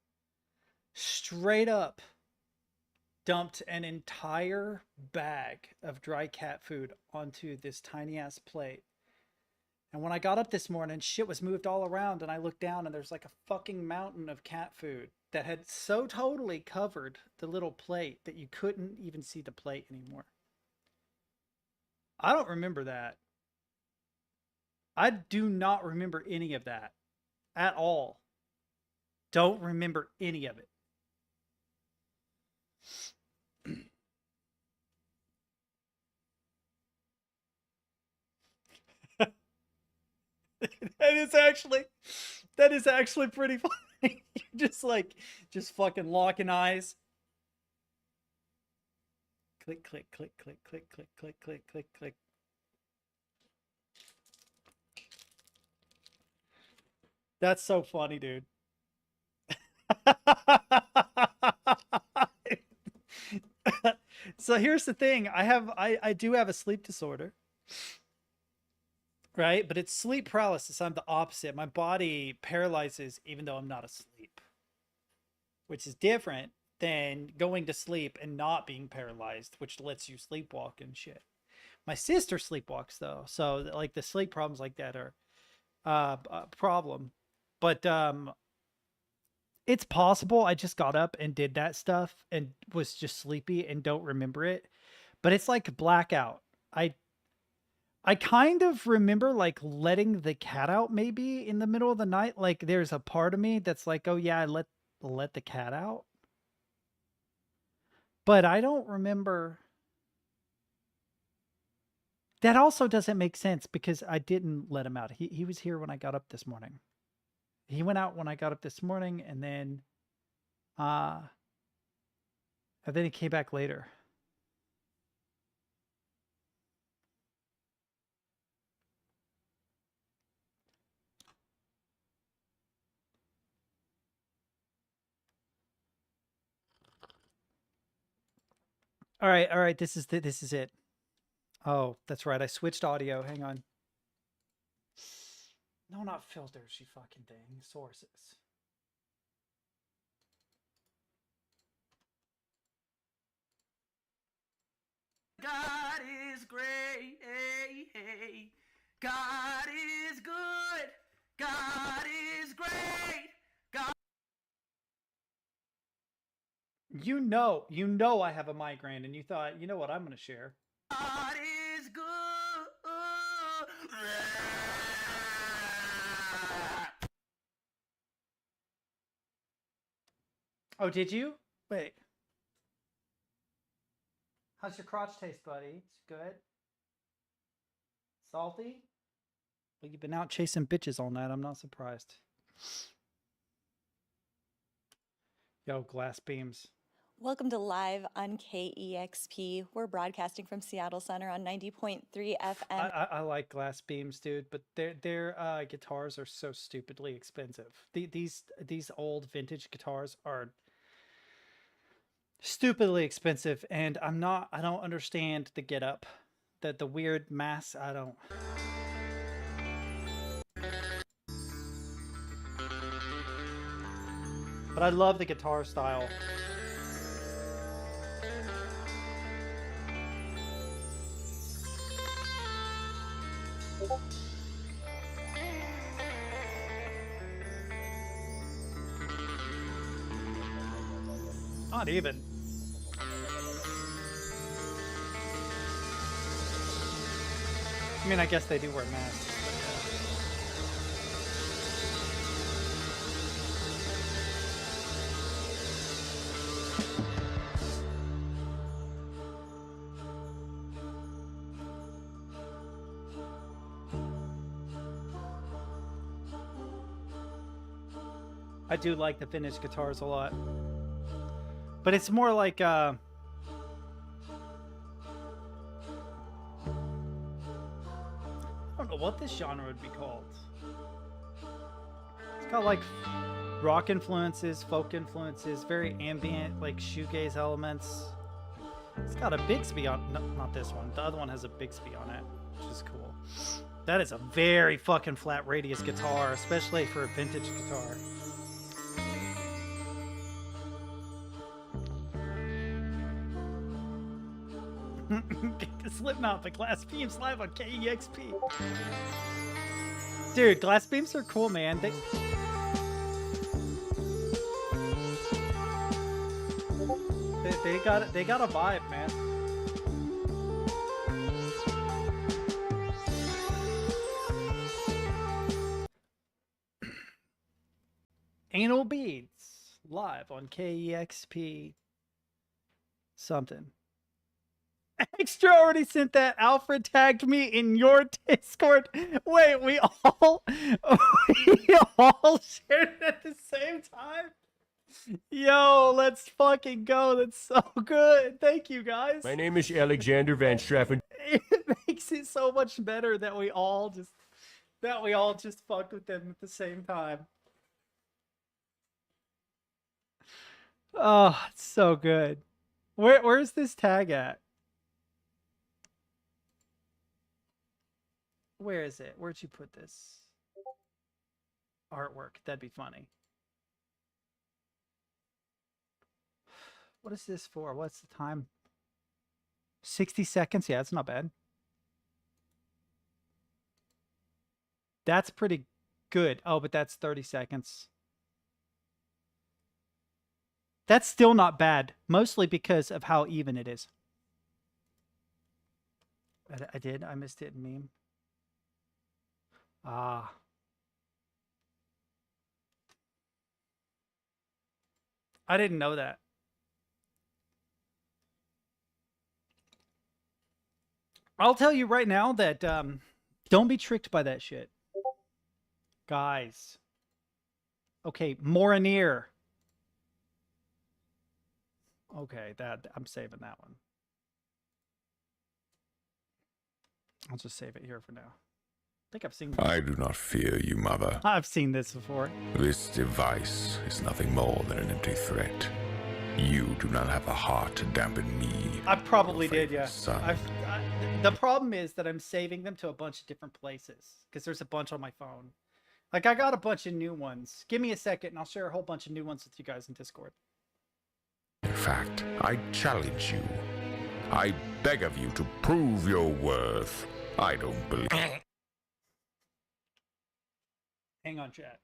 Straight up dumped an entire bag of dry cat food onto this tiny ass plate. And when I got up this morning, shit was moved all around, and I looked down and there's like a fucking mountain of cat food that had so totally covered the little plate that you couldn't even see the plate anymore. I don't remember that. I do not remember any of that at all. Don't remember any of it. that is actually pretty funny. just fucking locking eyes. Click, click, click, click, click, click, click, click, click, click. That's so funny, dude. So here's the thing. I do have a sleep disorder. Right? But it's sleep paralysis. I'm the opposite. My body paralyzes even though I'm not asleep. Which is different than going to sleep and not being paralyzed, which lets you sleepwalk and shit. My sister sleepwalks though. So like the sleep problems like that are a problem. But it's possible I just got up and did that stuff and was just sleepy and don't remember it. But it's like blackout. I kind of remember like letting the cat out maybe in the middle of the night. Like there's a part of me that's like, oh yeah, I let the cat out. But I don't remember. That also doesn't make sense because I didn't let him out. He was here when I got up this morning. He went out when I got up this morning and then he came back later. All right. This is it. Oh, that's right. I switched audio. Hang on. No, not filters, you fucking thing. Sources. God is great. God is good. God is great. God. You know I have a migraine and you thought, you know what, I'm going to share. God is good. Oh, did you? Wait. How's your crotch taste, buddy? It's good? Salty? Well, you've been out chasing bitches all night. I'm not surprised. Yo, glass beams. Welcome to Live on KEXP. We're broadcasting from Seattle Center on 90.3 FM. I like glass beams, dude, but their guitars are so stupidly expensive. These old vintage guitars are stupidly expensive, and I don't understand the get up, the weird mass. I don't. But I love the guitar style. Not even. I mean, I guess they do wear masks. I do like the vintage guitars a lot. But it's more like I don't know what this genre would be called. It's got like rock influences, folk influences, very ambient, like shoegaze elements. It's got a Bixby on, no, not this one. The other one has a Bixby on it, which is cool. That is a very fucking flat radius guitar, especially for a vintage guitar. Slipknot, but Glass Beams live on KEXP. Dude, Glass Beams are cool, man. They got a vibe, man. Anal Beads live on KEXP something. Extra already sent that. Alfred tagged me in your Discord. Wait, we all shared it at the same time? Yo, let's fucking go. That's so good. Thank you, guys. My name is Alexander Van Straffen. It makes it so much better that we all just fucked with them at the same time. Oh, it's so good. Where's this tag at? Where is it? Where'd you put this? Artwork. That'd be funny. What is this for? What's the time? 60 seconds? Yeah, it's not bad. That's pretty good. Oh, but that's 30 seconds. That's still not bad. Mostly because of how even it is. I did. I missed it in meme. Ah. I didn't know that. I'll tell you right now that don't be tricked by that shit. Guys. Okay, Moraneer. Okay, I'm saving that one. I'll just save it here for now. I think I've seen this. I do not fear you, mother. I've seen this before. This device is nothing more than an empty threat. You do not have a heart to dampen me. I probably did, yeah. Son. The problem is that I'm saving them to a bunch of different places because there's a bunch on my phone. Like, I got a bunch of new ones. Give me a second and I'll share a whole bunch of new ones with you guys in Discord. In fact, I challenge you. I beg of you to prove your worth. I don't believe... Hang on, chat.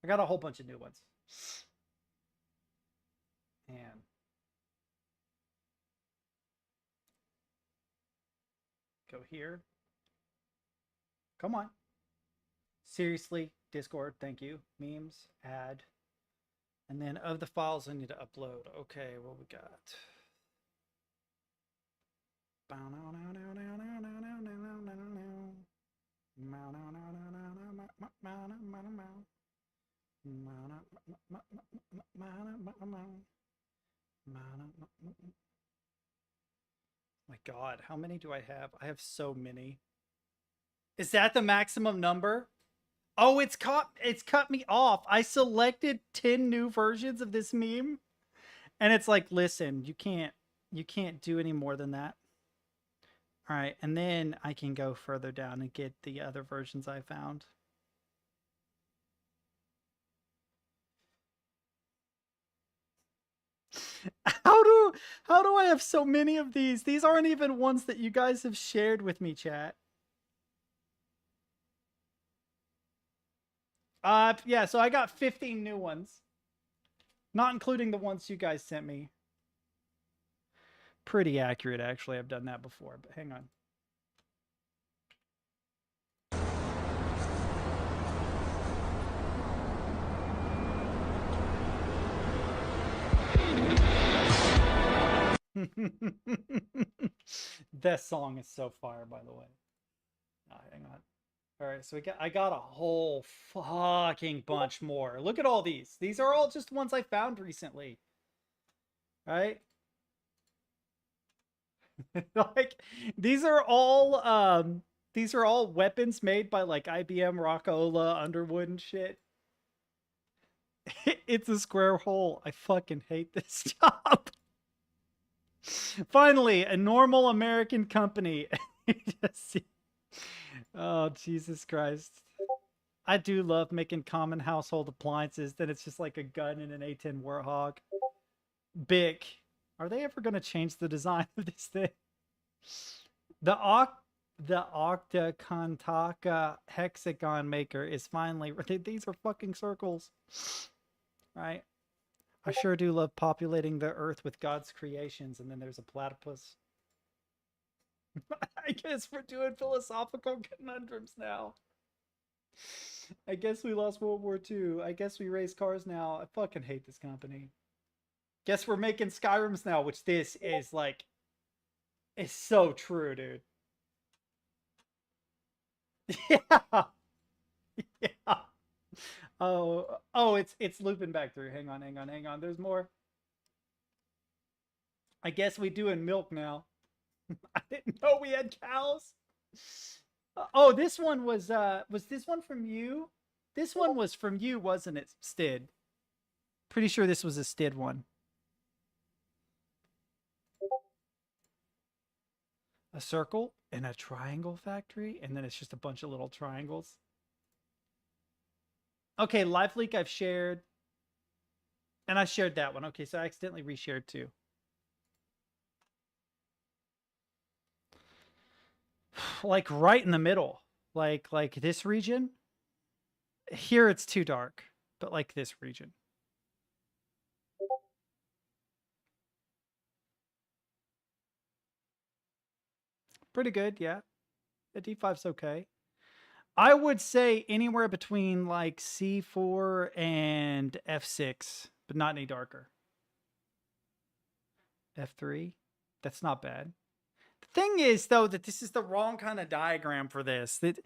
I got a whole bunch of new ones. And go here. Come on. Seriously, Discord, thank you. Memes, add. And then of the files I need to upload. Okay, what we got? My God, how many do I have? I have so many. Is that the maximum number? Oh, it's cut me off. I selected 10 new versions of this meme, and it's like, listen, you can't do any more than that. All right, and then I can go further down and get the other versions I found. How do I have so many of these? These aren't even ones that you guys have shared with me, chat. Yeah, so I got 15 new ones. Not including the ones you guys sent me. Pretty accurate, actually. I've done that before, but hang on. That song is so fire, by the way. Hang on. All right, so I got a whole fucking bunch more. Look at all these. These are all just ones I found recently. Right? Like these are all weapons made by like IBM, Rockola, Underwood and shit. It's a square hole. I fucking hate this job. Finally, a normal American company. Oh, Jesus Christ. I do love making common household appliances. Then it's just like a gun and an A10 Warthog. Bic. Are they ever going to change the design of this thing? The Octakantaka hexagon maker is finally... These are fucking circles. Right? I sure do love populating the earth with God's creations. And then there's a platypus. I guess we're doing philosophical conundrums now. I guess we lost World War II. I guess we race cars now. I fucking hate this company. Guess we're making Skyrims now, which this is like... It's so true, dude. Yeah. Yeah. Oh, it's looping back through. Hang on. There's more. I guess we doing milk now. I didn't know we had cows. Oh, this one was this one from you? This one was from you, wasn't it, Stid? Pretty sure this was a Stid one. A circle and a triangle factory, and then it's just a bunch of little triangles. Okay, Live Leak I've shared. And I shared that one. Okay, so I accidentally reshared too. Like right in the middle. Like this region. Here it's too dark, but like this region. Pretty good, yeah. The D5's okay. I would say anywhere between like C4 and F6, but not any darker. F3, that's not bad. The thing is, though, that this is the wrong kind of diagram for this. That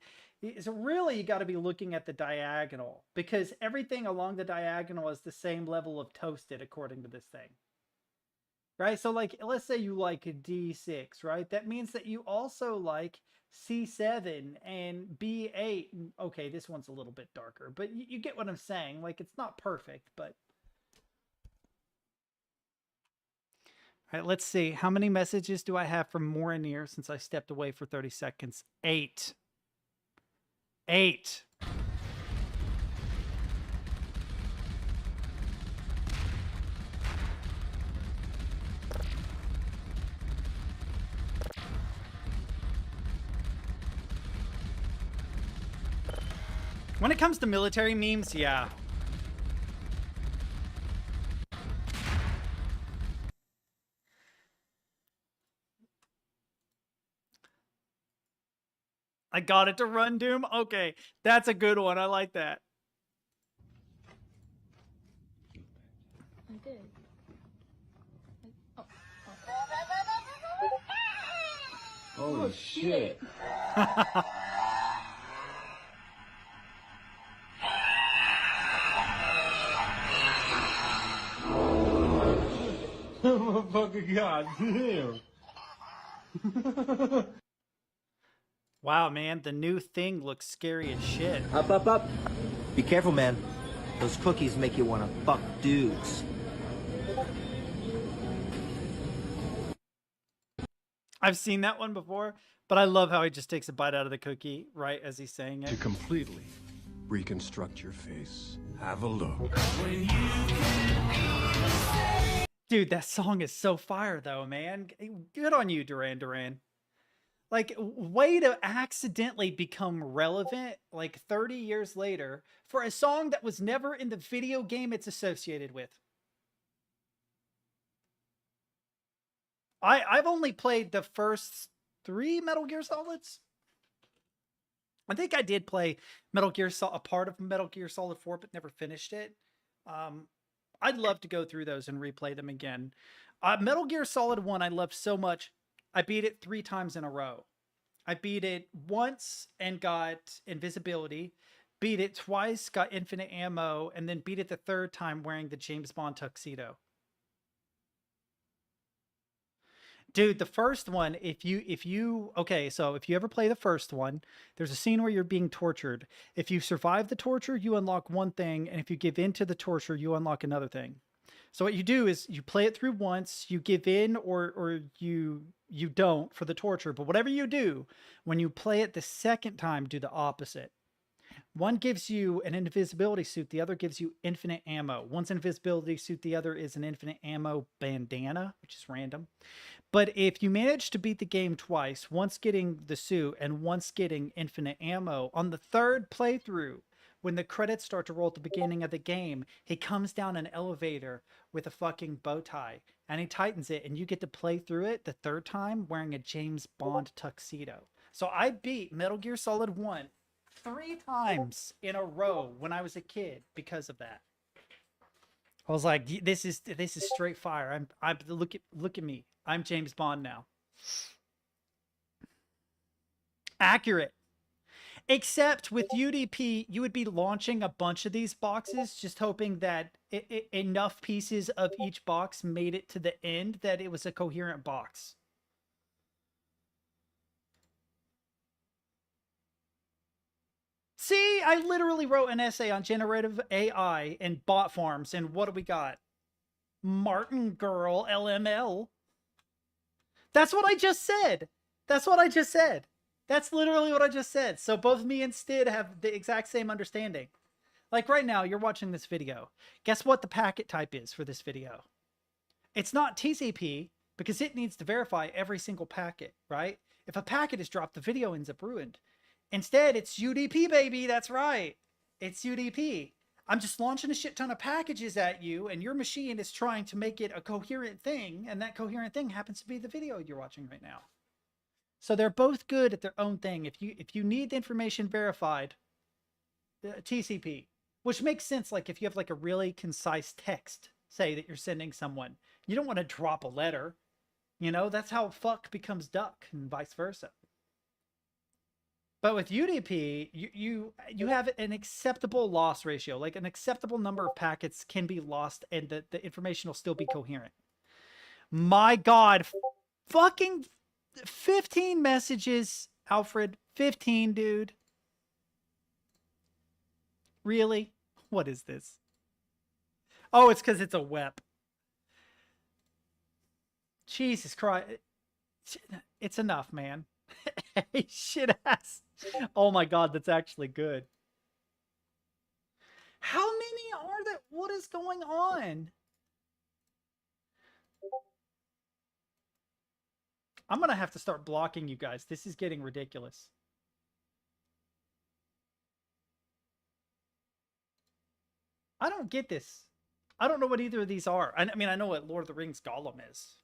is really, you got to be looking at the diagonal, because everything along the diagonal is the same level of toasted according to this thing. Right? So like, let's say you like a D6, right? That means that you also like C7 and B8. Okay, this one's a little bit darker, but you get what I'm saying. Like, it's not perfect, but... All right, let's see. How many messages do I have from Morinir since I stepped away for 30 seconds? 8. 8. When it comes to military memes, yeah. I got it to run, Doom? Okay, that's a good one. I like that. I did. Holy shit. Motherfucker, goddamn. Wow, man, the new thing looks scary as shit. Up. Be careful, man. Those cookies make you want to fuck dudes. I've seen that one before, but I love how he just takes a bite out of the cookie right as he's saying it. To completely reconstruct your face, have a look. Dude, that song is so fire, though, man. Good on you, Duran Duran. Like, way to accidentally become relevant, like 30 years later, for a song that was never in the video game it's associated with. I've only played the first 3 Metal Gear Solids. I think I did play a part of Metal Gear Solid 4, but never finished it. I'd love to go through those and replay them again. Metal Gear Solid 1 I loved so much, I beat it 3 times in a row. I beat it once and got invisibility. Beat it twice, got infinite ammo, and then beat it the third time wearing the James Bond tuxedo. Dude, the first one, if you okay, so if you ever play the first one, there's a scene where you're being tortured. If you survive the torture, you unlock one thing, and if you give in to the torture, you unlock another thing. So what you do is you play it through once, you give in or you don't for the torture, but whatever you do, when you play it the second time, do the opposite. One gives you an invisibility suit, the other gives you infinite ammo. One's invisibility suit, the other is an infinite ammo bandana, which is random. But if you manage to beat the game twice, once getting the suit and once getting infinite ammo, on the third playthrough, when the credits start to roll at the beginning of the game, he comes down an elevator with a fucking bow tie and he tightens it, and you get to play through it the third time wearing a James Bond tuxedo. So I beat Metal Gear Solid 1 3 times in a row when I was a kid because of that. I was like, this is straight fire. I'm look at me. I'm James Bond now. Accurate. Except with UDP, you would be launching a bunch of these boxes, just hoping that enough pieces of each box made it to the end that it was a coherent box. See, I literally wrote an essay on generative AI and bot farms, and what do we got? Martin Girl LML. That's what I just said. That's what I just said. That's literally what I just said. So both me and Stid have the exact same understanding. Like right now, you're watching this video. Guess what the packet type is for this video? It's not TCP, because it needs to verify every single packet, right? If a packet is dropped, the video ends up ruined. Instead, it's UDP, baby. That's right. It's UDP. I'm just launching a shit ton of packages at you, and your machine is trying to make it a coherent thing, and that coherent thing happens to be the video you're watching right now. So they're both good at their own thing. If you need the information verified, TCP, which makes sense. Like if you have like a really concise text, say that you're sending someone, you don't want to drop a letter. You know, that's how fuck becomes duck and vice versa. But with UDP, you have an acceptable loss ratio, like an acceptable number of packets can be lost and the information will still be coherent. My God, fucking 15 messages, Alfred. 15, dude. Really? What is this? Oh, it's because it's a WEP. Jesus Christ. It's enough, man. Hey, shit ass. Oh my God, that's actually good. How many are there? What is going on? I'm going to have to start blocking you guys. This is getting ridiculous. I don't get this. I don't know what either of these are. I mean, I know what Lord of the Rings Gollum is.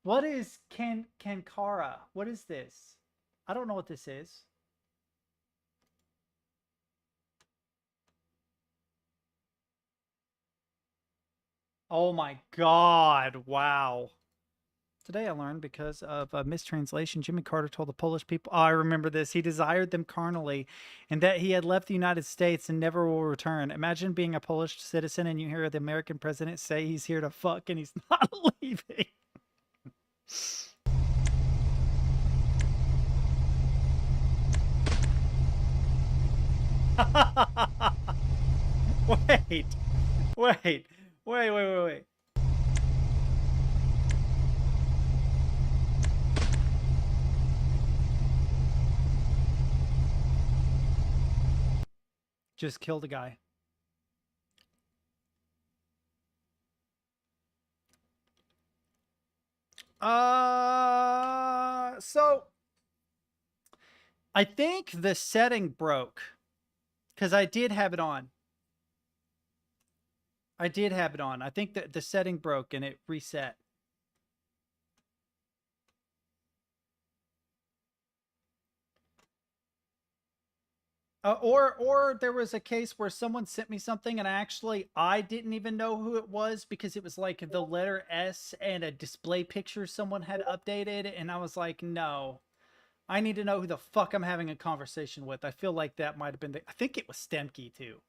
What is Kankara? What is this? I don't know what this is. Oh my God, wow. Today I learned because of a mistranslation, Jimmy Carter told the Polish people, oh, I remember this, he desired them carnally and that he had left the United States and never will return. Imagine being a Polish citizen and you hear the American president say he's here to fuck and he's not leaving. Wait. Just killed a guy. So I think the setting broke because I did have it on. I think that the setting broke and it reset. Or there was a case where someone sent me something and I didn't even know who it was because it was like the letter S and a display picture someone had updated, and I was like, no, I need to know who the fuck I'm having a conversation with. I feel like that might have been I think it was Stemkey too.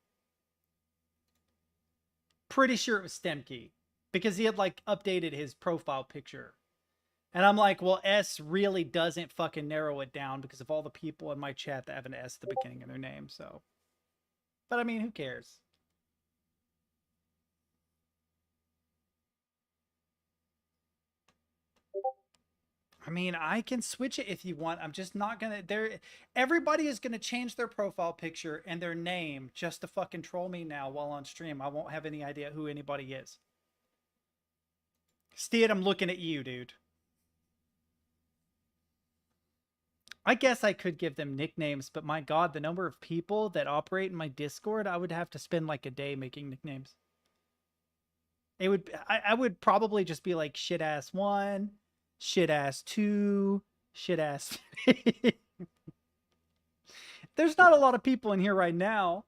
Pretty sure it was Stemkey because he had like updated his profile picture. And I'm like, well, S really doesn't fucking narrow it down because of all the people in my chat that have an S at the beginning of their name, so. But I mean, who cares? I mean, I can switch it if you want. I'm just not gonna. Everybody is gonna change their profile picture and their name just to fucking troll me now while on stream. I won't have any idea who anybody is. Steed, I'm looking at you, dude. I guess I could give them nicknames, but my god, the number of people that operate in my Discord, I would have to spend like a day making nicknames. It would, I would probably just be like shit ass 1, shit ass 2, shit ass 3. There's not a lot of people in here right now,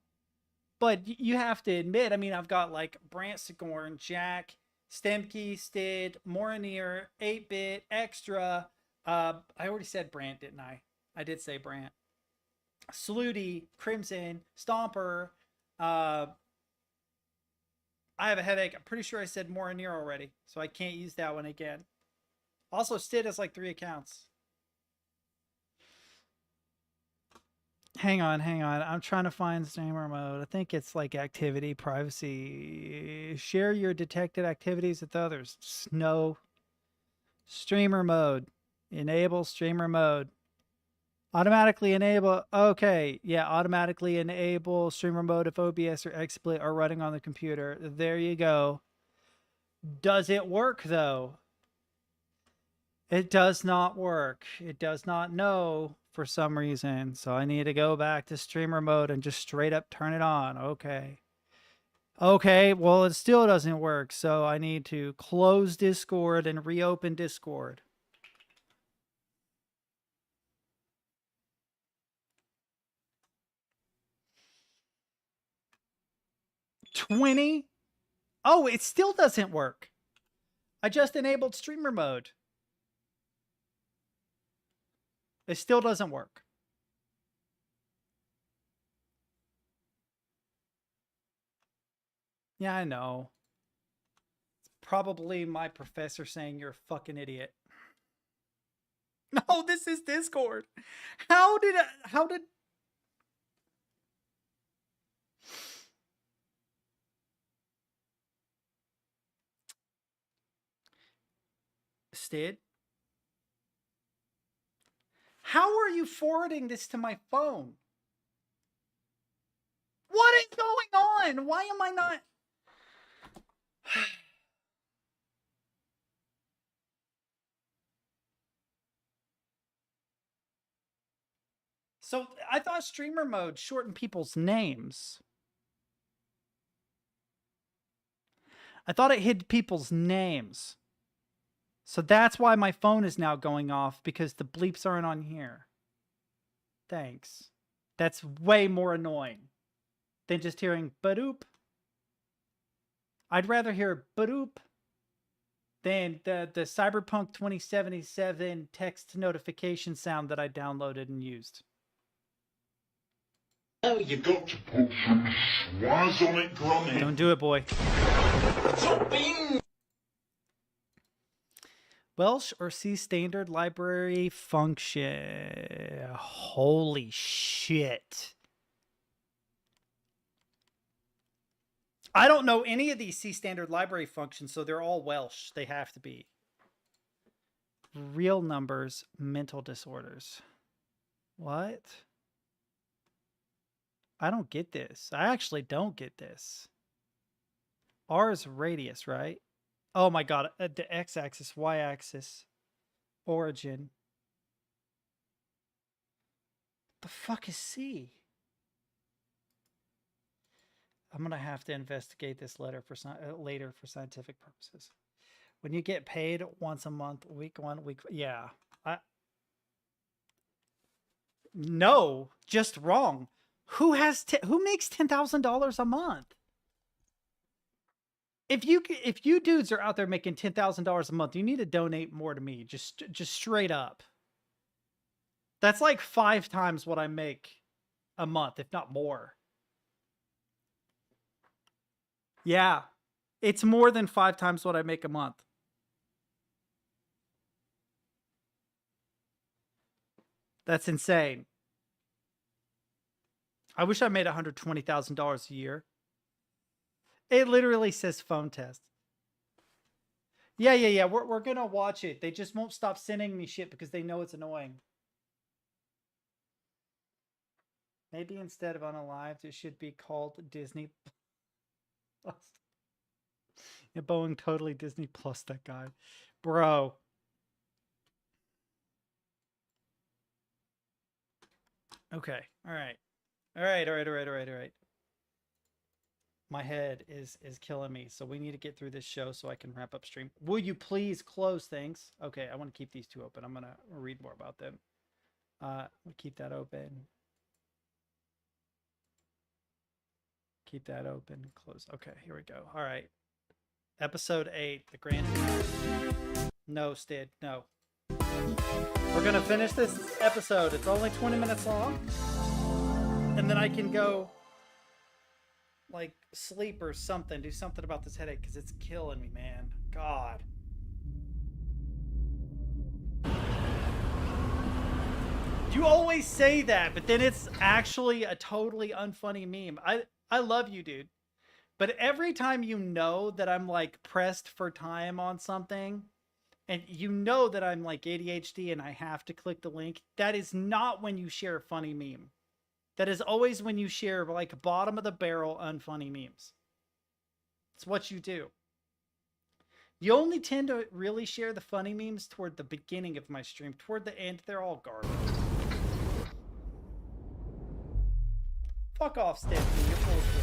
but you have to admit, I mean, I've got like Brant Sigorn, Jack, Stemkey, Stid, Morinir, 8-Bit, Extra. I already said Brant, didn't I? I did say Brant. Saluti, Crimson, Stomper. I have a headache. I'm pretty sure I said Morinir already, so I can't use that one again. Also, Stid has like 3 accounts. Hang on. I'm trying to find streamer mode. I think it's like activity, privacy. Share your detected activities with others. No. Streamer mode. Enable streamer mode. Automatically enable. Okay. Yeah, automatically enable streamer mode if OBS or XSplit are running on the computer. There you go. Does it work though? It does not work. It does not know for some reason. So I need to go back to streamer mode and just straight up turn it on. Okay. Okay, well, it still doesn't work. So I need to close Discord and reopen Discord. $20? Oh, it still doesn't work. I just enabled streamer mode. It still doesn't work. Yeah, I know. It's probably my professor saying you're a fucking idiot. No, this is Discord. How did Stid? How are you forwarding this to my phone? What is going on? Why am I not? So I thought streamer mode shortened people's names. I thought it hid people's names. So that's why my phone is now going off, because the bleeps aren't on here. Thanks. That's way more annoying than just hearing badoop. I'd rather hear badoop than the Cyberpunk 2077 text notification sound that I downloaded and used. Oh, you got to put some swaz on it, Gromit. Don't do it, boy. Welsh or C standard library function. Holy shit. I don't know any of these C standard library functions, so they're all Welsh. They have to be. Real numbers, mental disorders. What? I don't get this. I actually don't get this. R is radius, right? Oh my god, the x-axis, y-axis, origin. The fuck is C? I'm gonna have to investigate this letter for later for scientific purposes. When you get paid once a month, week 1, week, yeah. No, just wrong. Who makes $10,000 a month? If you dudes are out there making $10,000 a month, you need to donate more to me. Just straight up. That's like 5 times what I make a month, if not more. Yeah. It's more than 5 times what I make a month. That's insane. I wish I made $120,000 a year. It literally says phone test. Yeah. We're gonna watch it. They just won't stop sending me shit because they know it's annoying. Maybe instead of Unalived, it should be called Disney Plus. Yeah, Boeing totally Disney Plus that guy. Bro. Okay. All right. My head is killing me, so we need to get through this show so I can wrap up stream. Will you please close things? Okay, I want to keep these 2 open. I'm gonna read more about them. We'll keep that open. Keep that open. Close. Okay, here we go. All right. Episode 8, the grand finale. No, Stid, no. We're gonna finish this episode. It's only 20 minutes long, and then I can go like sleep or something, do something about this headache because it's killing me, man. God. You always say that, but then it's actually a totally unfunny meme. I love you, dude. But every time you know that I'm like pressed for time on something, and you know that I'm like ADHD and I have to click the link, that is not when you share a funny meme. That is always when you share like bottom of the barrel unfunny memes. It's what you do. You only tend to really share the funny memes toward the beginning of my stream. Toward the end, they're all garbage. Fuck off, Stephanie. You're full of shit.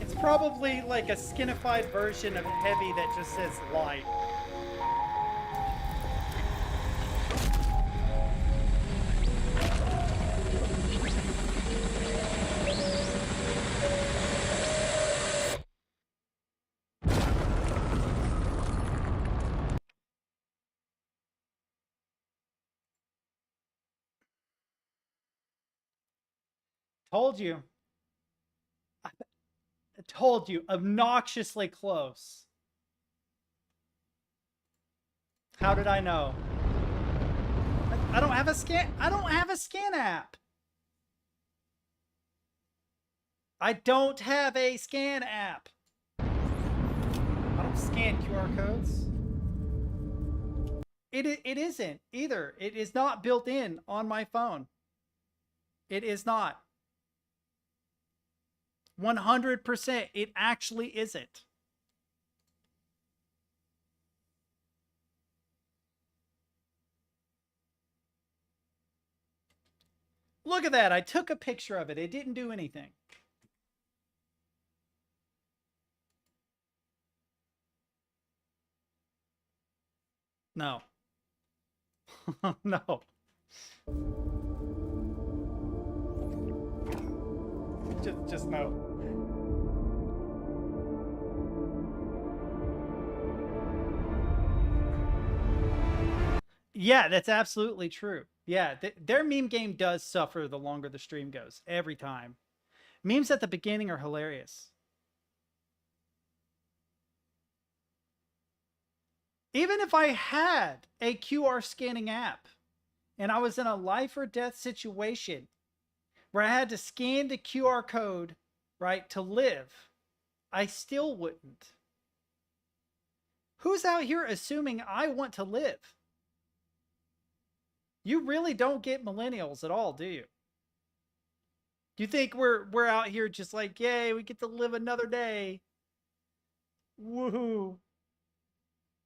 It's probably like a skinified version of heavy that just says light. Told you. I told you. Obnoxiously close. How did I know? I don't have a scan. I don't have a scan app. I don't have a scan app. I don't scan QR codes. It isn't either. It is not built in on my phone. It is not. 100%. It actually isn't. Look at that. I took a picture of it. It didn't do anything. No. No. Just no. Yeah, that's absolutely true. Yeah, their meme game does suffer the longer the stream goes. Every time. Memes at the beginning are hilarious. Even if I had a QR scanning app and I was in a life or death situation where I had to scan the QR code, right, to live, I still wouldn't. Who's out here assuming I want to live? You really don't get millennials at all, do you? Do you think we're out here just like, yay, we get to live another day? Woohoo.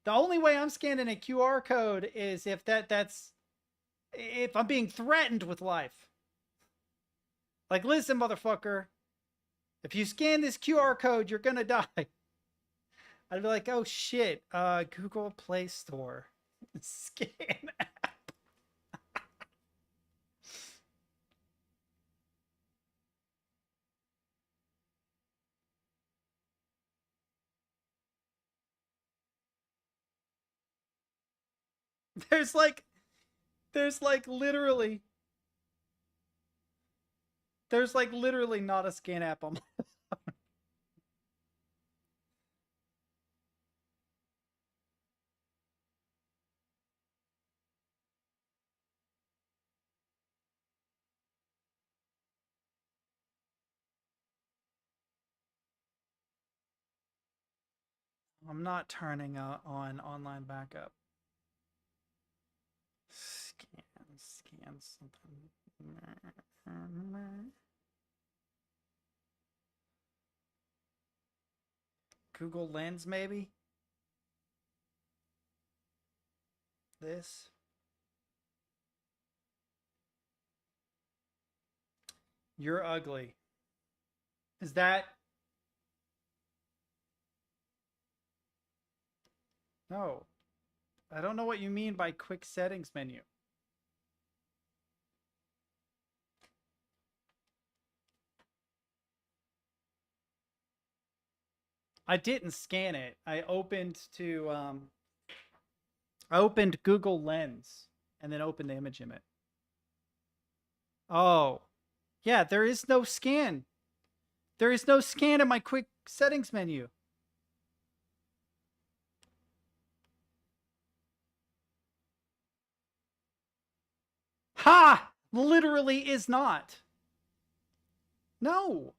The only way I'm scanning a QR code is if if I'm being threatened with life. Like, listen, motherfucker, if you scan this QR code, you're gonna die. I'd be like, oh shit, Google Play Store. Scan app. There's like literally not a scan app on my phone. I'm not turning on online backup. Scan something. Google Lens, maybe? This? You're ugly. Is that... No. I don't know what you mean by quick settings menu. I didn't scan it. I opened Google Lens and then opened the image in it. Oh. Yeah, there is no scan. There is no scan in my quick settings menu. Ha! Literally is not. No.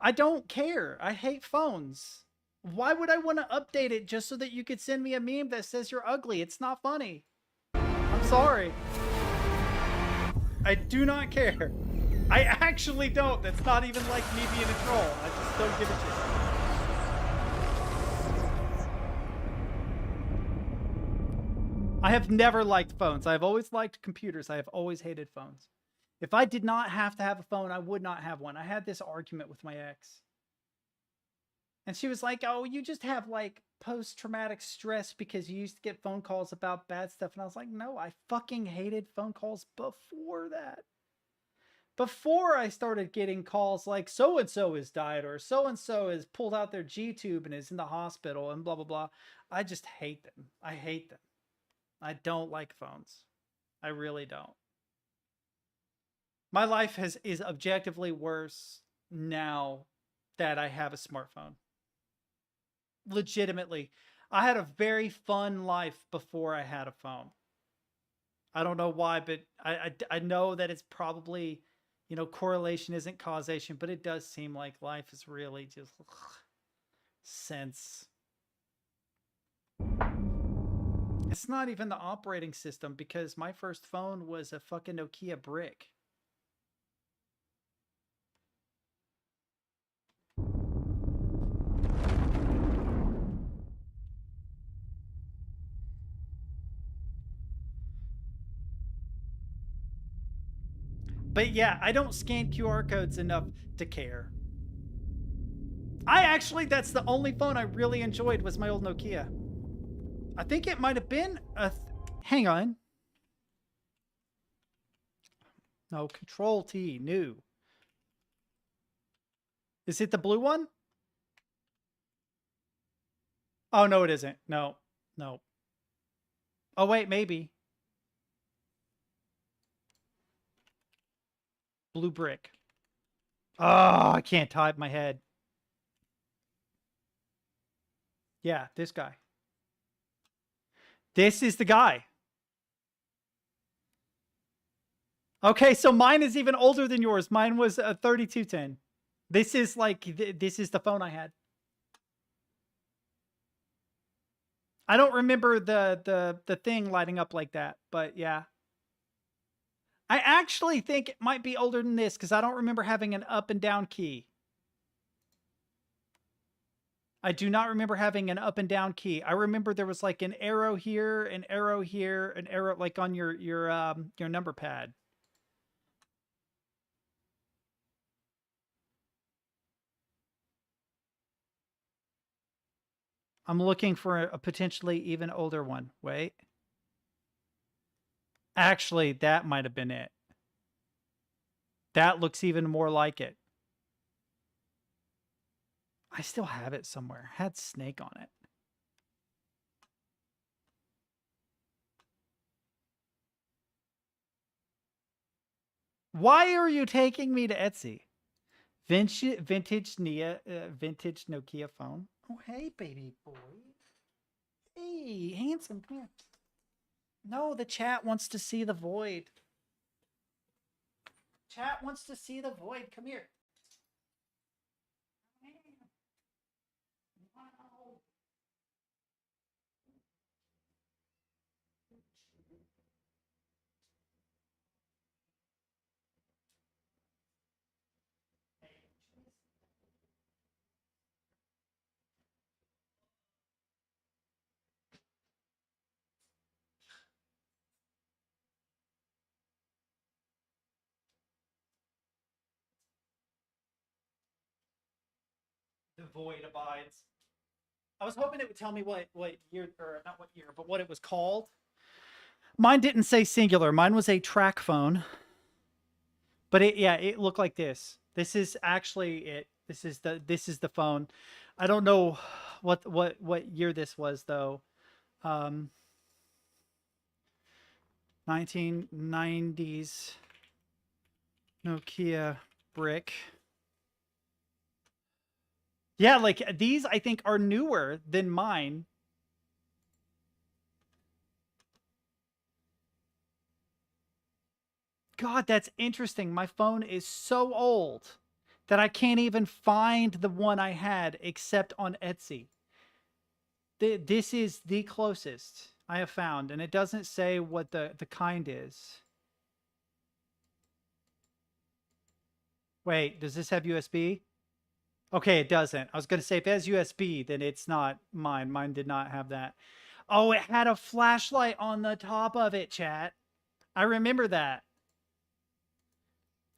I don't care. I hate phones. Why would I want to update it just so that you could send me a meme that says you're ugly? It's not funny. I'm sorry. I do not care. I actually don't. That's not even like me being a troll. I just don't give a shit. I have never liked phones. I've always liked computers. I have always hated phones. If I did not have to have a phone, I would not have one. I had this argument with my ex. And she was like, oh, you just have like post-traumatic stress because you used to get phone calls about bad stuff. And I was like, no, I fucking hated phone calls before that. Before I started getting calls like so-and-so has died or so-and-so has pulled out their G-tube and is in the hospital and blah, blah, blah. I just hate them. I hate them. I don't like phones. I really don't. My life is objectively worse now that I have a smartphone. Legitimately. I had a very fun life before I had a phone. I don't know why, but I know that it's probably, you know, correlation isn't causation, but it does seem like life is really just since. It's not even the operating system because my first phone was a fucking Nokia brick. But yeah, I don't scan QR codes enough to care. That's the only phone I really enjoyed was my old Nokia. I think it might have been a... Hang on. No, Control T, new. Is it the blue one? Oh, no, it isn't. No, no. Oh, wait, maybe. Blue brick. Oh, I can't type my head. Yeah, this guy. This is the guy. Okay, so mine is even older than yours. Mine was a 3210. This is like, this is the phone I had. I don't remember the thing lighting up like that, but yeah. I actually think it might be older than this because I don't remember having an up and down key. I do not remember having an up and down key. I remember there was like an arrow here, an arrow here, an arrow like on your number pad. I'm looking for a potentially even older one. Wait. Actually, that might have been it. That looks even more like it. I still have it somewhere. It had Snake on it. Why are you taking me to Etsy? Vintage Nokia phone. Oh, hey, baby boy. Hey, handsome. Come here. No, the chat wants to see the void. Chat wants to see the void. Come here. Wow. The void abides. I was hoping it would tell me what year, or not what year, but what it was called. Mine didn't say singular. Mine was a track phone. But it looked like this. This is actually it. This is the phone. I don't know what year this was though. 1990s Nokia brick. Yeah, like these I think are newer than mine. God, that's interesting. My phone is so old that I can't even find the one I had except on Etsy. This is the closest I have found, and it doesn't say what the kind is. Wait, does this have USB? Okay, it doesn't. I was going to say, if it has USB, then it's not mine. Mine did not have that. Oh, it had a flashlight on the top of it, chat. I remember that.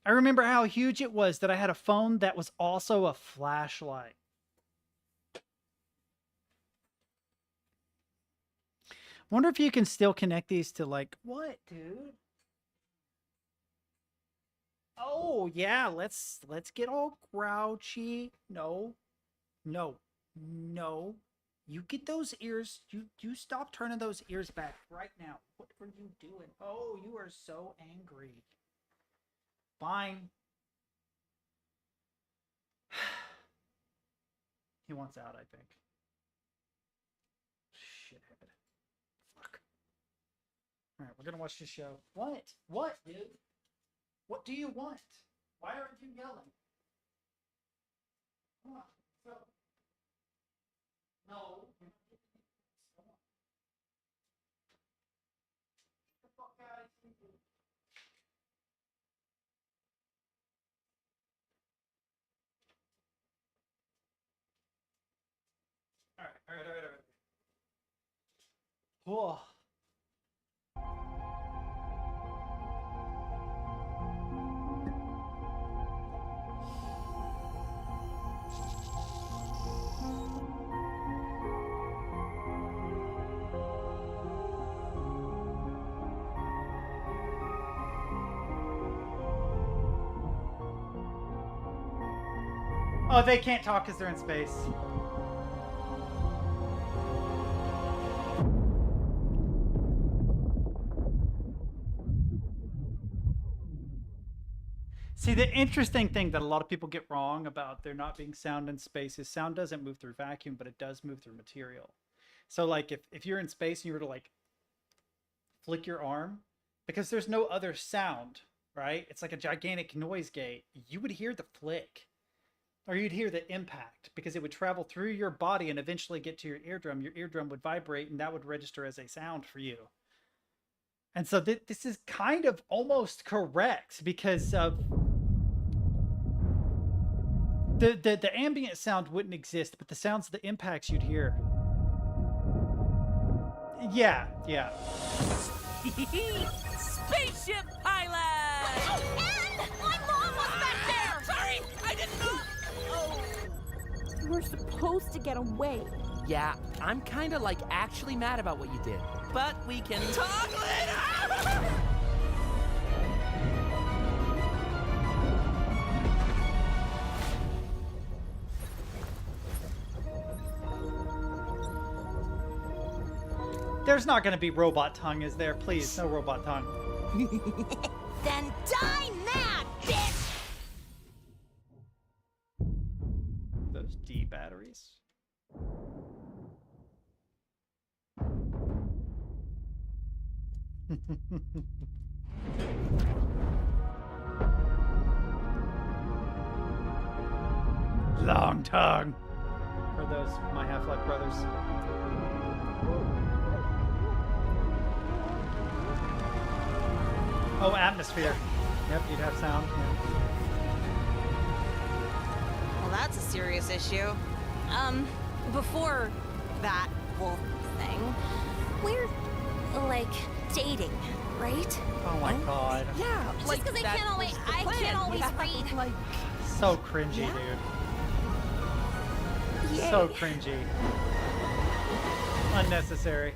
I remember how huge it was that I had a phone that was also a flashlight. Wonder if you can still connect these to like, what, dude? Oh, yeah, let's get all grouchy. No. You get those ears. You stop turning those ears back right now. What are you doing? Oh, you are so angry. Fine. He wants out, I think. Shithead. Fuck. Alright, we're gonna watch this show. What? What, dude? What do you want? Why aren't you yelling? Come on, go. No. Come on. Get the fuck out of here. Alright. Whoa. Oh, they can't talk because they're in space. See, the interesting thing that a lot of people get wrong about there not being sound in space is sound doesn't move through vacuum, but it does move through material. So like if you're in space and you were to like flick your arm, because there's no other sound, right? It's like a gigantic noise gate. You would hear the flick. Or you'd hear the impact because it would travel through your body and eventually get to your eardrum. Your eardrum would vibrate and that would register as a sound for you. And so this is kind of almost correct because of the ambient sound wouldn't exist, but the sounds of the impacts you'd hear. Yeah. Spaceship pilot! Anne! My mom was back there! Sorry, I didn't know! You were supposed to get away. Yeah, I'm kinda like actually mad about what you did. But we can talk later! There's not going to be robot tongue, is there? Please, no robot tongue. Then die now! Long tongue. For those my Half-Life brothers. Oh, atmosphere. Yep, you'd have sound. Yeah. Well, that's a serious issue. Before that whole thing, we're, like, dating, right? Oh my god. Yeah, Just like because I that can't always, was the I plan. can't always Yeah, read. like, So cringy, Yeah. dude. Yay. So cringy. Unnecessary.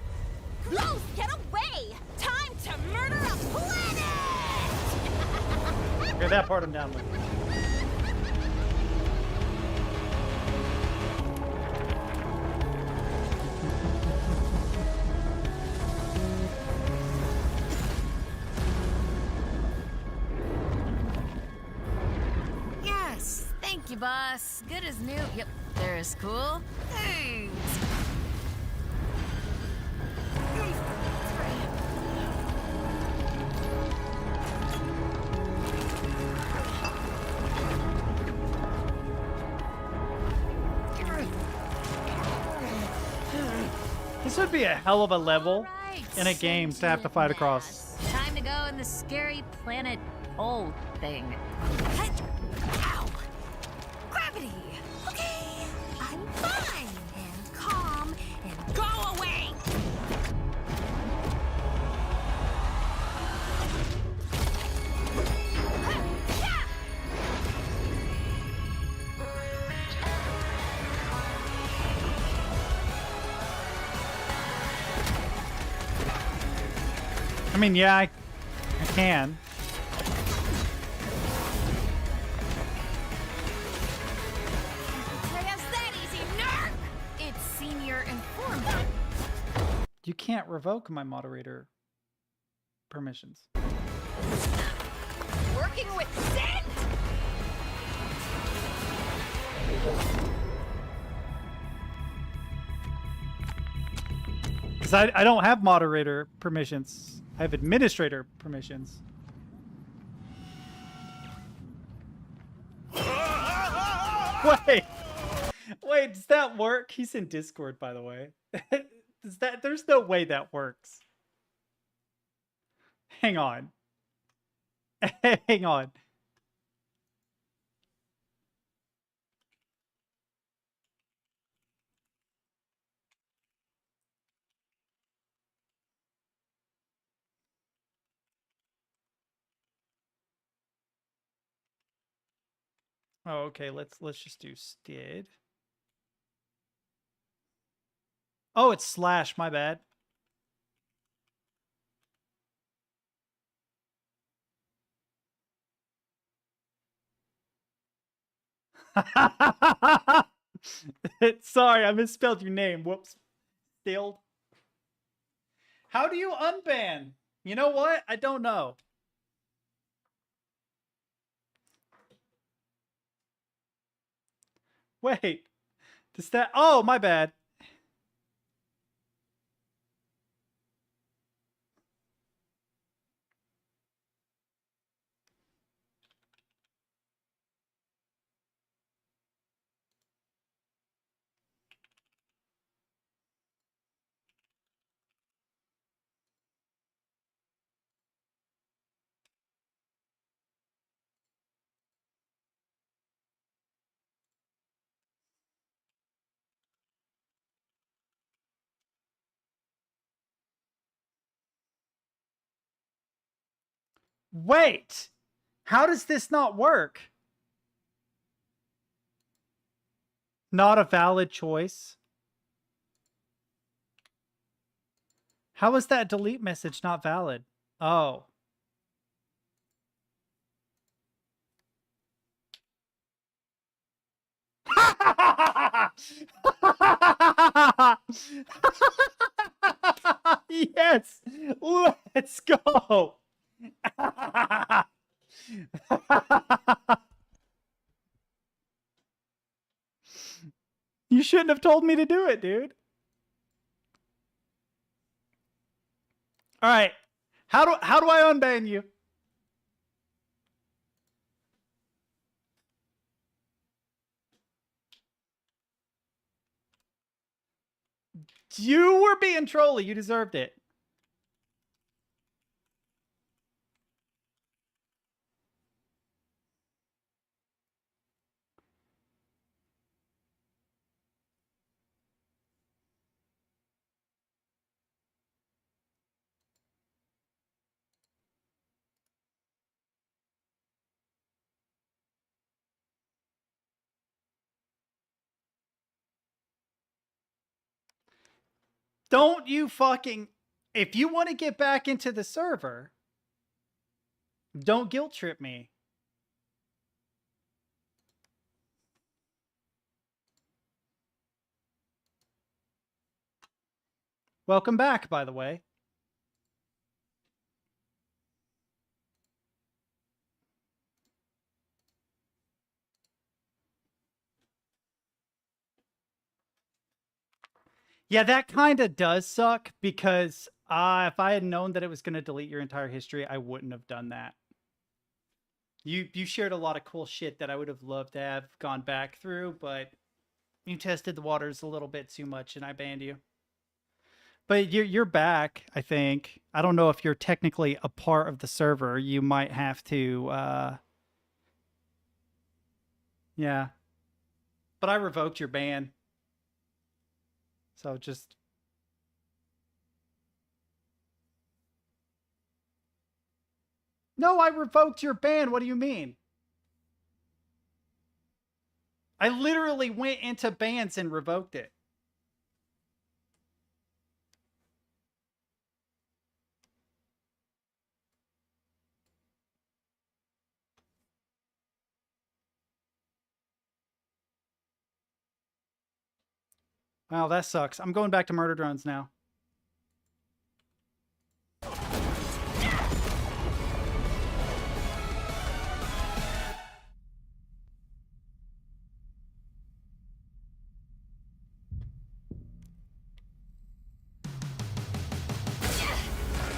Close, get away! Time to murder a planet! Okay, that part I'm down with. Yes, thank you, boss. Good as new. Yep, there's cool. Thanks. This would be a hell of a level in a game to have to fight across. Time to go in the scary planet hole thing. Ow! Gravity! Okay, I'm fine and calm and go away! I mean, yeah, I can. It's senior informant. You can't revoke my moderator permissions. Working with Zen! Because I don't have moderator permissions. I have administrator permissions. Wait! Wait, does that work? He's in Discord, by the way. There's no way that works. Hang on. Hang on. Oh, okay, let's just do stid. Oh, it's slash, my bad. Sorry, I misspelled your name. Whoops. Still. How do you unban? You know what? I don't know. Wait. Does that... Oh, my bad. Wait! How does this not work? Not a valid choice. How is that delete message not valid? Oh. Yes! Let's go! You shouldn't have told me to do it, dude. All right. How do I unban you? You were being trolly. You deserved it. Don't you fucking... If you want to get back into the server, don't guilt trip me. Welcome back, by the way. Yeah, that kind of does suck because if I had known that it was going to delete your entire history, I wouldn't have done that. You shared a lot of cool shit that I would have loved to have gone back through, but you tested the waters a little bit too much and I banned you. But you're back, I think. I don't know if you're technically a part of the server. You might have to yeah. But I revoked your ban. So just... No, I revoked your ban. What do you mean? I literally went into bans and revoked it. Wow, that sucks. I'm going back to murder drones now.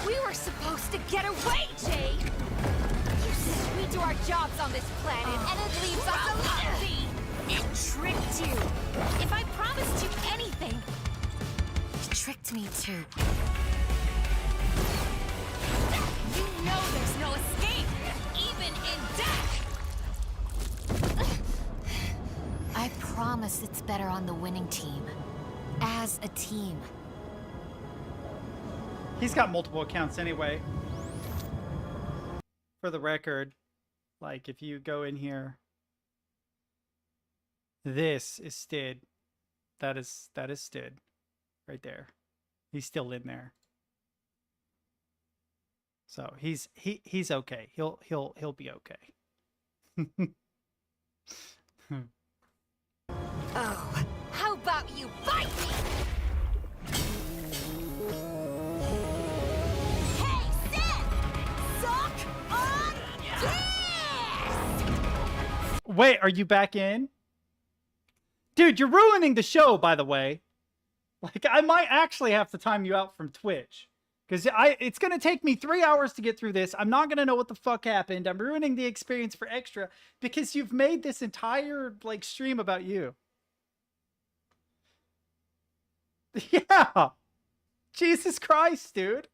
We were supposed to get away, Jay! You said we do our jobs on this planet, and it leaves us alone! It tricked you. If I promised you anything, it tricked me too. You know there's no escape, even in death! I promise it's better on the winning team. As a team. He's got multiple accounts anyway. For the record, like if you go in here, this is Stid. That is Stid right there. He's still in there. So he's okay. He'll be okay. Oh, how about you bite me? Hey, Sid! Suck on this! Wait, are you back in? Dude, you're ruining the show, by the way. Like, I might actually have to time you out from Twitch. Because it's going to take me 3 hours to get through this. I'm not going to know what the fuck happened. I'm ruining the experience for extra because you've made this entire, like, stream about you. Yeah. Jesus Christ, dude.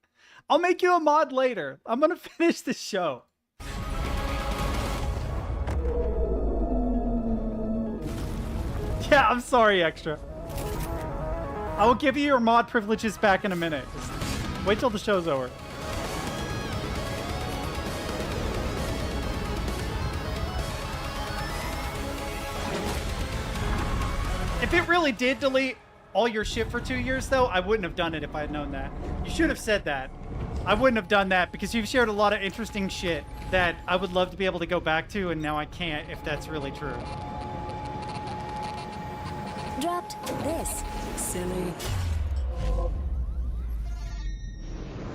I'll make you a mod later. I'm going to finish the show. Yeah, I'm sorry, Extra. I will give you your mod privileges back in a minute. Just wait till the show's over. If it really did delete all your shit for 2 years, though, I wouldn't have done it if I had known that. You should have said that. I wouldn't have done that because you've shared a lot of interesting shit that I would love to be able to go back to, and now I can't if that's really true. Dropped this. Silly.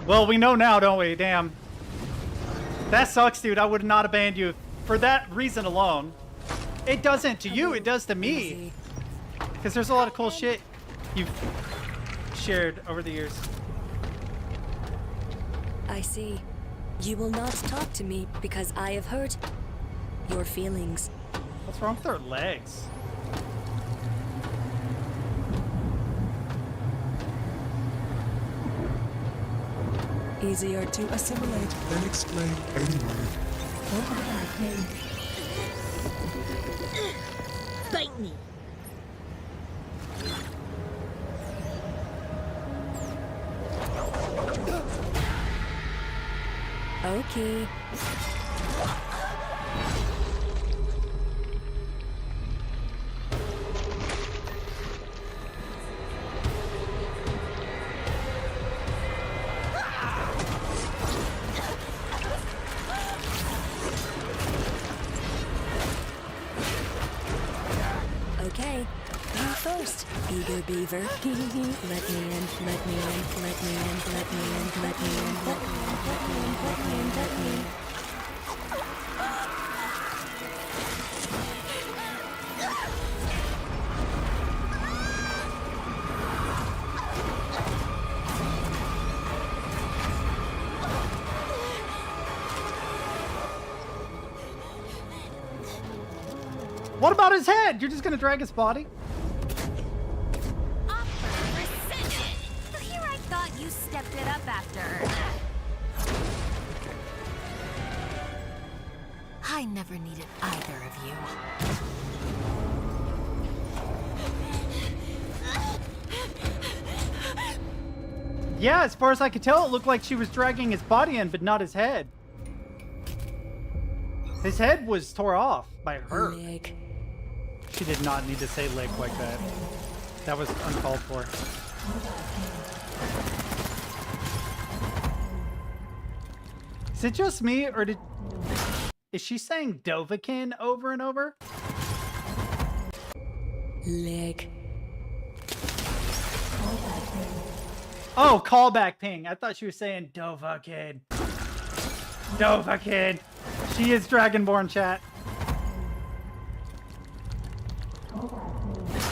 Well, we know now, don't we? Damn. That sucks, dude. I would not have banned you for that reason alone. It doesn't to you, it does to me. Because there's a lot of cool shit you've shared over the years. I see. You will not talk to me because I have hurt your feelings. What's wrong with her legs? Easier to assimilate than explain anyway. Bite me. Okay. Okay, you first, eager beaver. Let me in, let me in, let me in, let me in, let me in, let me in, let me in, let me in, let me in. What about his head? You're just gonna drag his body? Here I thought you stepped it up after. I never needed either of you. Yeah, as far as I could tell, it looked like she was dragging his body in, but not his head. His head was tore off by her. Leg. She did not need to say leg like that. That was uncalled for. Is it just me, or is she saying Dovahkiin over and over? Leg. Oh, callback ping. I thought she was saying Dovahkiin. Dovahkiin. She is Dragonborn, chat.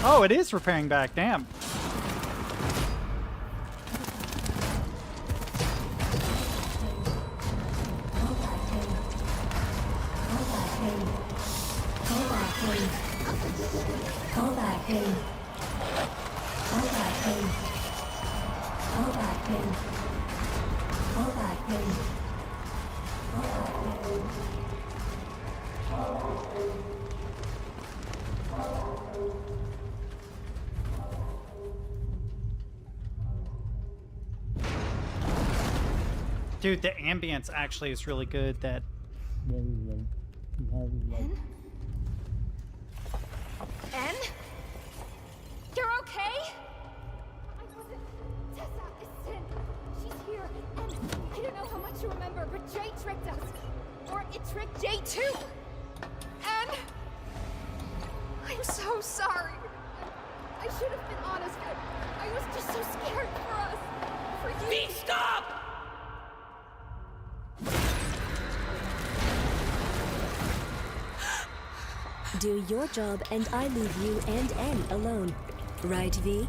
Oh, it is repairing back. Damn. Dude, the ambience actually is really good. That. En? You're okay? I wasn't. Tessa is Sin. She's here. And I don't know how much you remember, but Jay tricked us. Or it tricked Jay too. And I'm so sorry. I should have been honest, but I was just so scared for us. For you. Beat, stop! Do your job and I leave you and N alone. Right, V?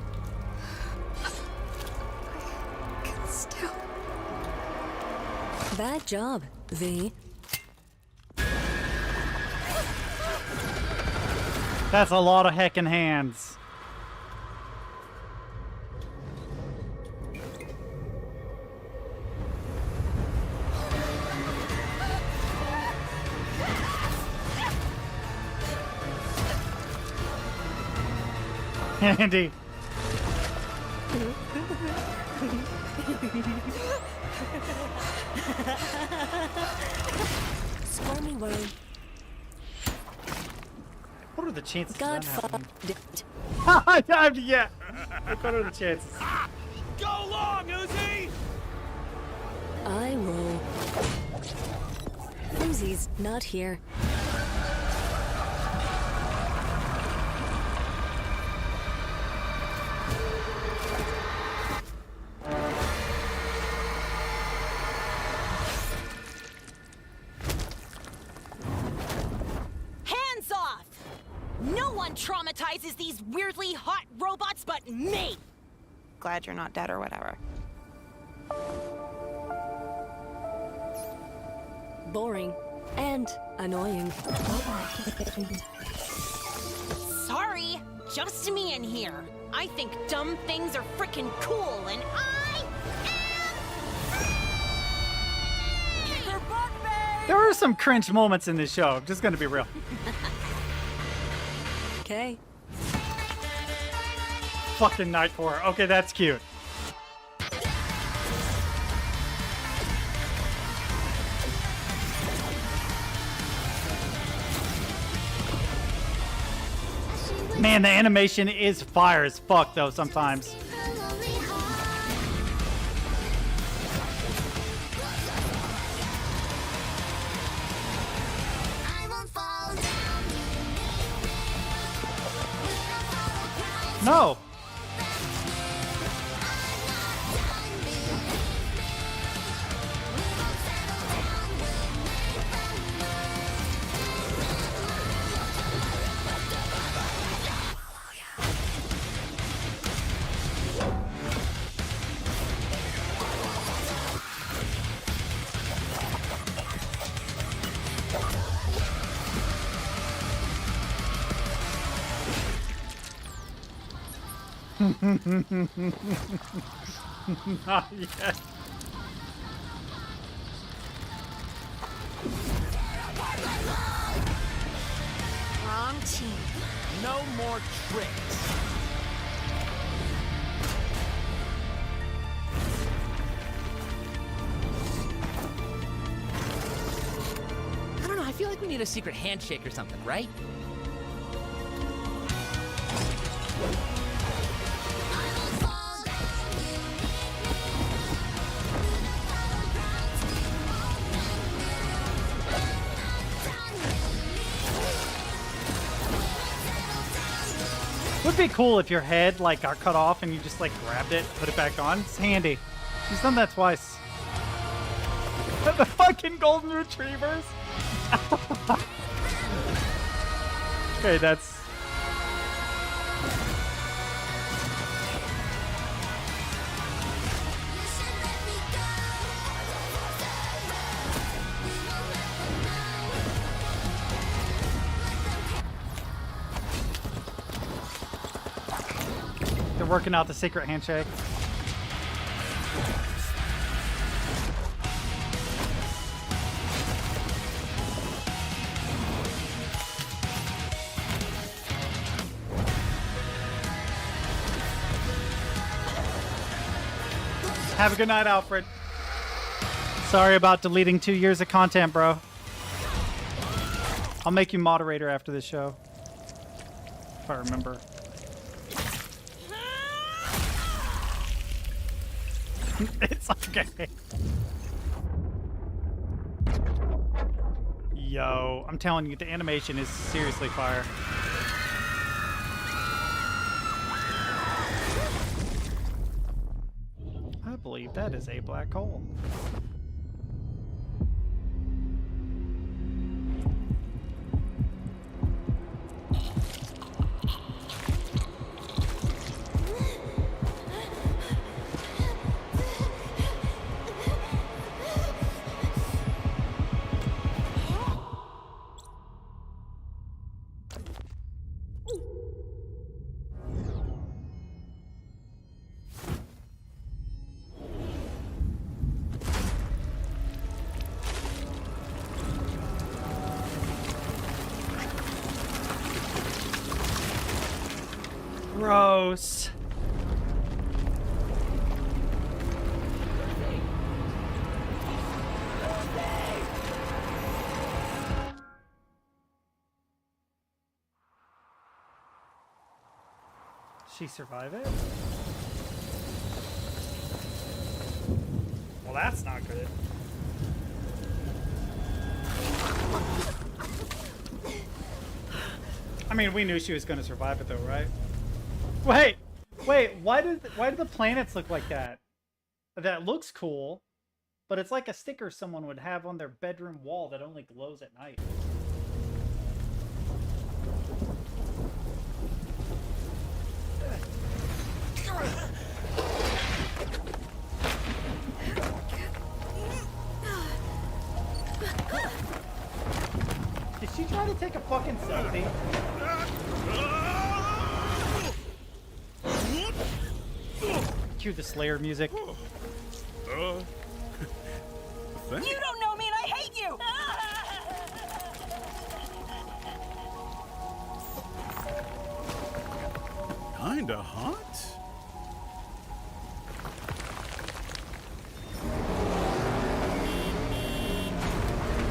Still. Bad job, V. That's a lot of heckin' hands. Andy. Squirmy worm. What are the chances of God that happening? Yeah. What are the chances? Go long, Uzi! I roll. Uzi's not here. Hands off! No one traumatizes these weirdly hot robots but me! Glad you're not dead or whatever. boring, and annoying. Sorry, just me in here. I think dumb things are frickin' cool, and I am... There are some cringe moments in this show. I'm just gonna be real. Okay. Fucking Nightcore. Okay, that's cute. Man, the animation is fire as fuck though sometimes. No. Not yet. Wrong team. No more tricks. I don't know, I feel like we need a secret handshake or something, right? Would be cool if your head like got cut off and you just like grabbed it, put it back on. It's handy. He's done that twice. The fucking golden retrievers. Okay, that's. They're working out the secret handshake. Have a good night, Alfred. Sorry about deleting 2 years of content, bro. I'll make you moderator after this show. If I remember. It's okay. Yo, I'm telling you, the animation is seriously fire. I believe that is a black hole. Gross. She survive it? Well, that's not good. I mean, we knew she was going to survive it though, right? Wait, why do the planets look like that? That looks cool, but it's like a sticker someone would have on their bedroom wall that only glows at night. Did she try to take a fucking selfie? Cue the Slayer music. You don't know me and I hate you! Kinda hot?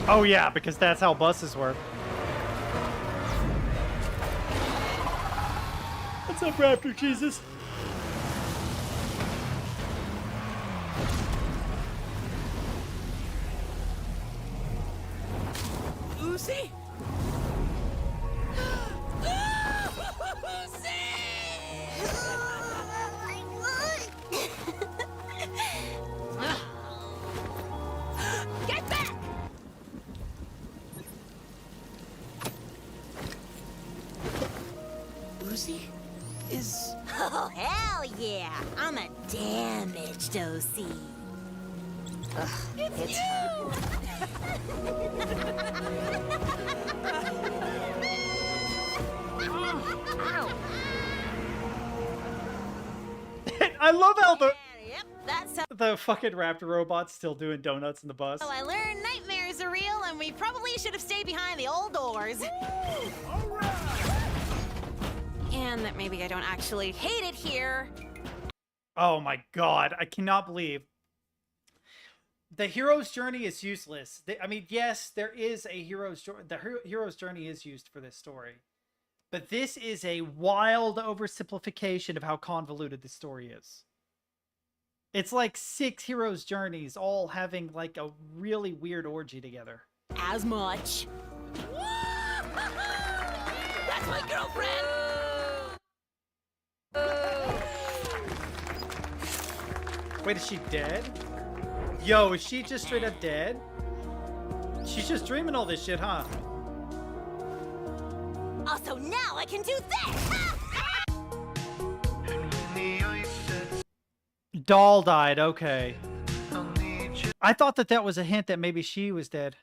Oh yeah, because that's how buses work. What's up, Raptor Jesus? Lucy? Get back! Lucy? Is... Oh, hell yeah! I'm a damaged OC. Ugh, it's her. I love how Yep, that's how the fucking raptor robot's still doing donuts in the bus. I learned nightmares are real, and we probably should have stayed behind the old doors. And that maybe I don't actually hate it here. Oh my god, I cannot believe. The hero's journey is useless. I mean, yes, there is a hero's journey. The hero's journey is used for this story. But this is a wild oversimplification of how convoluted the story is. It's like 6 heroes' journeys all having like a really weird orgy together. As much. That's my girlfriend! Wait, is she dead? Yo, is she just straight up dead? She's just dreaming all this shit, huh? Also, now I can do this! Doll died, okay. I thought that was a hint that maybe she was dead.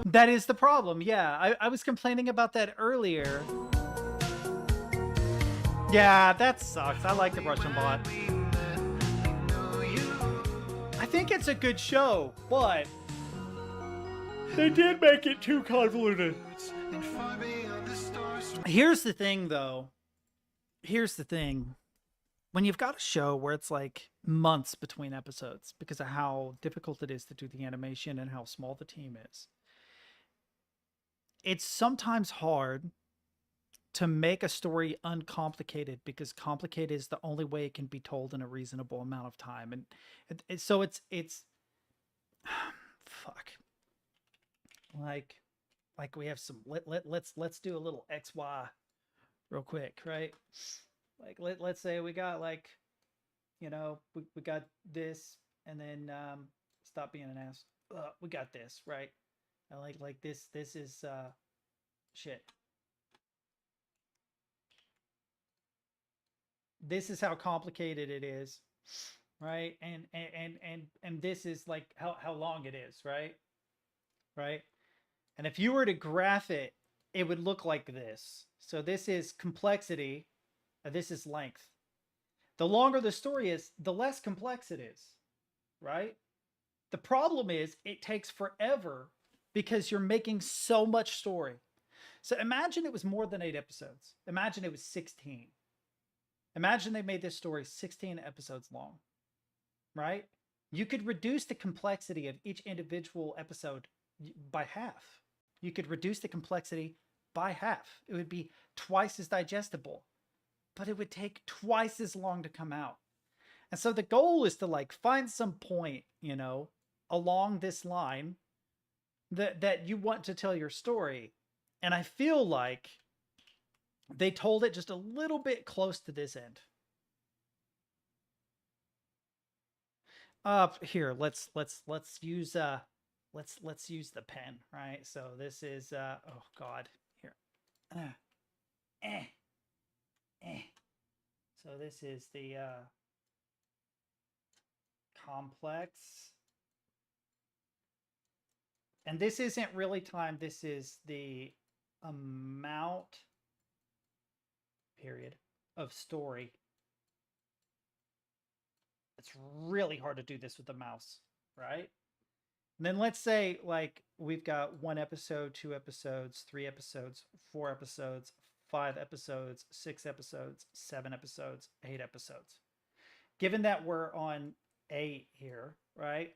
That is the problem, yeah. I was complaining about that earlier. Yeah, that sucks. I like the Russian bot. I think it's a good show, but they did make it too convoluted. Here's the thing, though. Here's the thing. When you've got a show where it's like months between episodes because of how difficult it is to do the animation and how small the team is, it's sometimes hard to make a story uncomplicated because complicated is the only way it can be told in a reasonable amount of time. And so it's fuck. Like we have some let's do a little XY real quick, right? Like let's say we got like, you know, we got this, and then stop being an ass. We got this, right? And like this is shit. This is how complicated it is, right? And this is like how long it is, right? Right? And if you were to graph it, it would look like this. So this is complexity, and this is length. The longer the story is, the less complex it is, right? The problem is it takes forever because you're making so much story. So imagine it was more than 8 episodes. Imagine it was 16. Imagine they made this story 16 episodes long, right? You could reduce the complexity of each individual episode by half. You could reduce the complexity by half. It would be twice as digestible, but it would take twice as long to come out. And so the goal is to like find some point, you know, along this line that you want to tell your story. And I feel like they told it just a little bit close to this end. Here, let's use let's use the pen, right? So this is oh god, here. So this is the complex And this isn't really time. This is the amount, period, of story. It's really hard to do this with the mouse, right? And then let's say like we've got 1 episode, 2 episodes, 3 episodes, 4 episodes, 5 episodes, 6 episodes, 7 episodes, 8 episodes. Given that we're on 8 here, right?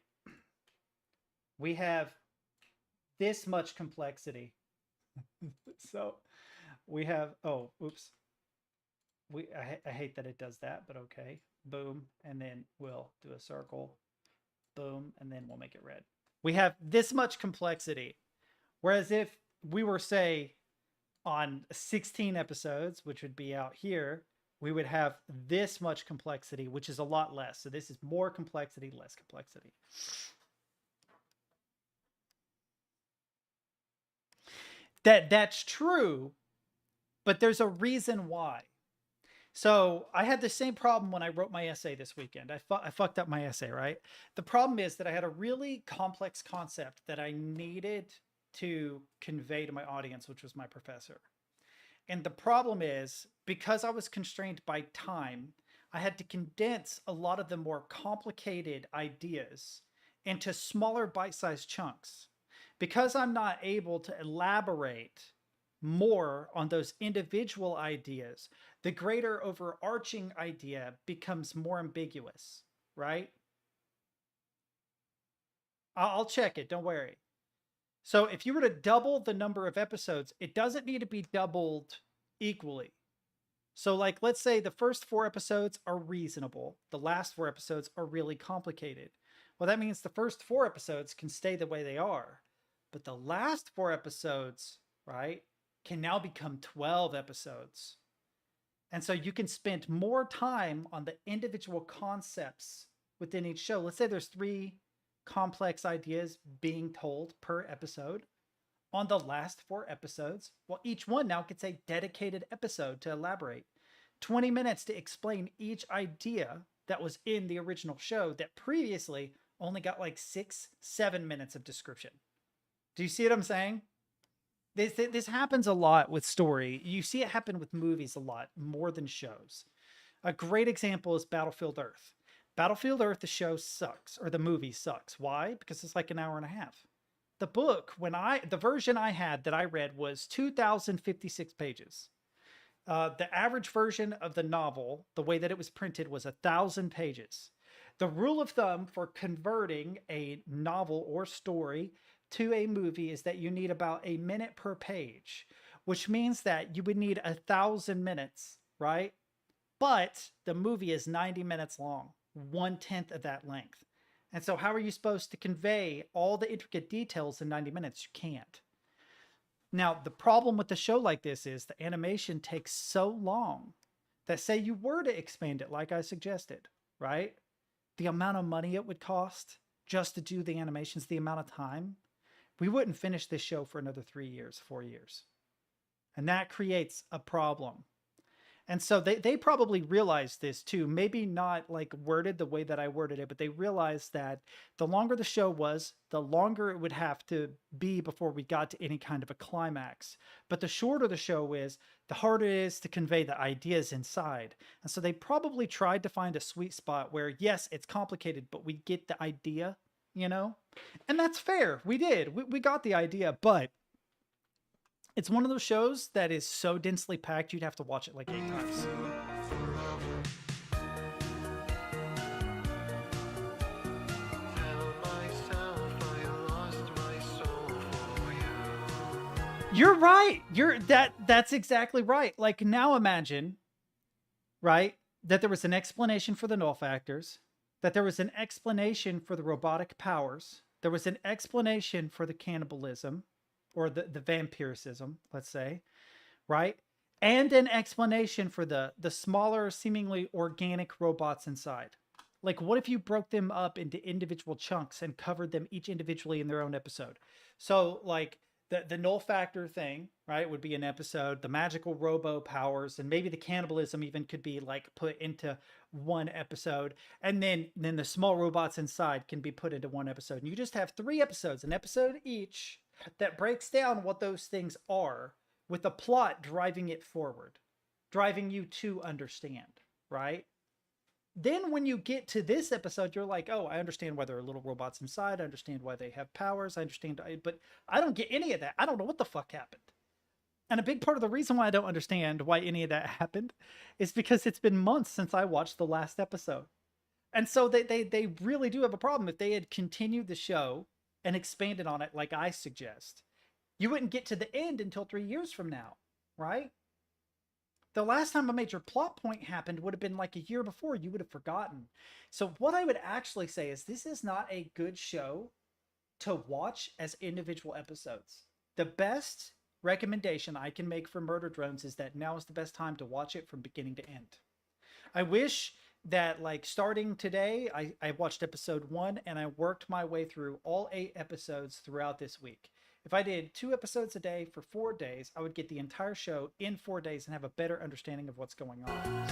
We have this much complexity. So we have, oh, oops. I hate that it does that, but okay. Boom. And then we'll do a circle. Boom. And then we'll make it red. We have this much complexity. Whereas if we were, say, on 16 episodes, which would be out here, we would have this much complexity, which is a lot less. So this is more complexity, less complexity. That's true, but there's a reason why. So I had the same problem when I wrote my essay this weekend. I fucked up my essay, right? The problem is that I had a really complex concept that I needed to convey to my audience, which was my professor. And the problem is, because I was constrained by time, I had to condense a lot of the more complicated ideas into smaller bite-sized chunks. Because I'm not able to elaborate more on those individual ideas, the greater overarching idea becomes more ambiguous, right? I'll check it, don't worry. So if you were to double the number of episodes, it doesn't need to be doubled equally. So like, let's say the first 4 episodes are reasonable. The last 4 episodes are really complicated. Well, that means the first 4 episodes can stay the way they are. But the last 4 episodes, right, can now become 12 episodes. And so you can spend more time on the individual concepts within each show. Let's say there's 3 complex ideas being told per episode. On the last 4 episodes, well, each one now gets a dedicated episode to elaborate. 20 minutes to explain each idea that was in the original show that previously only got like 6-7 minutes of description. Do you see what I'm saying? This happens a lot with story. You see it happen with movies a lot, more than shows. A great example is Battlefield Earth. Battlefield Earth, the show sucks, or the movie sucks. Why? Because it's like an hour and a half. The book, the version I had that I read was 2,056 pages. The average version of the novel, the way that it was printed, was 1,000 pages. The rule of thumb for converting a novel or story to a movie is that you need about 1 minute per page, which means that you would need 1,000 minutes, right? But the movie is 90 minutes long, 1/10 of that length. And so how are you supposed to convey all the intricate details in 90 minutes? You can't. Now, the problem with a show like this is the animation takes so long that, say you were to expand it like I suggested, right? The amount of money it would cost just to do the animations, the amount of time, we wouldn't finish this show for another 3 years, 4 years. And that creates a problem. And so they probably realized this too. Maybe not like worded the way that I worded it, but they realized that the longer the show was, the longer it would have to be before we got to any kind of a climax. But the shorter the show is, the harder it is to convey the ideas inside. And so they probably tried to find a sweet spot where, yes, it's complicated, but we get the idea, you know? And that's fair. We did. We got the idea, but it's one of those shows that is so densely packed, you'd have to watch it like 8 times. You're right. That's exactly right. Like, now imagine, right, that there was an explanation for the null factors, that there was an explanation for the robotic powers, there was an explanation for the cannibalism, or the vampiricism, let's say, right? And an explanation for the smaller, seemingly organic robots inside. Like, what if you broke them up into individual chunks and covered them each individually in their own episode? So, like, the null factor thing, right, would be an episode. The magical robo powers and maybe the cannibalism even could be like put into one episode. And then the small robots inside can be put into one episode. And you just have 3 episodes, an episode each, that breaks down what those things are with a plot driving it forward, driving you to understand, right? Then when you get to this episode, you're like, oh, I understand why there are little robots inside. I understand why they have powers. I understand, but I don't get any of that. I don't know what the fuck happened. And a big part of the reason why I don't understand why any of that happened is because it's been months since I watched the last episode. And so they really do have a problem. If they had continued the show and expanded on it like I suggest, you wouldn't get to the end until 3 years from now, right? The last time a major plot point happened would have been like a year before. You would have forgotten. So what I would actually say is this is not a good show to watch as individual episodes. The best recommendation I can make for Murder Drones is that now is the best time to watch it from beginning to end. I wish that like starting today, I watched episode 1 and I worked my way through all 8 episodes throughout this week. If I did 2 episodes a day for 4 days, I would get the entire show in 4 days and have a better understanding of what's going on.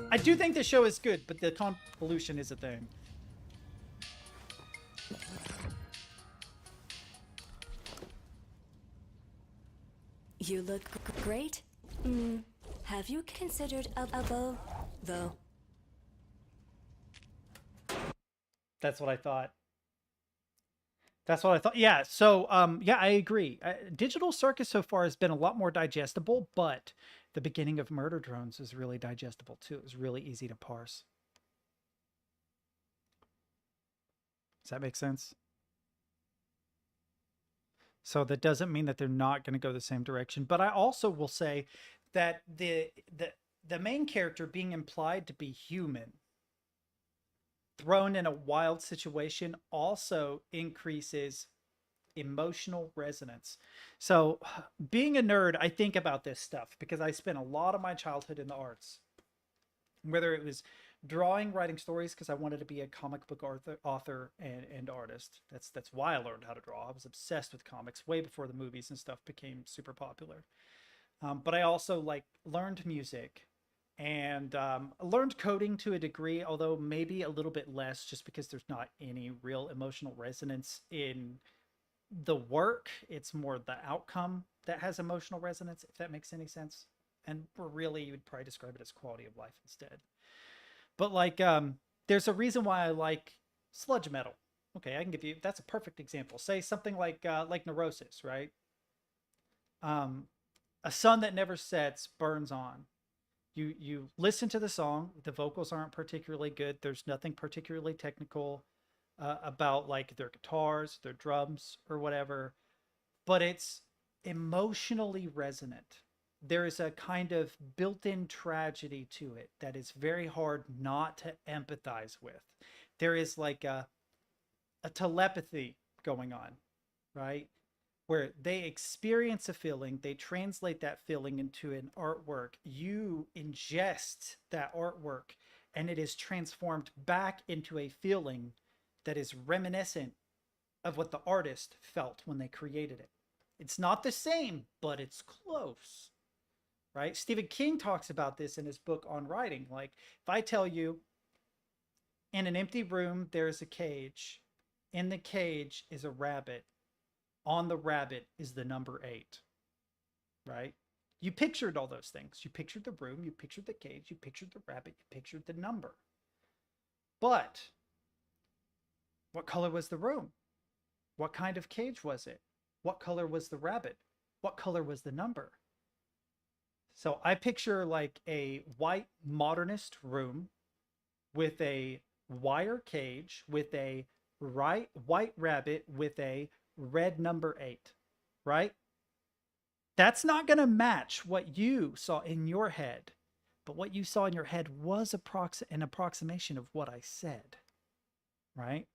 I do think the show is good, but the convolution is a thing. You look great. Have you considered a bow, though? That's what I thought. That's what I thought. Yeah. So, yeah, I agree. Digital Circus so far has been a lot more digestible, but the beginning of Murder Drones is really digestible too. It was really easy to parse. Does that make sense? So that doesn't mean that they're not going to go the same direction. But I also will say that the main character being implied to be human, thrown in a wild situation, also increases emotional resonance. So being a nerd, I think about this stuff because I spent a lot of my childhood in the arts, whether it was drawing, writing stories, because I wanted to be a comic book author and artist. That's why I learned how to draw. I was obsessed with comics way before the movies and stuff became super popular. But I also like learned music and learned coding to a degree, although maybe a little bit less just because there's not any real emotional resonance in the work. It's more the outcome that has emotional resonance, if that makes any sense. And really, you would probably describe it as quality of life instead. But like, there's a reason why I like sludge metal. Okay, I can give you, that's a perfect example. Say something like Neurosis, right? A sun that never sets burns on. You listen to the song. The vocals aren't particularly good. There's nothing particularly technical about like their guitars, their drums, or whatever. But it's emotionally resonant. There is a kind of built-in tragedy to it that is very hard not to empathize with. There is like a telepathy going on, right? Where they experience a feeling, they translate that feeling into an artwork. You ingest that artwork, and it is transformed back into a feeling that is reminiscent of what the artist felt when they created it. It's not the same, but it's close, right? Stephen King talks about this in his book on writing. Like, if I tell you, in an empty room, there's a cage. In the cage is a rabbit. On the rabbit is the number 8, right? You pictured all those things. You pictured the room, you pictured the cage, you pictured the rabbit, you pictured the number. But what color was the room? What kind of cage was it? What color was the rabbit? What color was the number? So I picture like a white modernist room with a wire cage with a white rabbit with a red number 8, right? That's not going to match what you saw in your head, but what you saw in your head was an approximation of what I said, right?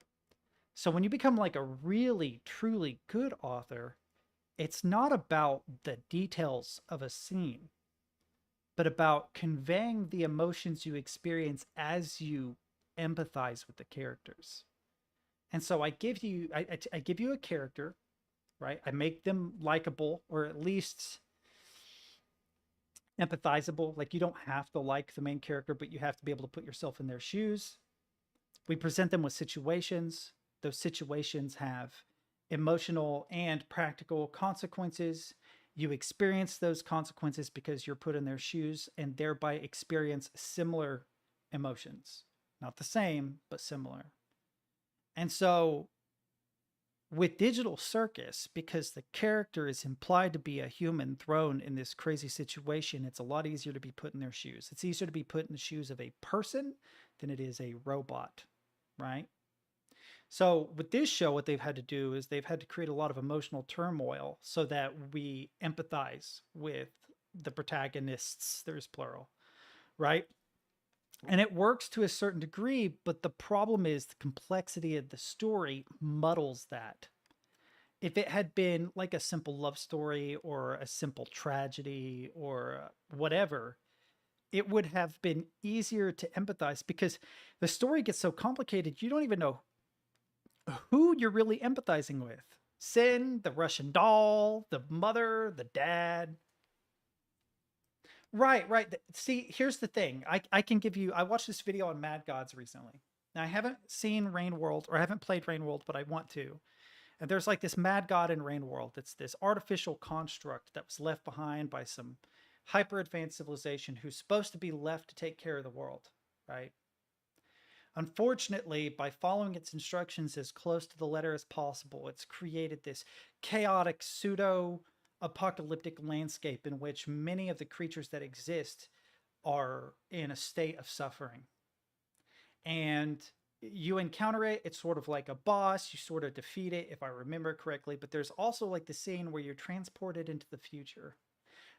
So when you become like a really, truly good author, it's not about the details of a scene, but about conveying the emotions you experience as you empathize with the characters. And so I give you a character, right? I make them likable, or at least empathizable. Like, you don't have to like the main character, but you have to be able to put yourself in their shoes. We present them with situations. Those situations have emotional and practical consequences. You experience those consequences because you're put in their shoes, and thereby experience similar emotions. Not the same, but similar. And so with Digital Circus, because the character is implied to be a human thrown in this crazy situation, it's a lot easier to be put in their shoes. It's easier to be put in the shoes of a person than it is a robot, right? So with this show, what they've had to do is they've had to create a lot of emotional turmoil so that we empathize with the protagonists. There's plural, right? And it works to a certain degree, but the problem is the complexity of the story muddles that. If it had been like a simple love story or a simple tragedy or whatever, it would have been easier to empathize, because the story gets so complicated, you don't even know who you're really empathizing with. Sin, the Russian doll, the mother, the dad. Right. See, here's the thing. I can give you, I watched this video on Mad Gods recently. Now, I haven't seen Rain World, or I haven't played Rain World, but I want to. And there's like this Mad God in Rain World. It's this artificial construct that was left behind by some hyper advanced civilization who's supposed to be left to take care of the world, right? Unfortunately, by following its instructions as close to the letter as possible, it's created this chaotic pseudo apocalyptic landscape in which many of the creatures that exist are in a state of suffering. And you encounter it, it's sort of like a boss, you sort of defeat it, if I remember correctly, but there's also like the scene where you're transported into the future.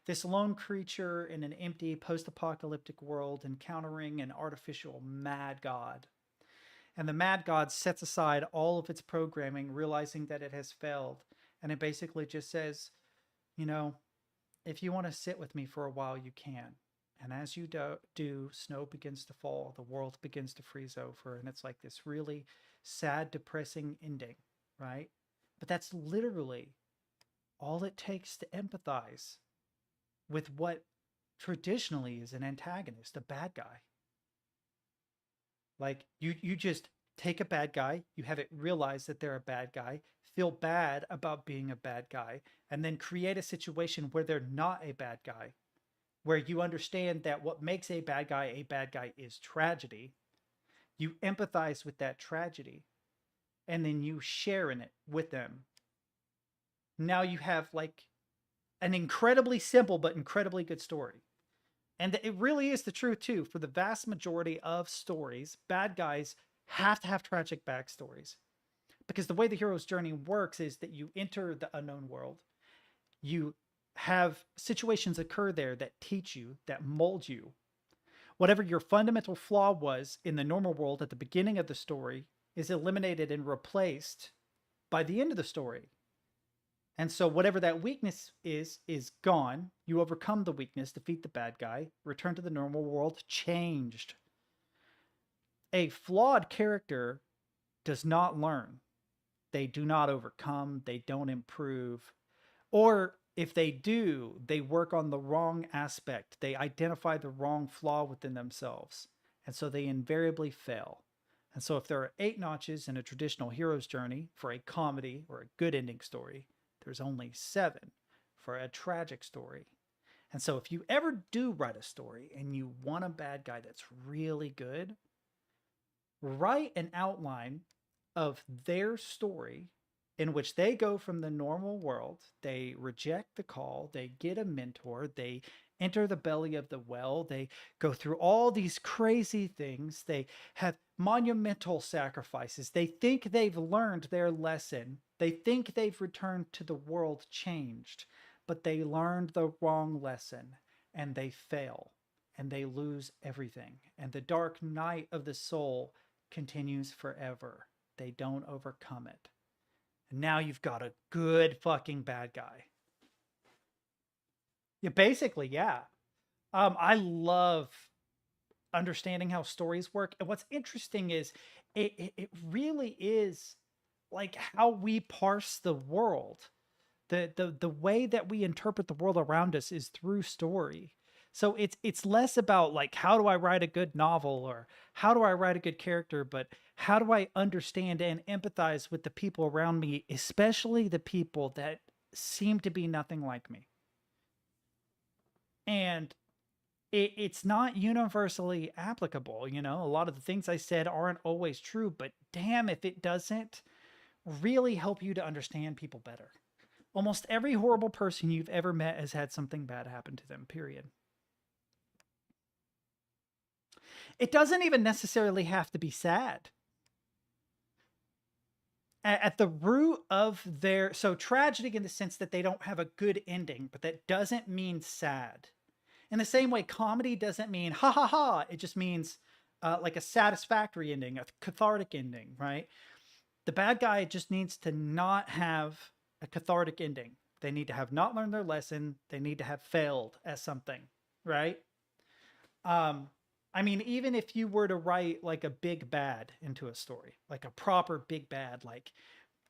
This lone creature in an empty post-apocalyptic world encountering an artificial mad god. And the mad god sets aside all of its programming, realizing that it has failed. And it basically just says, you know, if you want to sit with me for a while, you can. And as you do, snow begins to fall, the world begins to freeze over, and it's like this really sad, depressing ending, right? But that's literally all it takes to empathize with what traditionally is an antagonist, a bad guy. Like, you just take a bad guy, you have it realize that they're a bad guy, feel bad about being a bad guy, and then create a situation where they're not a bad guy, where you understand that what makes a bad guy is tragedy. You empathize with that tragedy, and then you share in it with them. Now you have like an incredibly simple but incredibly good story. And it really is the truth too. For the vast majority of stories, bad guys have to have tragic backstories. Because the way the hero's journey works is that you enter the unknown world. You have situations occur there that teach you, that mold you. Whatever your fundamental flaw was in the normal world at the beginning of the story is eliminated and replaced by the end of the story. And so whatever that weakness is gone. You overcome the weakness, defeat the bad guy, return to the normal world, changed. A flawed character does not learn. They do not overcome. They don't improve. Or if they do, they work on the wrong aspect. They identify the wrong flaw within themselves. And so they invariably fail. And so if there are 8 notches in a traditional hero's journey for a comedy or a good ending story, there's only 7 for a tragic story. And so if you ever do write a story and you want a bad guy that's really good, write an outline of their story in which they go from the normal world, they reject the call, they get a mentor, they enter the belly of the well, they go through all these crazy things, they have monumental sacrifices, they think they've learned their lesson, they think they've returned to the world changed, but they learned the wrong lesson and they fail and they lose everything. And the dark night of the soul continues forever. They don't overcome it. And now you've got a good fucking bad guy. Yeah, basically, yeah. I love understanding how stories work. And what's interesting is it really is like how we parse the world. The way that we interpret the world around us is through story. So it's less about like how do I write a good novel or how do I write a good character, but how do I understand and empathize with the people around me, especially the people that seem to be nothing like me. And it's not universally applicable, you know. A lot of the things I said aren't always true, but damn if it doesn't really help you to understand people better. Almost every horrible person you've ever met has had something bad happen to them, period. It doesn't even necessarily have to be sad. At the root of their, so tragedy in the sense that they don't have a good ending, but that doesn't mean sad. In the same way, comedy doesn't mean ha ha ha. It just means like a satisfactory ending, a cathartic ending, right? The bad guy just needs to not have a cathartic ending. They need to have not learned their lesson. They need to have failed at something, right? I mean, even if you were to write like a big bad into a story, like a proper big bad, like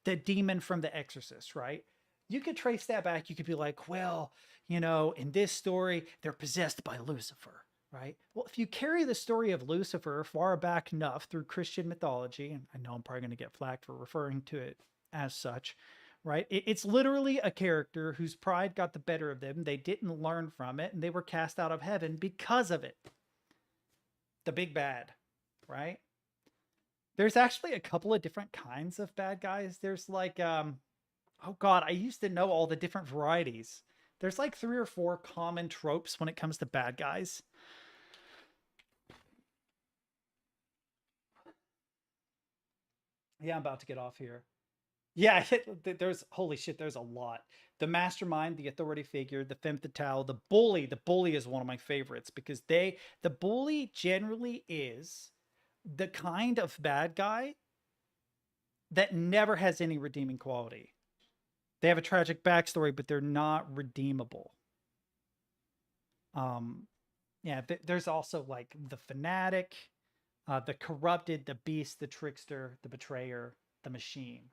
the demon from The Exorcist, right? You could trace that back. You could be like, well, you know, in this story, they're possessed by Lucifer, right? Well, if you carry the story of Lucifer far back enough through Christian mythology, and I know I'm probably going to get flack for referring to it as such, right? It's literally a character whose pride got the better of them. They didn't learn from it, and they were cast out of heaven because of it. The big bad, right? There's actually a couple of different kinds of bad guys. There's like, oh God, I used to know all the different varieties. There's like 3 or 4 common tropes when it comes to bad guys. Yeah, I'm about to get off here. Yeah, there's, holy shit, there's a lot. The mastermind, the authority figure, the femme fatale, the bully. The bully is one of my favorites because the bully generally is the kind of bad guy that never has any redeeming quality. They have a tragic backstory, but they're not redeemable. Yeah, there's also like the fanatic, the corrupted, the beast, the trickster, the betrayer, the machine,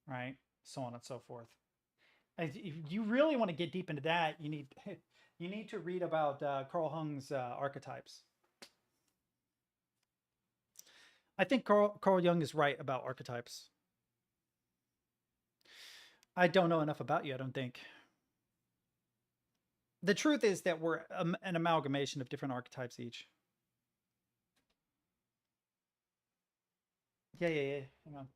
right? So on and so forth. If you really want to get deep into that, you need to read about Carl Jung's archetypes. I think Carl Jung is right about archetypes. I don't know enough about you, I don't think. The truth is that we're an amalgamation of different archetypes each. Yeah. Hang on.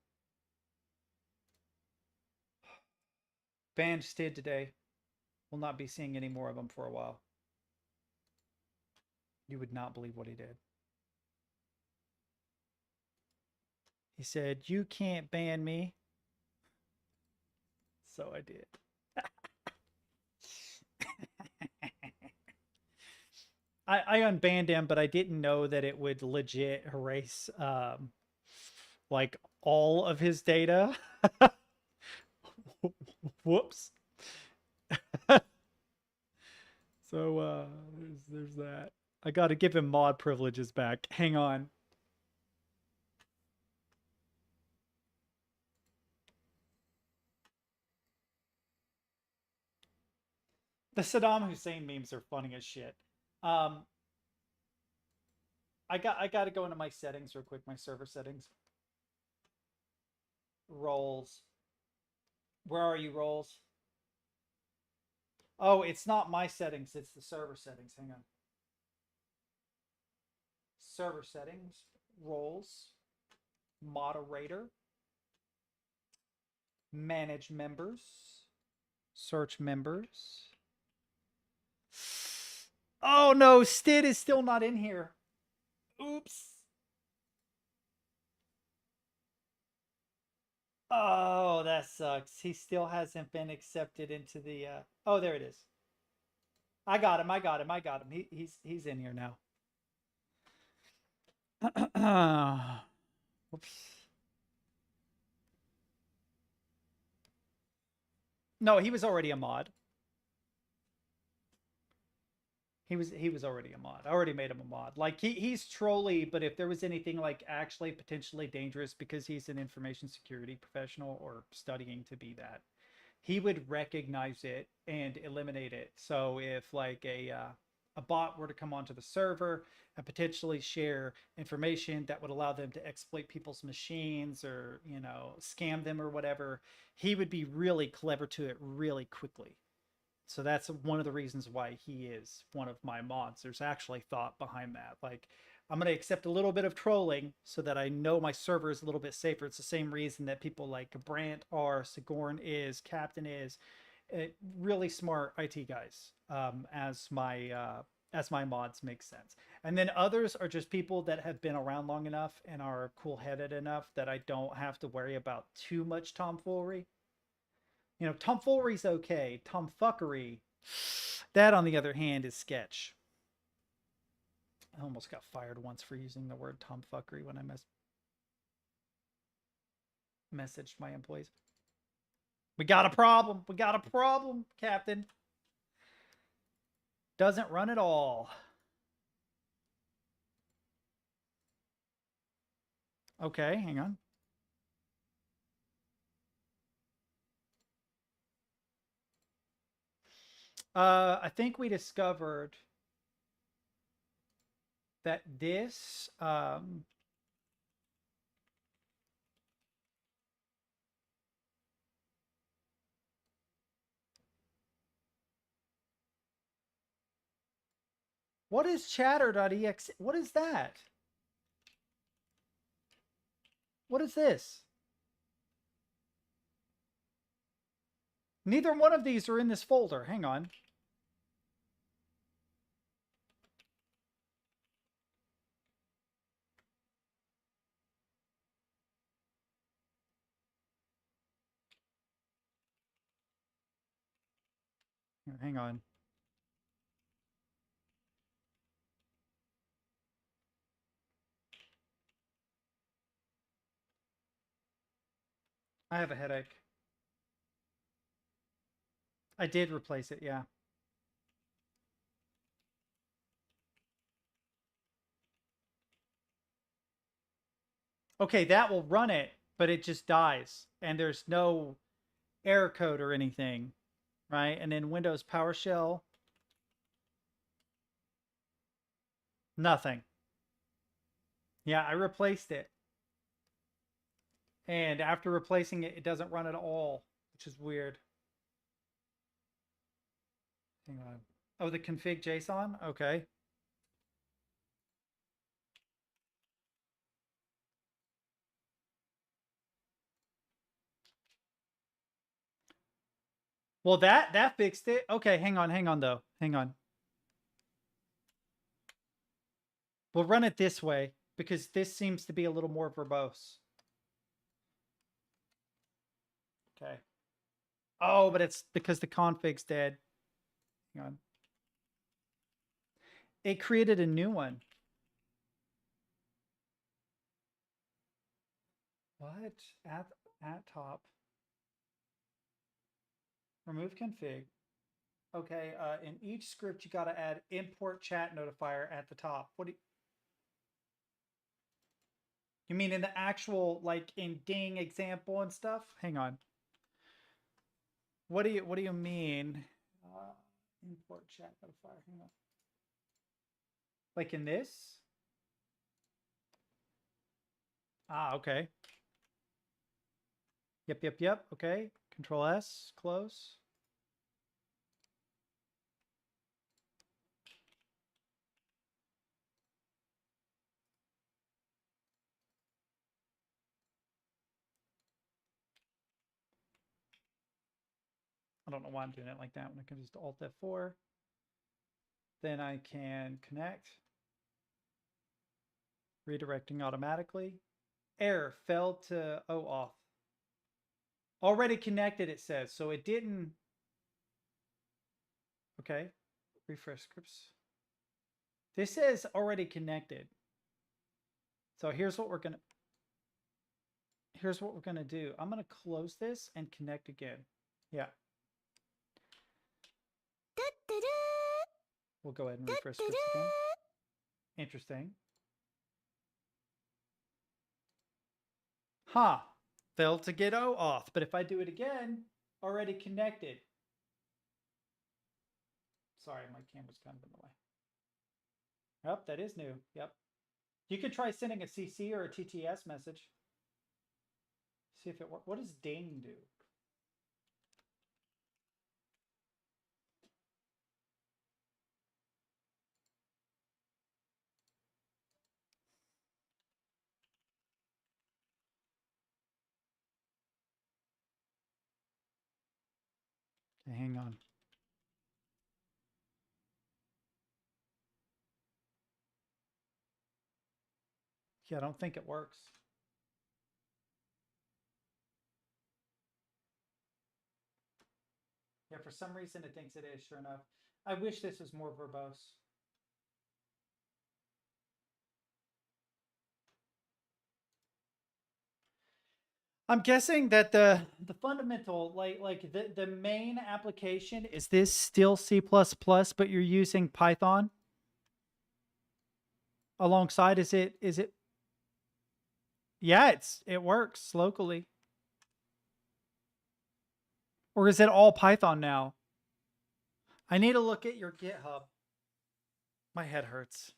Banned Stid today. Will not be seeing any more of them for a while. You would not believe what he did. He said, "You can't ban me." So I did. I unbanned him, but I didn't know that it would legit erase like all of his data. Whoops. So there's that. I got to give him mod privileges back. Hang on. The Saddam Hussein memes are funny as shit. I got to go into my settings real quick, my server settings. Roles. Where are you, Roles? Oh, it's not my settings, it's the server settings. Hang on. Server settings, roles, moderator, manage members, search members. Oh no, Stid is still not in here. Oops. Oh, that sucks. He still hasn't been accepted into the oh, there it is. I got him. He's in here now. Whoops. No, he was already a mod. He was already a mod. I already made him a mod. Like he's trolly, but if there was anything like actually potentially dangerous because he's an information security professional or studying to be that, he would recognize it and eliminate it. So if like a bot were to come onto the server and potentially share information that would allow them to exploit people's machines or, you know, scam them or whatever, he would be really clever to it really quickly. So that's one of the reasons why he is one of my mods. There's actually thought behind that. Like, I'm going to accept a little bit of trolling so that I know my server is a little bit safer. It's the same reason that people like Brant are, Sigourn is, Captain is, really smart IT guys as my mods make sense. And then others are just people that have been around long enough and are cool-headed enough that I don't have to worry about too much tomfoolery. You know, tomfoolery's okay. Tomfuckery, that on the other hand is sketch. I almost got fired once for using the word tomfuckery when I messaged my employees. We got a problem. We got a problem, Captain. Doesn't run at all. Okay, hang on. I think we discovered that this what is chatter.exe? What is that? What is this? Neither one of these are in this folder. Hang on. Here, hang on. I have a headache. I did replace it, yeah. Okay, that will run it, but it just dies. And there's no error code or anything, right? And then Windows PowerShell, nothing. Yeah, I replaced it. And after replacing it, it doesn't run at all, which is weird. Hang on. Oh, the config JSON? Okay. Well, that fixed it. Okay, hang on though. Hang on. We'll run it this way because this seems to be a little more verbose. Okay. Oh, but it's because the config's dead. Hang on. It created a new one. What? At top. Remove config. Okay, in each script you got to add import chat notifier at the top. What do you mean in the actual, like in Ding example and stuff? Hang on. What do you mean? Import chat notifier. Hang on. Like in this? Ah, okay. Yep. Okay. Control S, close. I don't know why I'm doing it like that when I can just Alt F4. Then I can connect. Redirecting automatically. Error, failed to OAuth. Already connected, it says. So it didn't. Okay. Refresh scripts. This says already connected. So here's what we're gonna do. I'm gonna close this and connect again. Yeah. We'll go ahead and refresh scripts again. Interesting. Huh. Failed to get O auth, but if I do it again, already connected. Sorry, my camera's kind of in the way. Yep, that is new. Yep. You could try sending a CC or a TTS message. See if it works. What does ding do? Okay, hang on. Yeah, I don't think it works. Yeah, for some reason it thinks it is, sure enough. I wish this was more verbose. I'm guessing that the fundamental, like the main application is this still C++, but you're using Python alongside. Is it? Yeah, it works locally. Or is it all Python now? I need to look at your GitHub. My head hurts.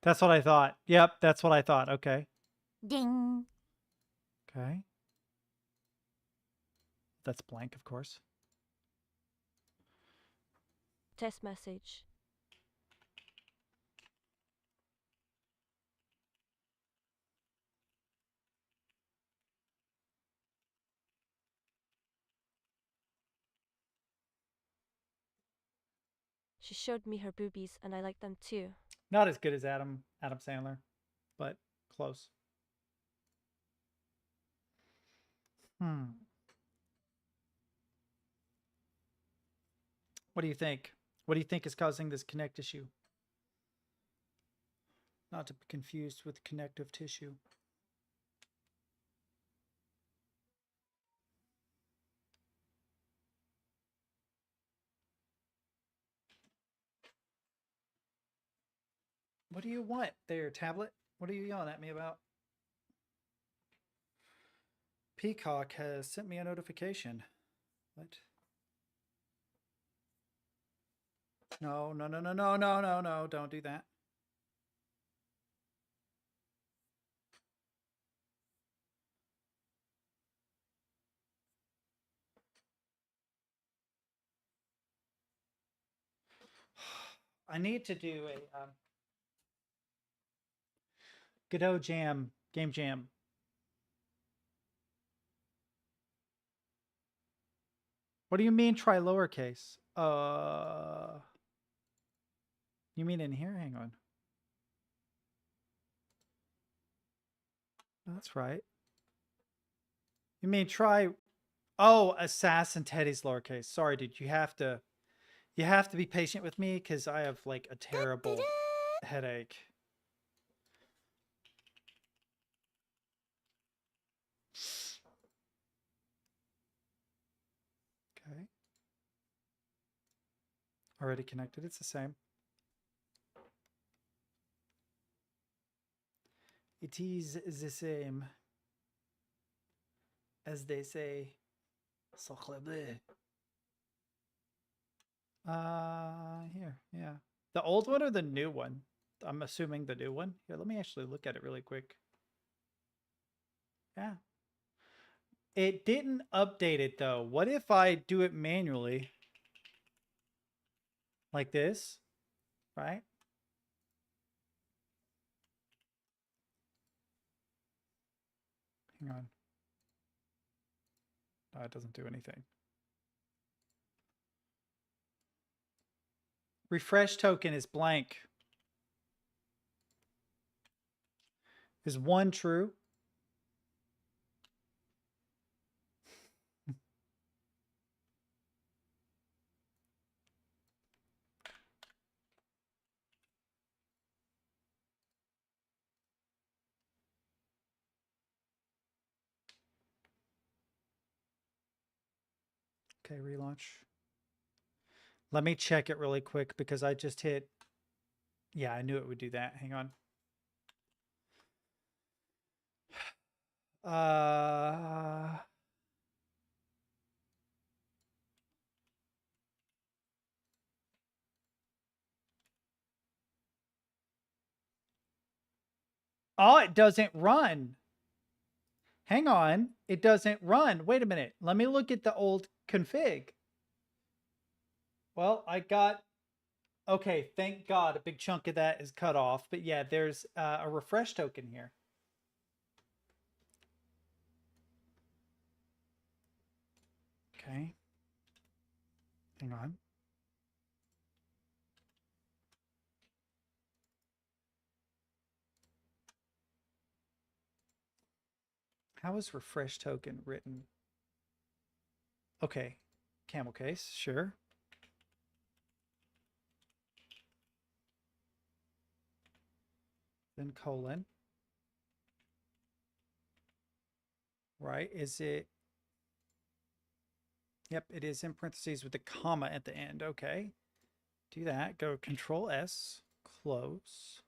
That's what I thought. Yep, that's what I thought. Okay. Ding. Okay. That's blank, of course. Test message. She showed me her boobies and I like them too. Not as good as Adam Sandler, but close. What do you think? What do you think is causing this connect issue? Not to be confused with connective tissue. What do you want there, tablet? What are you yelling at me about? Peacock has sent me a notification. What? No, no, no, no, no, no, no, no, don't do that. I need to do a Godot Jam, Game Jam. What do you mean try lowercase? You mean in here? Hang on. That's right. You mean try... Oh, AssassinTeddies lowercase. Sorry, dude. You have to be patient with me because I have like a terrible headache. Okay. Already connected. It's the same. It is the same. As they say. Sacre bleu. Here, yeah. The old one or the new one? I'm assuming the new one. Here, let me actually look at it really quick. Yeah. It didn't update it though. What if I do it manually? Like this, right? Hang on. No, it doesn't do anything. Refresh token is blank. Is 1 true? Okay, relaunch. Let me check it really quick because I just hit. Yeah, I knew it would do that. Hang on. Oh, it doesn't run. Hang on. It doesn't run. Wait a minute. Let me look at the old config. Well, I got... Okay, thank God a big chunk of that is cut off. But yeah, there's a refresh token here. Okay. Hang on. How is refresh token written? Okay. Camel case, sure. Then colon. Right, is it? Yep, it is in parentheses with a comma at the end. Okay. Do that. Go Control S. Close.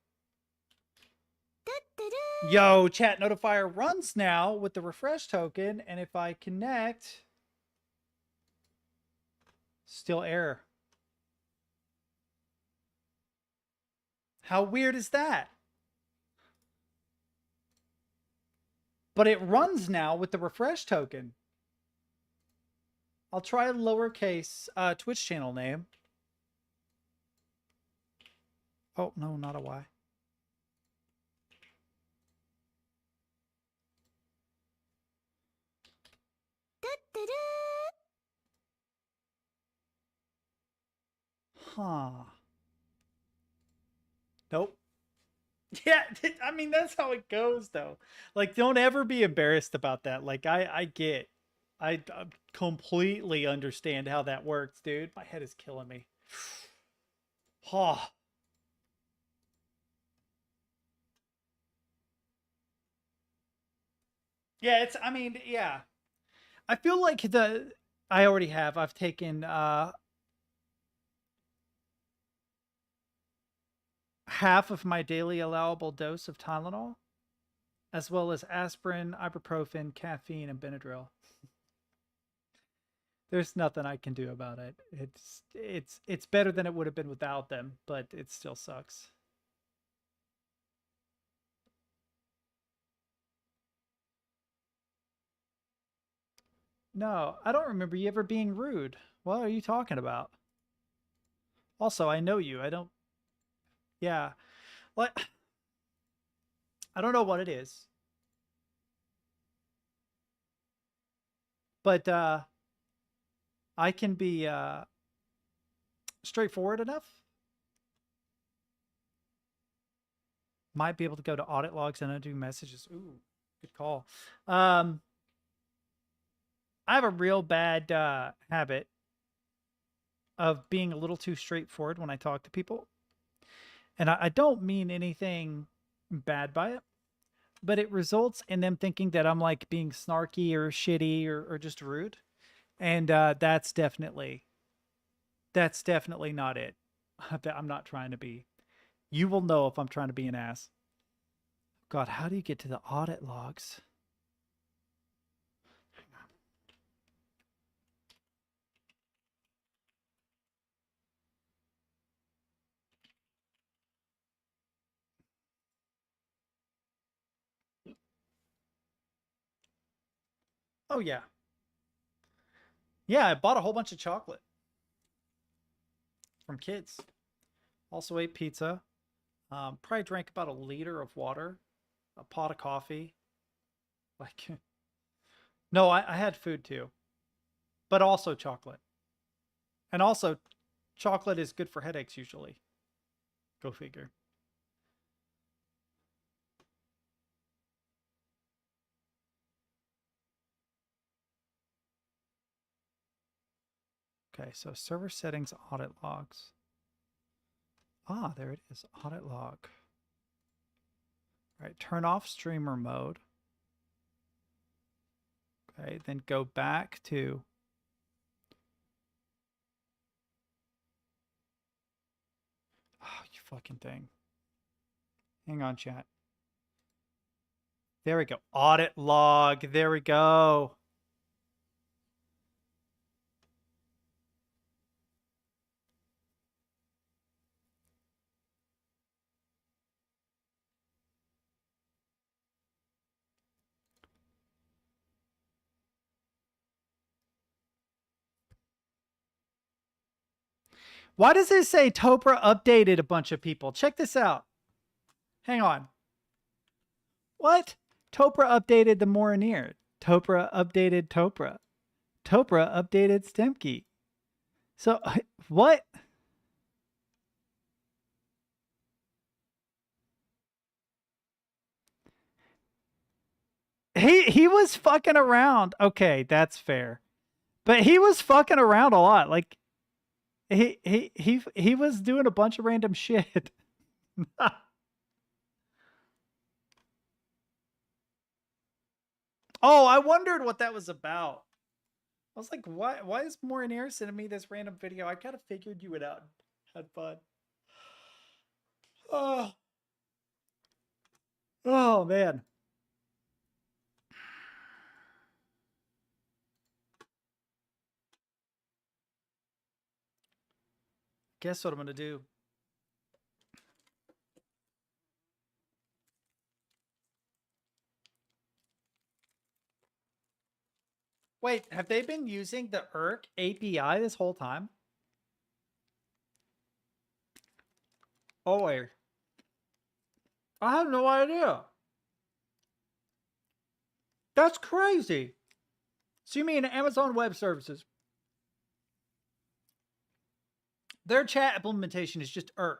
Yo, chat notifier runs now with the refresh token. And if I connect, still error. How weird is that? But it runs now with the refresh token. I'll try a lowercase Twitch channel name. Oh, no, not a Y. Huh. Nope. Yeah, I mean, that's how it goes, though. Like, don't ever be embarrassed about that. Like, I completely understand how that works, dude. My head is killing me. Oh. Yeah, I mean, yeah. I feel like I've taken half of my daily allowable dose of Tylenol, as well as aspirin, ibuprofen, caffeine, and Benadryl. There's nothing I can do about it. It's better than it would have been without them, but it still sucks. No, I don't remember you ever being rude. What are you talking about? Also, I know you. I don't... Yeah. What? I don't know what it is. But I can be straightforward enough. Might be able to go to audit logs and undo messages. Ooh, good call. I have a real bad habit of being a little too straightforward when I talk to people. And I don't mean anything bad by it, but it results in them thinking that I'm like being snarky or shitty or just rude. And that's definitely not it. I'm not trying to be. You will know if I'm trying to be an ass. God, how do you get to the audit logs? Oh, yeah. Yeah, I bought a whole bunch of chocolate from kids. Also ate pizza. Probably drank about a liter of water, a pot of coffee. Like, no, I had food too, but also chocolate. And also, chocolate is good for headaches usually. Go figure. Okay, so server settings, audit logs. Ah, there it is, audit log. All right, turn off streamer mode. Okay, then go back to fucking thing. Hang on, chat. There we go. Audit log. There we go. Why does it say Topra updated a bunch of people? Check this out. Hang on. What? Topra updated the Morineer. Topra updated Topra. Topra updated Stemke. So, what? He was fucking around. Okay, that's fair. But he was fucking around a lot. Like, he was doing a bunch of random shit. Oh, I wondered what that was about. I was like, why is Morinair sending me this random video? I kind of figured you would out had fun. Oh man. Guess what I'm gonna do? Wait, have they been using the IRC API this whole time? Oh, wait. I have no idea. That's crazy. So you mean Amazon Web Services? Their chat implementation is just IRC.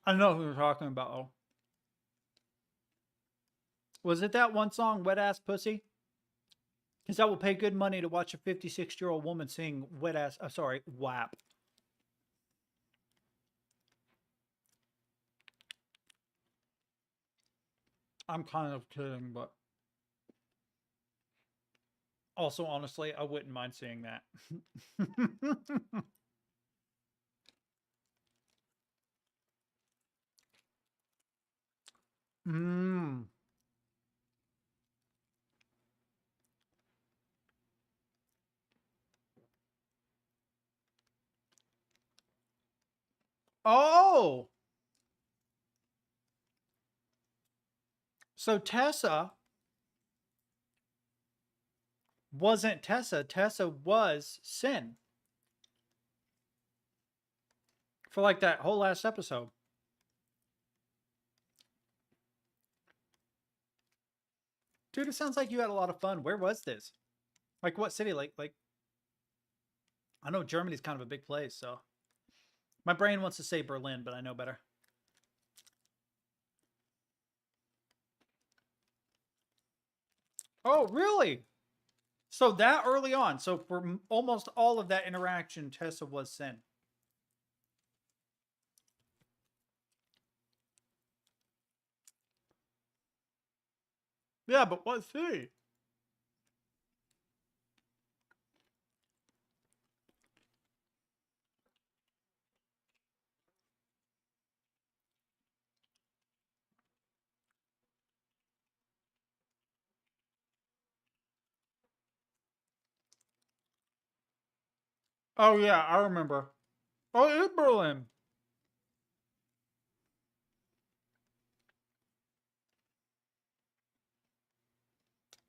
I know who you're talking about. Oh. Was it that one song, Wet Ass Pussy? Because I will pay good money to watch a 56-year-old woman sing wet ass, sorry, WAP. I'm kind of kidding, but also, honestly, I wouldn't mind seeing that. Mmm. Oh! So Tessa wasn't Tessa. Tessa was Sin. For like that whole last episode. Dude, it sounds like you had a lot of fun. Where was this? Like what city? Like I know Germany's kind of a big place, so my brain wants to say Berlin, but I know better. Oh, really? So that early on. So for almost all of that interaction, Tessa was Sin. Yeah, but what city? Oh, yeah, I remember. Oh, it is Berlin.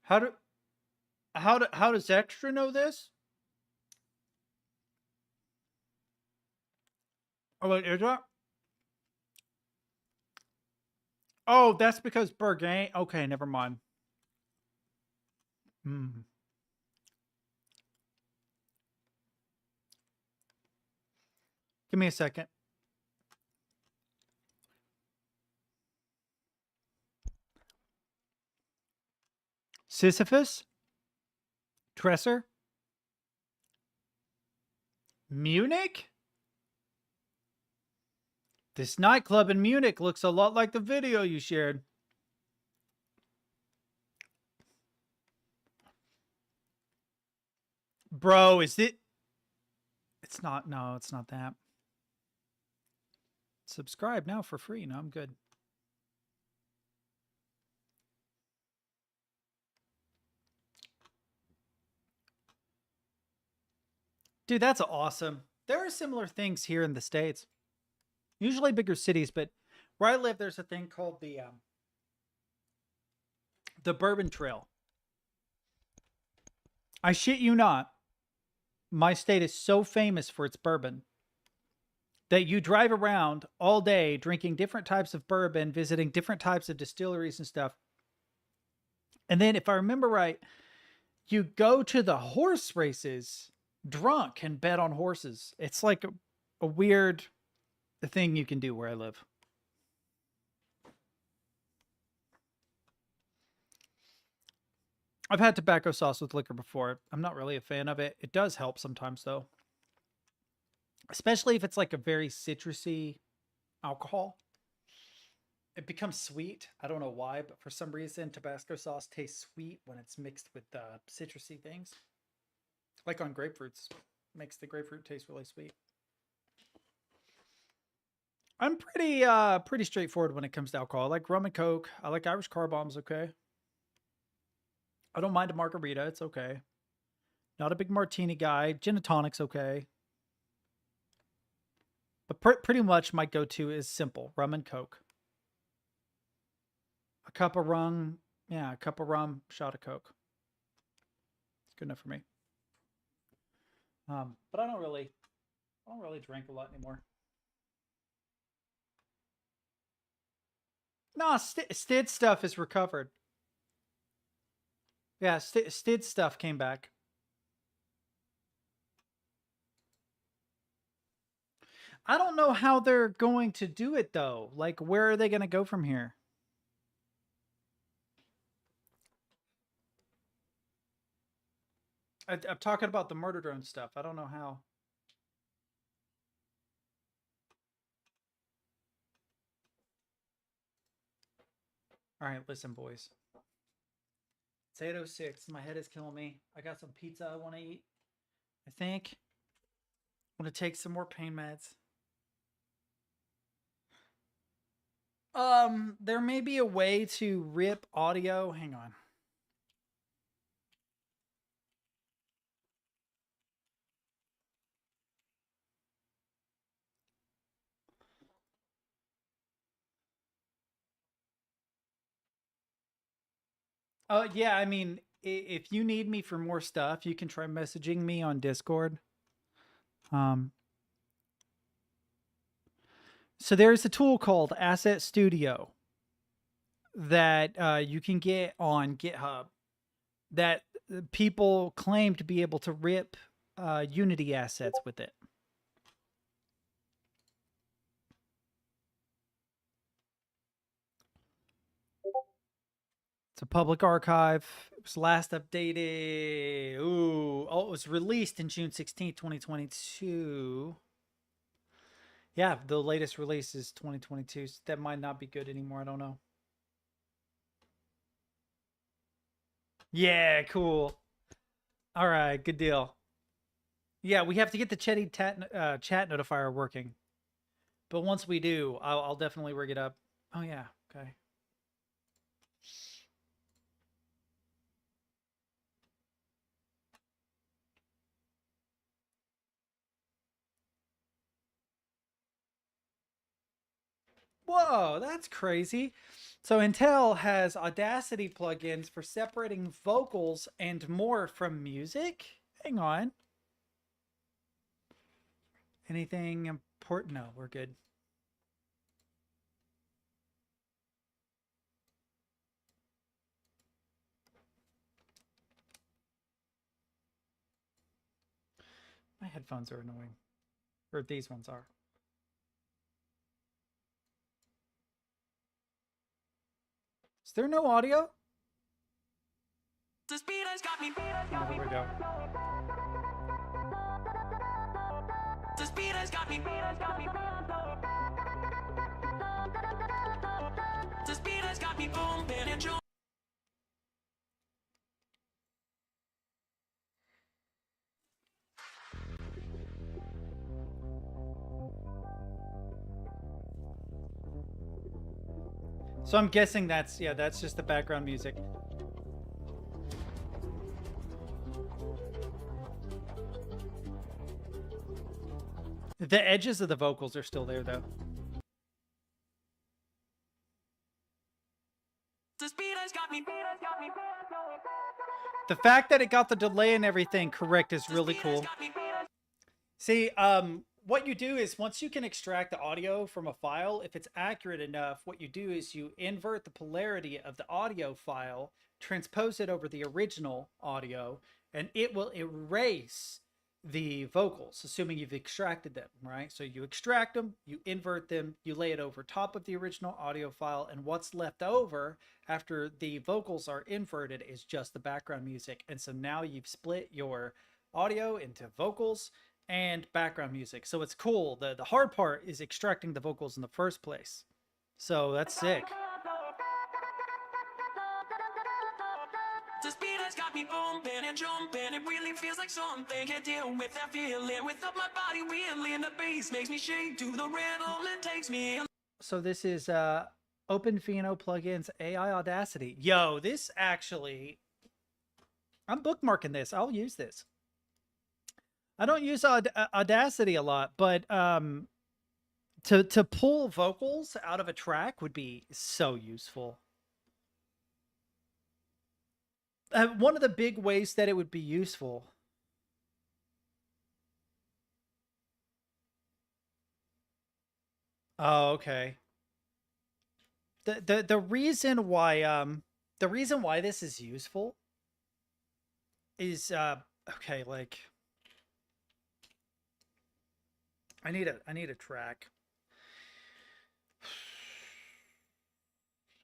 How does Extra know this? Oh, wait, is that? Oh, that's because Berghain. Okay, never mind. Hmm. Give me a second. Sisyphus? Tresser? Munich? This nightclub in Munich looks a lot like the video you shared. Bro, is it? It's not. No, it's not that. Subscribe now for free. No, I'm good. Dude, that's awesome. There are similar things here in the States. Usually bigger cities, but where I live, there's a thing called the Bourbon Trail. I shit you not. My state is so famous for its bourbon that you drive around all day drinking different types of bourbon, visiting different types of distilleries and stuff. And then, if I remember right, you go to the horse races drunk and bet on horses. It's like a weird thing you can do where I live. I've had tobacco sauce with liquor before. I'm not really a fan of it. It does help sometimes, though. Especially if it's like a very citrusy alcohol. It becomes sweet. I don't know why, but for some reason, Tabasco sauce tastes sweet when it's mixed with citrusy things. Like on grapefruits. Makes the grapefruit taste really sweet. I'm pretty straightforward when it comes to alcohol. I like rum and Coke. I like Irish car bombs, okay? I don't mind a margarita. It's okay. Not a big martini guy. Gin and tonic's okay. But pretty much my go-to is simple. Rum and Coke. A cup of rum. Yeah, a cup of rum, shot of Coke. It's good enough for me. But I don't really drink a lot anymore. No, Stid stuff is recovered. Yeah, Stid stuff came back. I don't know how they're going to do it, though. Like, where are they going to go from here? I'm talking about the murder drone stuff. I don't know how. All right, listen, boys. It's 8:06. My head is killing me. I got some pizza I want to eat. I think I'm going to take some more pain meds. There may be a way to rip audio. Hang on. Yeah, I mean, if you need me for more stuff, you can try messaging me on Discord. So there's a tool called Asset Studio that you can get on GitHub that people claim to be able to rip Unity assets with it. It's a public archive. It was last updated. It was released in June 16th, 2022. Yeah, the latest release is 2022. So that might not be good anymore. I don't know. Yeah, cool. All right, good deal. Yeah, we have to get the chat notifier working. But once we do, I'll definitely rig it up. Oh, yeah. Okay. Whoa, that's crazy. So Intel has Audacity plugins for separating vocals and more from music. Hang on. Anything important? No, we're good. My headphones are annoying. Or these ones are. Is there no audio? The speed has got me. Oh, there we go. The speed has got me. The speed has got me bumping and jumping. So I'm guessing that's, yeah, that's just the background music. The edges of the vocals are still there, though. The fact that it got the delay and everything correct is really cool. See, what you do is once you can extract the audio from a file, if it's accurate enough, what you do is you invert the polarity of the audio file, transpose it over the original audio, and it will erase the vocals, assuming you've extracted them, right? So you extract them, you invert them, you lay it over top of the original audio file, and what's left over after the vocals are inverted is just the background music. And so now you've split your audio into vocals and background music. So it's cool. The hard part is extracting the vocals in the first place. So that's sick. The speed has got me bumping and jumping. It really feels like something. Can't deal with that feeling. Without my body wheeling, the bass makes me shake to the rhythm. It takes me. So this is OpenVino plugins AI Audacity. Yo, this actually, I'm bookmarking this. I'll use this. I don't use Audacity a lot, but to pull vocals out of a track would be so useful. One of the big ways that it would be useful. Oh, okay. The reason why this is useful is okay, like I need a track.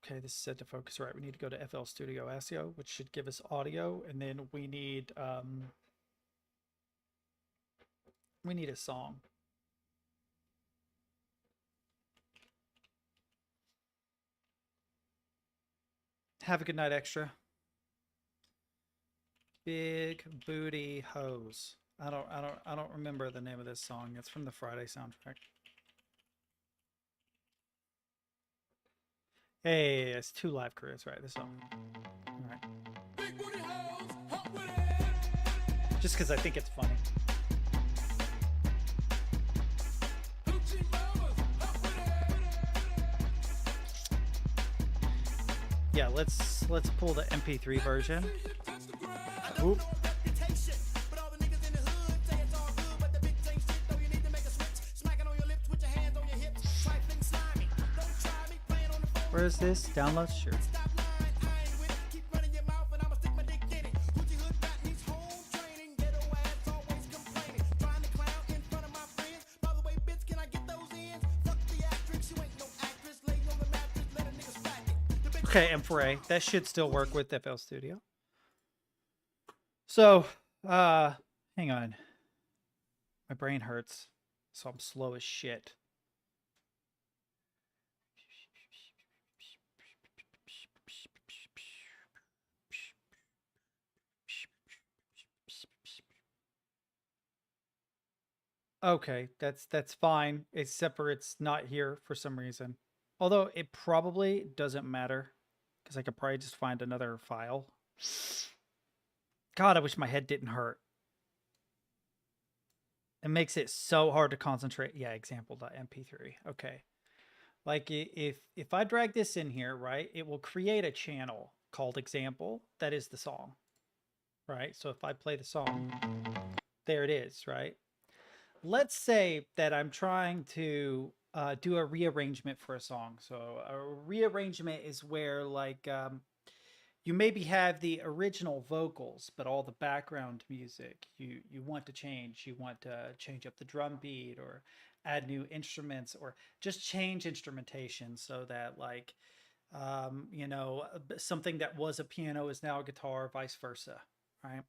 Okay, this is set to focus. Right, we need to go to FL Studio SEO, which should give us audio, and then we need a song. Have a good night, extra. Big Booty Hose. I don't remember the name of this song. It's from the Friday soundtrack. Hey, it's 2 Live Careers, right? This song. All right. Just because I think it's funny. Yeah, let's pull the MP3 version. Oop. Where is this? Download? Sure. Okay, M4A. That should still work with FL Studio. So, hang on. My brain hurts, so I'm slow as shit. Okay, that's fine, except for it's not here for some reason. Although it probably doesn't matter, because I could probably just find another file. God, I wish my head didn't hurt. It makes it so hard to concentrate. Yeah, example.mp3. Okay. Like if I drag this in here, right, it will create a channel called example. That is the song, right? So if I play the song, there it is, right? Let's say that I'm trying to do a rearrangement for a song. So a rearrangement is where, like, you maybe have the original vocals, but all the background music you want to change. You want to change up the drum beat or add new instruments or just change instrumentation so that, like, you know, something that was a piano is now a guitar, vice versa, right?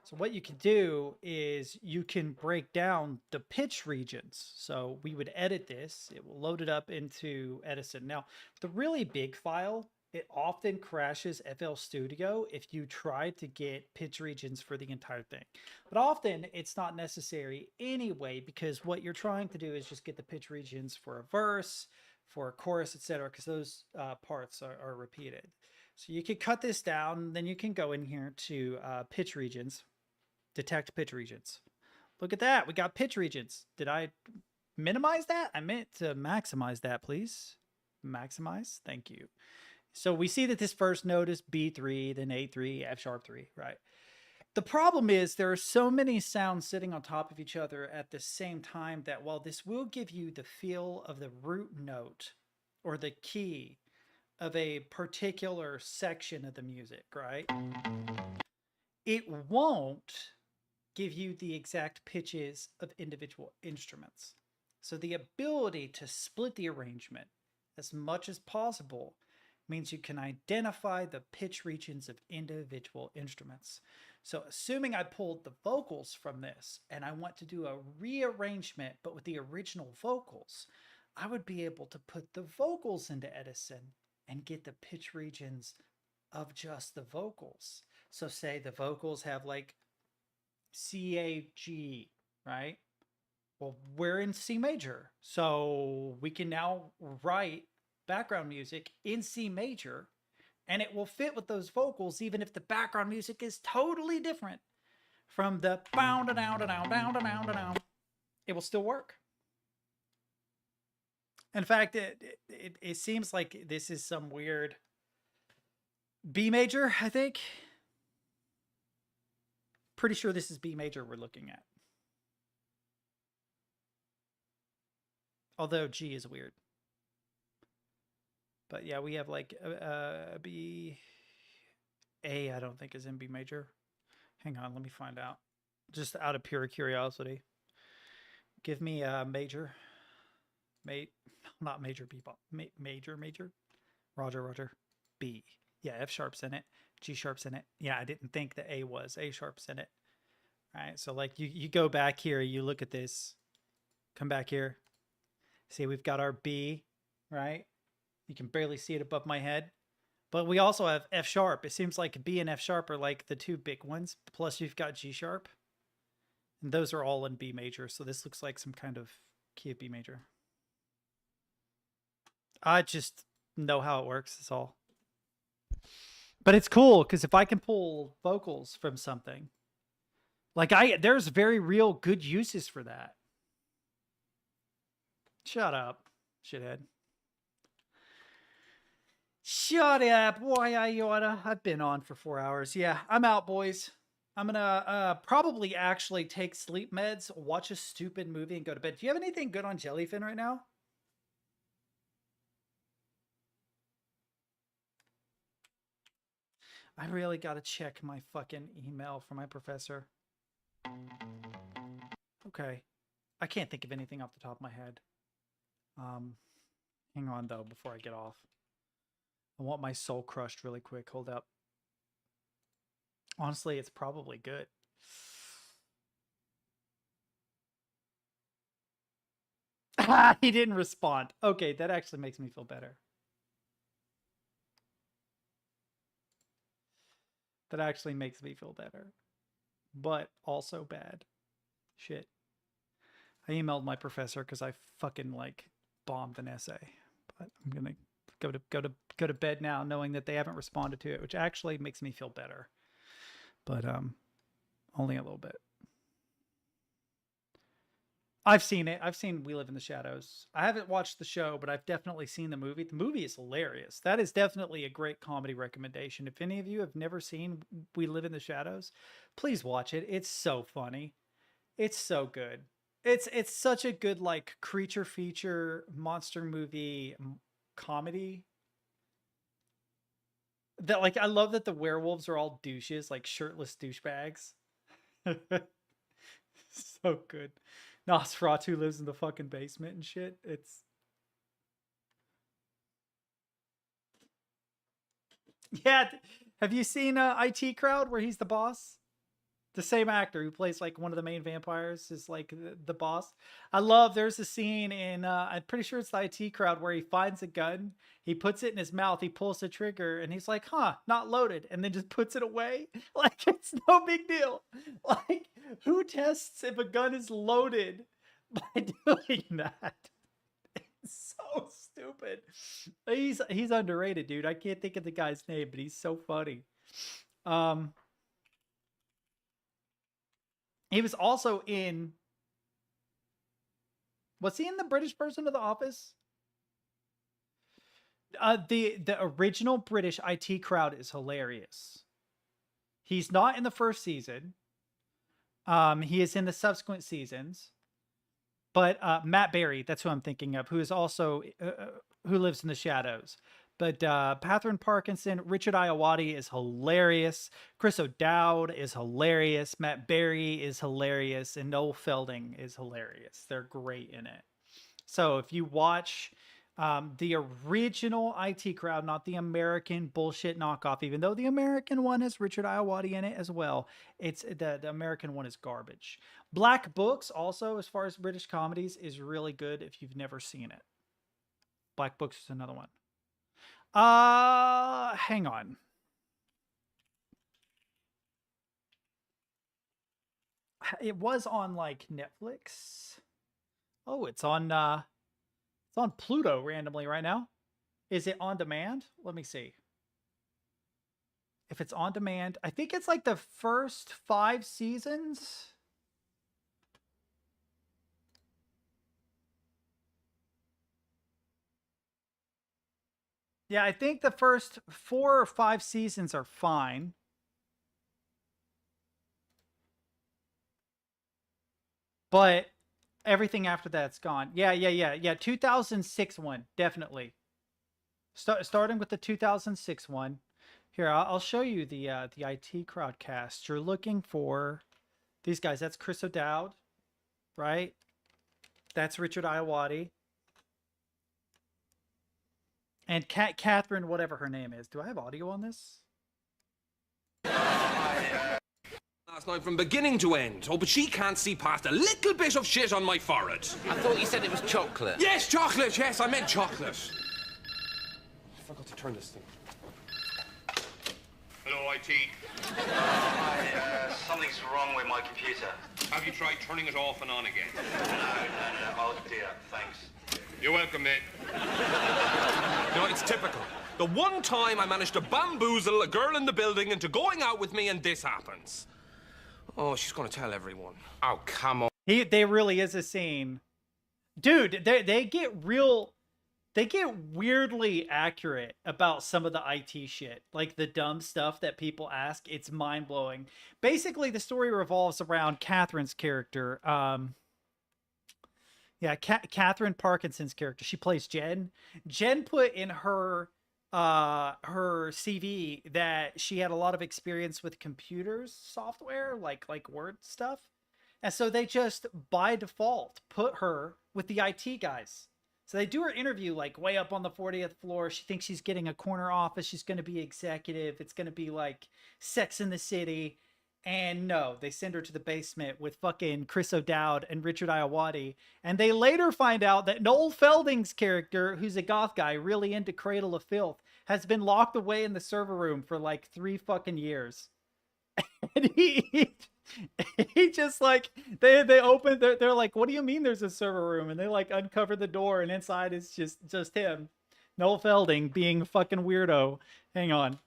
So what you can do is you can break down the pitch regions. So we would edit this. It will load it up into Edison. Now, the really big file, it often crashes FL Studio if you try to get pitch regions for the entire thing. But often it's not necessary anyway, because what you're trying to do is just get the pitch regions for a verse, for chorus, etc., because those parts are repeated. So you could cut this down, then you can go in here to pitch regions, detect pitch regions. Look at that, we got pitch regions. Did I minimize that? I meant to maximize that, please. Maximize, thank you. So we see that this first note is B3, then A3, F sharp 3, right? The problem is there are so many sounds sitting on top of each other at the same time that while this will give you the feel of the root note or the key of a particular section of the music, right? It won't give you the exact pitches of individual instruments. So the ability to split the arrangement as much as possible means you can identify the pitch regions of individual instruments. So assuming I pulled the vocals from this and I want to do a rearrangement, but with the original vocals, I would be able to put the vocals into Edison and get the pitch regions of just the vocals. So say the vocals have like C, A, G, right? Well, we're in C major. So we can now write background music in C major, and it will fit with those vocals even if the background music is totally different from the bound and down and down, down and down and down. It will still work. In fact, it seems like this is some weird B major, I think. Pretty sure this is B major we're looking at. Although G is weird. But yeah, we have like B, A, I don't think is in B major. Hang on, let me find out. Just out of pure curiosity. Give me a major. Not major bebop. Major. Roger. B. Yeah, F sharp's in it. G sharp's in it. Yeah, I didn't think the A was. A sharp's in it. All right, so like you go back here, you look at this. Come back here. See, we've got our B, right? You can barely see it above my head. But we also have F sharp. It seems like B and F sharp are like the two big ones. Plus you've got G sharp. And those are all in B major. So this looks like some kind of key of B major. I just know how it works, that's all. But it's cool, because if I can pull vocals from something, like there's very real good uses for that. Shut up, shithead. Shut up, why I oughta. I've been on for 4 hours. Yeah, I'm out, boys. I'm gonna probably actually take sleep meds, watch a stupid movie, and go to bed. Do you have anything good on Jellyfin right now? I really gotta check my fucking email from my professor. Okay. I can't think of anything off the top of my head. Hang on, though, before I get off. I want my soul crushed really quick. Hold up. Honestly, it's probably good. He didn't respond. Okay, that actually makes me feel better. That actually makes me feel better. But also bad. Shit. I emailed my professor because I fucking like bombed an essay. But I'm gonna go to bed now knowing that they haven't responded to it, which actually makes me feel better. But only a little bit. I've seen it. I've seen We Live in the Shadows. I haven't watched the show, but I've definitely seen the movie. The movie is hilarious. That is definitely a great comedy recommendation. If any of you have never seen We Live in the Shadows, please watch it. It's so funny. It's so good. It's such a good like creature feature monster movie comedy. That like I love that the werewolves are all douches, like shirtless douchebags. So good. Nosferatu lives in the fucking basement and shit. It's yeah. Have you seen IT Crowd where he's the boss? The same actor who plays like one of the main vampires is like the boss. I love. There's a scene in I'm pretty sure it's the IT Crowd where he finds a gun, he puts it in his mouth, he pulls the trigger, and he's like, "Huh, not loaded," and then just puts it away. Like it's no big deal. Like who tests if a gun is loaded by doing that? So stupid. He's underrated, dude. I can't think of the guy's name, but he's so funny. He was also in. Was he in the British version of The Office? The original British IT Crowd is hilarious. He's not in the first season. He is in the subsequent seasons. But Matt Berry, that's who I'm thinking of, who is also who lives in the shadows. But Catherine Parkinson, Richard Iowati is hilarious. Chris O'Dowd is hilarious. Matt Berry is hilarious, and Noel Felding is hilarious. They're great in it. So if you watch the original IT Crowd, not the American bullshit knockoff, even though the American one has Richard Iowati in it as well, it's the American one is garbage. Black Books, also, as far as British comedies, is really good if you've never seen it. Black Books is another one. Hang on. It was on like Netflix. Oh, it's on Pluto randomly right now. Is it on demand? Let me see. If it's on demand, I think it's like the first 5 seasons. Yeah, I think the first 4 or 5 seasons are fine. But everything after that's gone. Yeah. 2006 one, definitely. Starting with the 2006 one. Here, I'll show you the IT Crowd cast. You're looking for these guys. That's Chris O'Dowd, right? That's Richard Iowati. And Catherine, whatever her name is. Do I have audio on this? Last night from beginning to end. Oh, but she can't see past a little bit of shit on my forehead. I thought you said it was chocolate. Yes, chocolate. Yes, I meant chocolate. I forgot to turn this thing. Hello, IT. Something's wrong with my computer. Have you tried turning it off and on again? No. Oh dear, thanks. You're welcome, mate. You know, it's typical. The one time I managed to bamboozle a girl in the building into going out with me and this happens. Oh, she's gonna tell everyone. Oh, come on. There really is a scene. Dude, they get weirdly accurate about some of the IT shit. Like the dumb stuff that people ask. It's mind-blowing. Basically, the story revolves around Catherine's character. Catherine Parkinson's character. She plays Jen. Jen put in her CV that she had a lot of experience with computers software, like Word stuff. And so they just, by default, put her with the IT guys. So they do her interview like way up on the 40th floor. She thinks she's getting a corner office. She's going to be executive. It's going to be like Sex in the City. And no, they send her to the basement with fucking Chris O'Dowd and Richard Iowati. And they later find out that Noel Felding's character, who's a goth guy really into Cradle of Filth, has been locked away in the server room for like 3 fucking years. And he just like, they open, they're like, what do you mean there's a server room? And they like uncover the door and inside is just him. Noel Felding being a fucking weirdo. Hang on.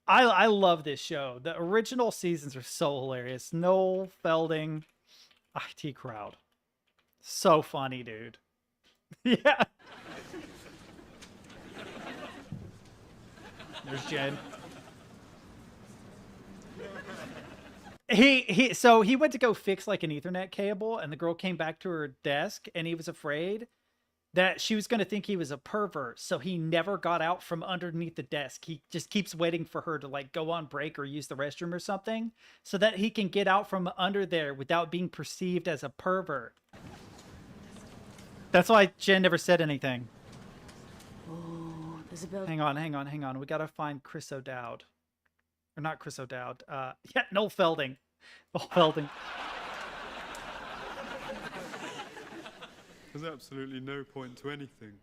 I love this show. The original seasons are so hilarious. Noel Felding, IT Crowd. So funny, dude. Yeah. There's Jen. So he went to go fix like an Ethernet cable, and the girl came back to her desk, and he was afraid that she was going to think he was a pervert, so he never got out from underneath the desk. He just keeps waiting for her to like go on break or use the restroom or something so that he can get out from under there without being perceived as a pervert. That's why Jen never said anything. Oh, there's a building. Hang on. We got to find Chris O'Dowd. Or not Chris O'Dowd. Noel Felding. Noel Felding. There's absolutely no point to anything.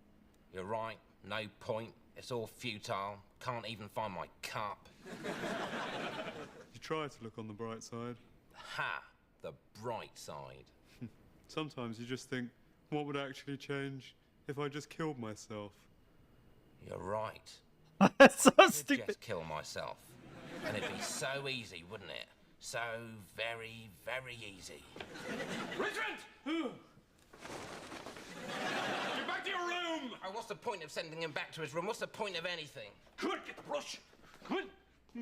You're right. No point. It's all futile. Can't even find my cup. You try to look on the bright side. Ha! The bright side. Sometimes you just think, what would actually change if I just killed myself? You're right. That's so I could stupid. just kill myself. And it'd be so easy, wouldn't it? So very, very easy. Richard! Get back to your room! Oh, what's the point of sending him back to his room? What's the point of anything? Come on, get the brush! Come on!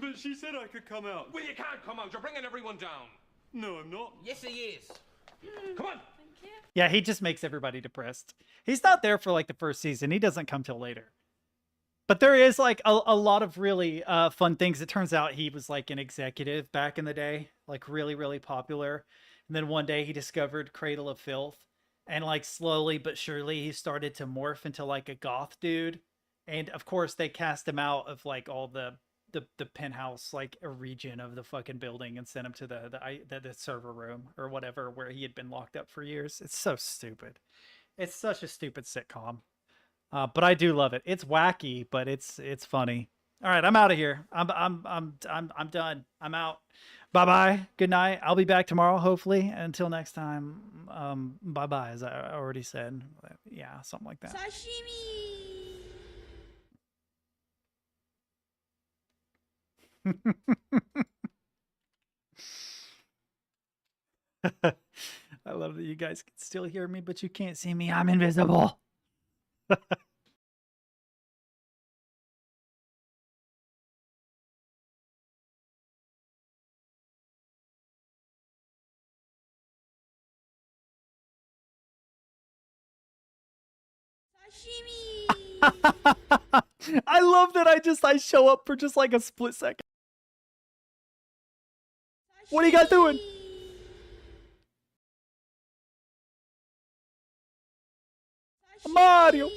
But she said I could come out. Well, you can't come out. You're bringing everyone down. No, I'm not. Yes, he is. Come on! Yeah, he just makes everybody depressed. He's not there for like the first season. He doesn't come till later. But there is like a lot of really fun things. It turns out he was like an executive back in the day, like really, really popular. And then one day he discovered Cradle of Filth. And like slowly but surely he started to morph into like a goth dude. And of course they cast him out of like all the penthouse, like a region of the fucking building, and sent him to the server room or whatever, where he had been locked up for years. It's so stupid. It's such a stupid sitcom. But I do love it. It's wacky, but it's funny. All right, I'm out of here. I'm done. I'm out. Bye-bye. Good night. I'll be back tomorrow, hopefully. Until next time, bye-bye, as I already said. Yeah, something like that. I love that you guys can still hear me, but you can't see me. I'm invisible. I love that I show up for just like a split second. What are you guys doing? Mario.